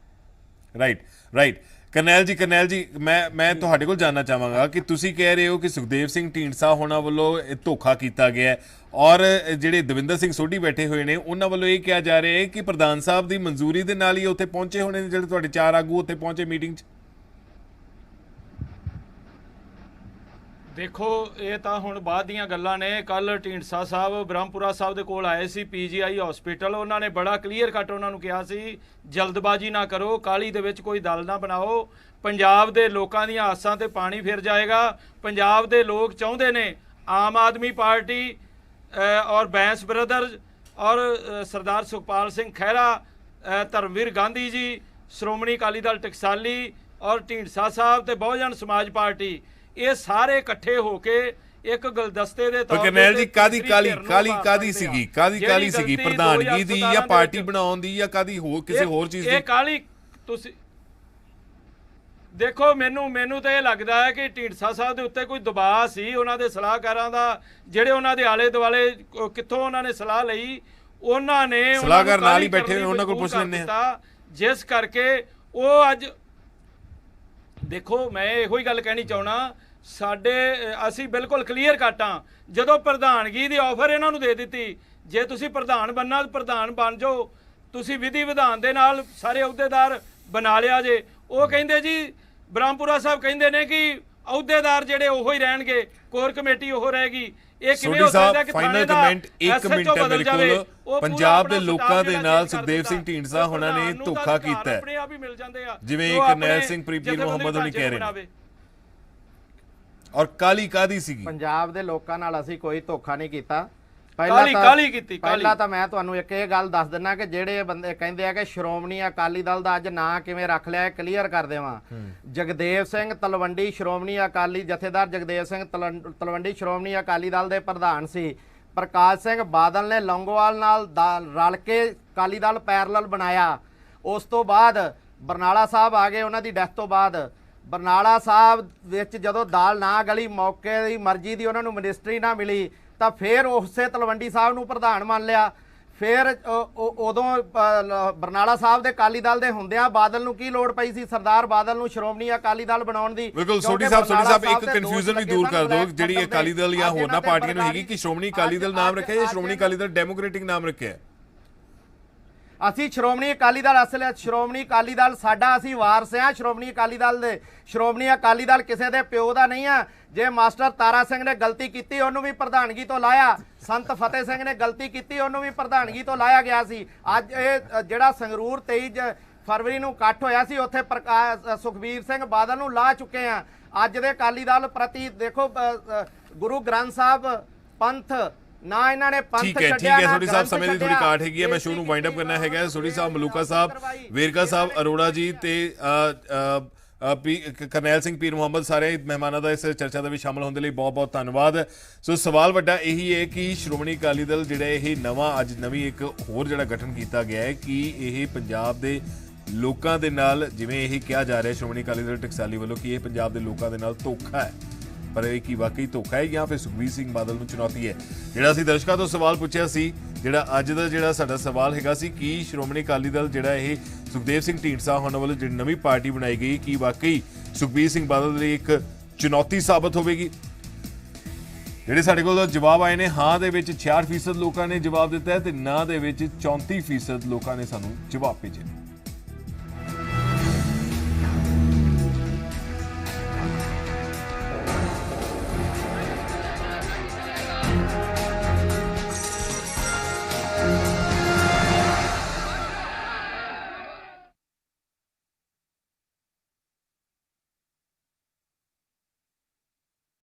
ਰਾਈਟ ਕਰਨੈਲ ਜੀ, ਮੈਂ ਤੁਹਾਡੇ ਕੋਲ ਜਾਨਣਾ ਚਾਹਾਂਗਾ ਕਿ ਤੁਸੀਂ ਕਹਿ ਰਹੇ ਹੋ ਕਿ ਸੁਖਦੇਵ ਸਿੰਘ ਢੀਂਡਸਾ ਹੋਣਾ ਵੱਲੋਂ ਧੋਖਾ ਕੀਤਾ ਗਿਆ ਔਰ ਜਿਹੜੇ ਦਵਿੰਦਰ ਸਿੰਘ ਸੋਢੀ ਬੈਠੇ ਹੋਏ ਨੇ ਉਹਨਾਂ ਵੱਲੋਂ ਇਹ ਕਿਹਾ ਜਾ ਰਿਹਾ ਹੈ ਕਿ ਪ੍ਰਧਾਨ ਸਾਹਿਬ ਦੀ ਮਨਜ਼ੂਰੀ ਦੇ ਨਾਲ ਹੀ ਉੱਥੇ ਪਹੁੰਚੇ ਹੋਣੇ ਨੇ, ਜਿਹੜੇ ਤੁਹਾਡੇ 4 ਆਗੂ ਉੱਥੇ ਪਹੁੰਚੇ ਮੀਟਿੰਗ 'ਚ। ਦੇਖੋ ਇਹ ਤਾਂ ਹੁਣ ਬਾਅਦ ਦੀਆਂ ਗੱਲਾਂ ਨੇ। ਕੱਲ ਢੀਂਡਸਾ ਸਾਹਿਬ ਬ੍ਰਹਮਪੁਰਾ ਸਾਹਿਬ ਦੇ ਕੋਲ ਆਏ ਸੀ PGI ਹਸਪੀਟਲ, ਉਹਨਾਂ ਨੇ ਬੜਾ ਕਲੀਅਰ ਕੱਟ ਉਹਨਾਂ ਨੂੰ ਕਿਹਾ ਸੀ ਜਲਦਬਾਜ਼ੀ ਨਾ ਕਰੋ, ਕਾਹਲੀ ਦੇ ਵਿੱਚ ਕੋਈ ਦਲ ਨਾ ਬਣਾਓ, ਪੰਜਾਬ ਦੇ ਲੋਕਾਂ ਦੀਆਂ ਆਸਾਂ ਤੇ ਪਾਣੀ ਫਿਰ ਜਾਏਗਾ। ਪੰਜਾਬ ਦੇ ਲੋਕ ਚਾਹੁੰਦੇ ਨੇ ਆਮ ਆਦਮੀ ਪਾਰਟੀ ਔਰ ਬੈਂਸ ਬ੍ਰਦਰਜ਼ ਔਰ ਸਰਦਾਰ ਸੁਖਪਾਲ ਸਿੰਘ ਖਹਿਰਾ, ਧਰਮਵੀਰ ਗਾਂਧੀ ਜੀ, ਸ਼੍ਰੋਮਣੀ ਅਕਾਲੀ ਦਲ ਟਕਸਾਲੀ ਔਰ ਢੀਂਡਸਾ ਸਾਹਿਬ ਤੇ ਬਹੁਜਨ ਸਮਾਜ ਪਾਰਟੀ, ਇਹ ਸਾਰੇ ਇਕੱਠੇ ਹੋ ਕੇ ਇੱਕ ਗੁਲਦਸਤੇ ਦੇ ਪਰ ਤੌਰ ਕਰਨੈਲ ਜੀ ਤੇ ਕਾਦੀ ਤੀਸਰੀ ਕਾਲੀ ਧਿਰ ਨੂੰ ਕਾਲੀ ਭਾਰ ਕਾਦੀ ਸਕਦੇ ਆ। ਸੀਗੀ ਕਾਦੀ ਜਿਹੜੀ ਕਾਲੀ ਸੀਗੀ ਗਲਤੀ ਪ੍ਰਧਾਨਗੀ ਦੀ 2017 ਜਾਂ ਦੇ ਪਾਰਟੀ ਵਿੱਚ- ਬਣਾਉਣ ਦੀ ਜਾਂ ਕਾਦੀ ਹੋਰ ਕਿਸੇ ਹੋਰ ਚੀਜ਼ ਇਹ ਦੀ? ਕਾਲੀ ਤੁਸੀਂ ਦੇਖੋ ਮੈਨੂੰ ਤਾਂ ਇਹ ਲੱਗਦਾ ਹੈ ਕਿ ਢੀਂਡਸਾ ਸਾਹਿਬ ਦੇ ਉੱਤੇ ਕੋਈ ਦਬਾਅ ਸੀ ਉਹਨਾਂ ਦੇ ਸਲਾਹਕਾਰਾਂ ਦਾ, ਜਿਹੜੇ ਉਹਨਾਂ ਦੇ ਆਲੇ ਦੁਆਲੇ ਕਿੱਥੋਂ ਉਹਨਾਂ ਨੇ ਸਲਾਹ ਲਈ, ਉਹਨਾਂ ਨੇ ਉਹਨਾਂ ਨੂੰ ਸਲਾਹਕਾਰ ਨਾਲ ਹੀ ਕਾਹਲੀ ਬੈਠੇ ਕਰਨ ਨੇ, ਲਈ ਉਹਨਾਂ ਕੋਲ ਮਜਬੂਰ ਪੁੱਛ ਲੈਂਦੇ ਕਰ ਹਾਂ। ਦਿੱਤਾ, ਜਿਸ ਕਰਕੇ ਉਹ ਅੱਜ ਦੇਖੋ ਮੈਂ ਇਹੋ ਹੀ ਗੱਲ ਕਹਿਣੀ ਚਾਹਣਾ, ਸਾਡੇ ਅਸੀਂ ਬਿਲਕੁਲ ਕਲੀਅਰ ਕੱਟਾਂ, ਜਦੋਂ ਪ੍ਰਧਾਨਗੀ ਦੀ ਆਫਰ ਇਹਨਾਂ ਨੂੰ ਦੇ ਦਿੱਤੀ, ਜੇ ਤੁਸੀਂ ਪ੍ਰਧਾਨ ਬਣਨਾ ਪ੍ਰਧਾਨ ਬਣ ਜਾਓ, ਤੁਸੀਂ ਵਿਧੀ ਵਿਧਾਨ ਦੇ ਨਾਲ ਸਾਰੇ ਅਹੁਦੇਦਾਰ ਬਣਾ ਲਿਆ ਜੇ। ਉਹ ਕਹਿੰਦੇ ਜੀ ਬ੍ਰਹਮਪੁਰਾ ਸਾਹਿਬ ਕਹਿੰਦੇ ਨੇ ਕਿ ਅਹੁਦੇਦਾਰ ਜਿਹੜੇ ਉਹੋ ਹੀ ਰਹਿਣਗੇ, ਕੋਰ ਕਮੇਟੀ ਉਹ ਰਹੇਗੀ। ਇਹ ਕਿਵੇਂ ਹੋ ਸਕਦਾ ਕਿ ਫਾਈਨਲ ਥਾਣੇ ਦਾ ਕਮੈਂਟ 1 SHO ਮਿੰਟ ਹੈ ਬਦਲ ਮੇਰੇ ਜਾਵੇ? ਕੋਲ। ਉਹ ਪੂਰਾ ਪੰਜਾਬ ਦੇ ਆਪਣਾ ਲੋਕਾਂ ਸਟਾਫ ਦੇ ਜਿਹੜਾ ਨਾਲ change ਕਰ ਸੁਖਦੇਵ ਸਿੰਘ ਦਿੱਤਾ। ਢੀਂਡਸਾ ਹੋਣਾ ਨੇ ਪ੍ਰਧਾਨ ਨੂੰ ਤਾਂ ਧੋਖਾ ਕੀਤਾ ਹੈ, ਆਪਣੇ ਆਪ ਹੀ ਮਿਲ ਜਾਂਦੇ ਆ, ਜਿਵੇਂ ਜੋ ਕਰਨੈਲ ਆਪਣੇ ਸਿੰਘ ਪੀਰ ਜਥੇਬੰਦੀ ਮੁਹੰਮਦ ਹੋਣੀ ਕਹਿ ਰਹੇ ਬਣਾਵੇ। ਨੇ। ਔਰ ਕਾਲੀ ਕਾਦੀ ਸੀਗੀ? ਪੰਜਾਬ ਦੇ ਲੋਕਾਂ ਨਾਲ ਅਸੀਂ ਕੋਈ ਧੋਖਾ ਨਹੀਂ ਕੀਤਾ। ਕਾਲੀ ਕੀਤੀ, ਪਹਿਲਾਂ ਤਾਂ ਮੈਂ ਤੁਹਾਨੂੰ ਇੱਕ ਇਹ ਗੱਲ ਦੱਸ ਦਿੰਨਾ ਕਿ ਜਿਹੜੇ ਬੰਦੇ ਕਹਿੰਦੇ ਆ ਕਿ ਸ਼੍ਰੋਮਣੀ ਅਕਾਲੀ ਦਲ ਦਾ ਅੱਜ ਨਾਂ ਕਿਵੇਂ ਰੱਖ ਲਿਆ, ਕਲੀਅਰ ਕਰ ਦੇਵਾਂ। ਜਗਦੇਵ ਸਿੰਘ ਤਲਵੰਡੀ ਸ਼੍ਰੋਮਣੀ ਅਕਾਲੀ ਜਥੇਦਾਰ ਜਗਦੇਵ ਸਿੰਘ ਤਲਵੰਡੀ ਸ਼੍ਰੋਮਣੀ ਅਕਾਲੀ ਦਲ ਦੇ ਪ੍ਰਧਾਨ ਸੀ। ਪ੍ਰਕਾਸ਼ ਸਿੰਘ ਬਾਦਲ ਨੇ ਲੌਂਗੋਵਾਲ ਨਾਲ ਰਲ ਕੇ ਅਕਾਲੀ ਦਲ ਪੈਰਲਲ ਬਣਾਇਆ। ਉਸ ਤੋਂ ਬਾਅਦ ਬਰਨਾਲਾ ਸਾਹਿਬ ਆ ਗਏ, ਉਹਨਾਂ ਦੀ ਡੈਥ ਤੋਂ ਬਾਅਦ ਬਰਨਾਲਾ ਸਾਹਿਬ ਵਿੱਚ ਜਦੋਂ ਦਾਲ ਨਾ ਗਲੀ, ਮੌਕੇ ਦੀ ਮਰਜ਼ੀ ਦੀ ਉਹਨਾਂ ਨੂੰ ਮਿਨਿਸਟਰੀ ਨਾ ਮਿਲੀ, ਤਾਂ ਫਿਰ ਉਸੇ ਤਲਵੰਡੀ ਸਾਹਿਬ ਨੂੰ ਪ੍ਰਧਾਨ ਮੰਨ ਲਿਆ। ਫਿਰ ਉਦੋਂ ਬਰਨਾਲਾ ਸਾਹਿਬ ਦੇ ਅਕਾਲੀ ਦਲ ਦੇ ਹੁੰਦਿਆਂ ਬਾਦਲ ਨੂੰ ਕੀ ਲੋੜ ਪਈ ਸੀ ਸਰਦਾਰ ਬਾਦਲ ਨੂੰ ਸ਼੍ਰੋਮਣੀ ਅਕਾਲੀ ਦਲ ਬਣਾਉਣ ਦੀ? ਬਿਲਕੁਲ ਸੋਢੀ ਸਾਹਿਬ ਇੱਕ ਕਨਫਿਊਜ਼ਨ ਵੀ ਦੂਰ ਕਰ ਦਿਓ, ਜਿਹੜੀ ਅਕਾਲੀ ਦਲ ਜਾਂ ਹੋਰਨਾਂ ਪਾਰਟੀਆਂ ਨੂੰ ਹੈਗੀ ਕਿ ਸ਼੍ਰੋਮਣੀ ਅਕਾਲੀ ਦਲ ਨਾਮ ਰੱਖਿਆ ਜਾਂ ਸ਼੍ਰੋਮਣੀ ਅਕਾਲੀ ਦਲ ਡੈਮੋਕ੍ਰੈਟਿਕ ਨਾਮ ਰੱਖਿਆ? ਅਸੀਂ ਸ਼੍ਰੋਮਣੀ ਅਕਾਲੀ ਦਲ ਅਸਲ ਸ਼੍ਰੋਮਣੀ ਅਕਾਲੀ ਦਲ ਸਾਡਾ, ਅਸੀਂ ਵਾਰਸ ਆ ਸ਼੍ਰੋਮਣੀ ਅਕਾਲੀ ਦਲ ਦੇ। ਸ਼੍ਰੋਮਣੀ ਅਕਾਲੀ ਦਲ ਕਿਸੇ ਦੇ ਪਿਓ ਦਾ ਨਹੀਂ ਆ। ਜੇ ਮਾਸਟਰ ਤਾਰਾ ਸਿੰਘ ਨੇ ਗਲਤੀ ਕੀਤੀ ਉਹਨੂੰ ਵੀ ਪ੍ਰਧਾਨਗੀ ਤੋਂ ਲਾਇਆ, ਸੰਤ ਫਤਿਹ ਸਿੰਘ ਨੇ ਗਲਤੀ ਕੀਤੀ ਉਹਨੂੰ ਵੀ ਪ੍ਰਧਾਨਗੀ ਤੋਂ ਲਾਇਆ ਗਿਆ ਸੀ। ਅੱਜ ਇਹ ਜਿਹੜਾ ਸੰਗਰੂਰ 23 ਫਰਵਰੀ ਨੂੰ ਇਕੱਠ ਹੋਇਆ ਸੀ, ਉੱਥੇ ਸੁਖਬੀਰ ਸਿੰਘ ਬਾਦਲ ਨੂੰ ਲਾ ਚੁੱਕੇ ਆ। ਅੱਜ ਦੇ ਅਕਾਲੀ ਦਲ ਪ੍ਰਤੀ ਦੇਖੋ, ਗੁਰੂ ਗ੍ਰੰਥ ਸਾਹਿਬ ਪੰਥ ਨਾ ਇਹਨਾਂ ਨੇ ਪੰਥ ਛੱਡਿਆ। ਠੀਕ ਹੈ ਸੋਢੀ ਸਾਹਿਬ, ਸਮੇਂ ਦੀ ਥੋੜੀ ਕਾਟ ਹੈਗੀ ਹੈ, ਮੈਂ ਸ਼ੋਅ ਨੂੰ ਵਾਈਂਡ ਅਪ ਕਰਨਾ ਹੈਗਾ। ਸੋਢੀ ਸਾਹਿਬ, ਮਲੂਕਾ ਸਾਹਿਬ, ਵੇਰਕਾ ਸਾਹਿਬ, ਅਰੋੜਾ ਜੀ ਤੇ ਕਰਨੈਲ ਸਿੰਘ ਪੀਰ ਮੁਹੰਮਦ, ਸਾਰੇ ਮਹਿਮਾਨਾਂ ਦਾ ਇਸ ਚਰਚਾ ਦੇ ਵਿੱਚ ਸ਼ਾਮਲ ਹੋਣ ਦੇ ਲਈ ਬਹੁਤ ਬਹੁਤ ਧੰਨਵਾਦ। ਸੋ ਸਵਾਲ ਵੱਡਾ ਇਹੀ ਹੈ ਕਿ ਸ਼੍ਰੋਮਣੀ ਅਕਾਲੀ ਦਲ ਜਿਹੜਾ ਇਹ ਨਵੀਂ ਇੱਕ ਹੋਰ ਜਿਹੜਾ ਗਠਨ ਕੀਤਾ ਗਿਆ ਹੈ, ਕਿ ਇਹ ਪੰਜਾਬ ਦੇ ਲੋਕਾਂ ਦੇ ਨਾਲ, ਜਿਵੇਂ ਇਹ ਕਿਹਾ ਜਾ ਰਿਹਾ ਸ਼੍ਰੋਮਣੀ ਅਕਾਲੀ ਦਲ ਟਕਸਾਲੀ ਵੱਲੋਂ ਕਿ ਇਹ ਪੰਜਾਬ ਦੇ ਲੋਕਾਂ ਦੇ ਨਾਲ ਧੋਖਾ ਹੈ, ਪਰ ਇਹ ਕੀ ਵਾਕਈ ਧੋਖਾ ਹੈ ਜਾਂ ਫਿਰ ਸੁਖਬੀਰ ਸਿੰਘ ਬਾਦਲ ਨੂੰ ਚੁਣੌਤੀ ਹੈ? ਜਿਹੜਾ ਅਸੀਂ ਦਰਸ਼ਕਾਂ ਤੋਂ ਸਵਾਲ ਪੁੱਛਿਆ ਸੀ, ਜਿਹੜਾ ਅੱਜ ਦਾ ਜਿਹੜਾ ਸਾਡਾ ਸਵਾਲ ਹੈਗਾ ਸੀ ਕਿ ਸ਼੍ਰੋਮਣੀ ਅਕਾਲੀ ਦਲ ਜਿਹੜਾ ਇਹ ਸੁਖਦੇਵ ਸਿੰਘ ਢੀਂਡਸਾ ਹੋਣ ਵੱਲੋਂ ਜਿਹੜੀ ਨਵੀਂ ਪਾਰਟੀ ਬਣਾਈ ਗਈ, ਕੀ ਵਾਕਈ ਸੁਖਬੀਰ ਸਿੰਘ ਬਾਦਲ ਲਈ ਇੱਕ ਚੁਣੌਤੀ ਸਾਬਤ ਹੋਵੇਗੀ? ਜਿਹੜੇ ਸਾਡੇ ਕੋਲ ਜਵਾਬ ਆਏ ਨੇ, ਹਾਂ ਦੇ ਵਿੱਚ 66% ਲੋਕਾਂ ਨੇ ਜਵਾਬ ਦਿੱਤਾ ਹੈ ਤੇ ਨਾ ਦੇ ਵਿੱਚ 34% ਲੋਕਾਂ ਨੇ ਸਾਨੂੰ ਜਵਾਬ ਭੇਜਿਆ।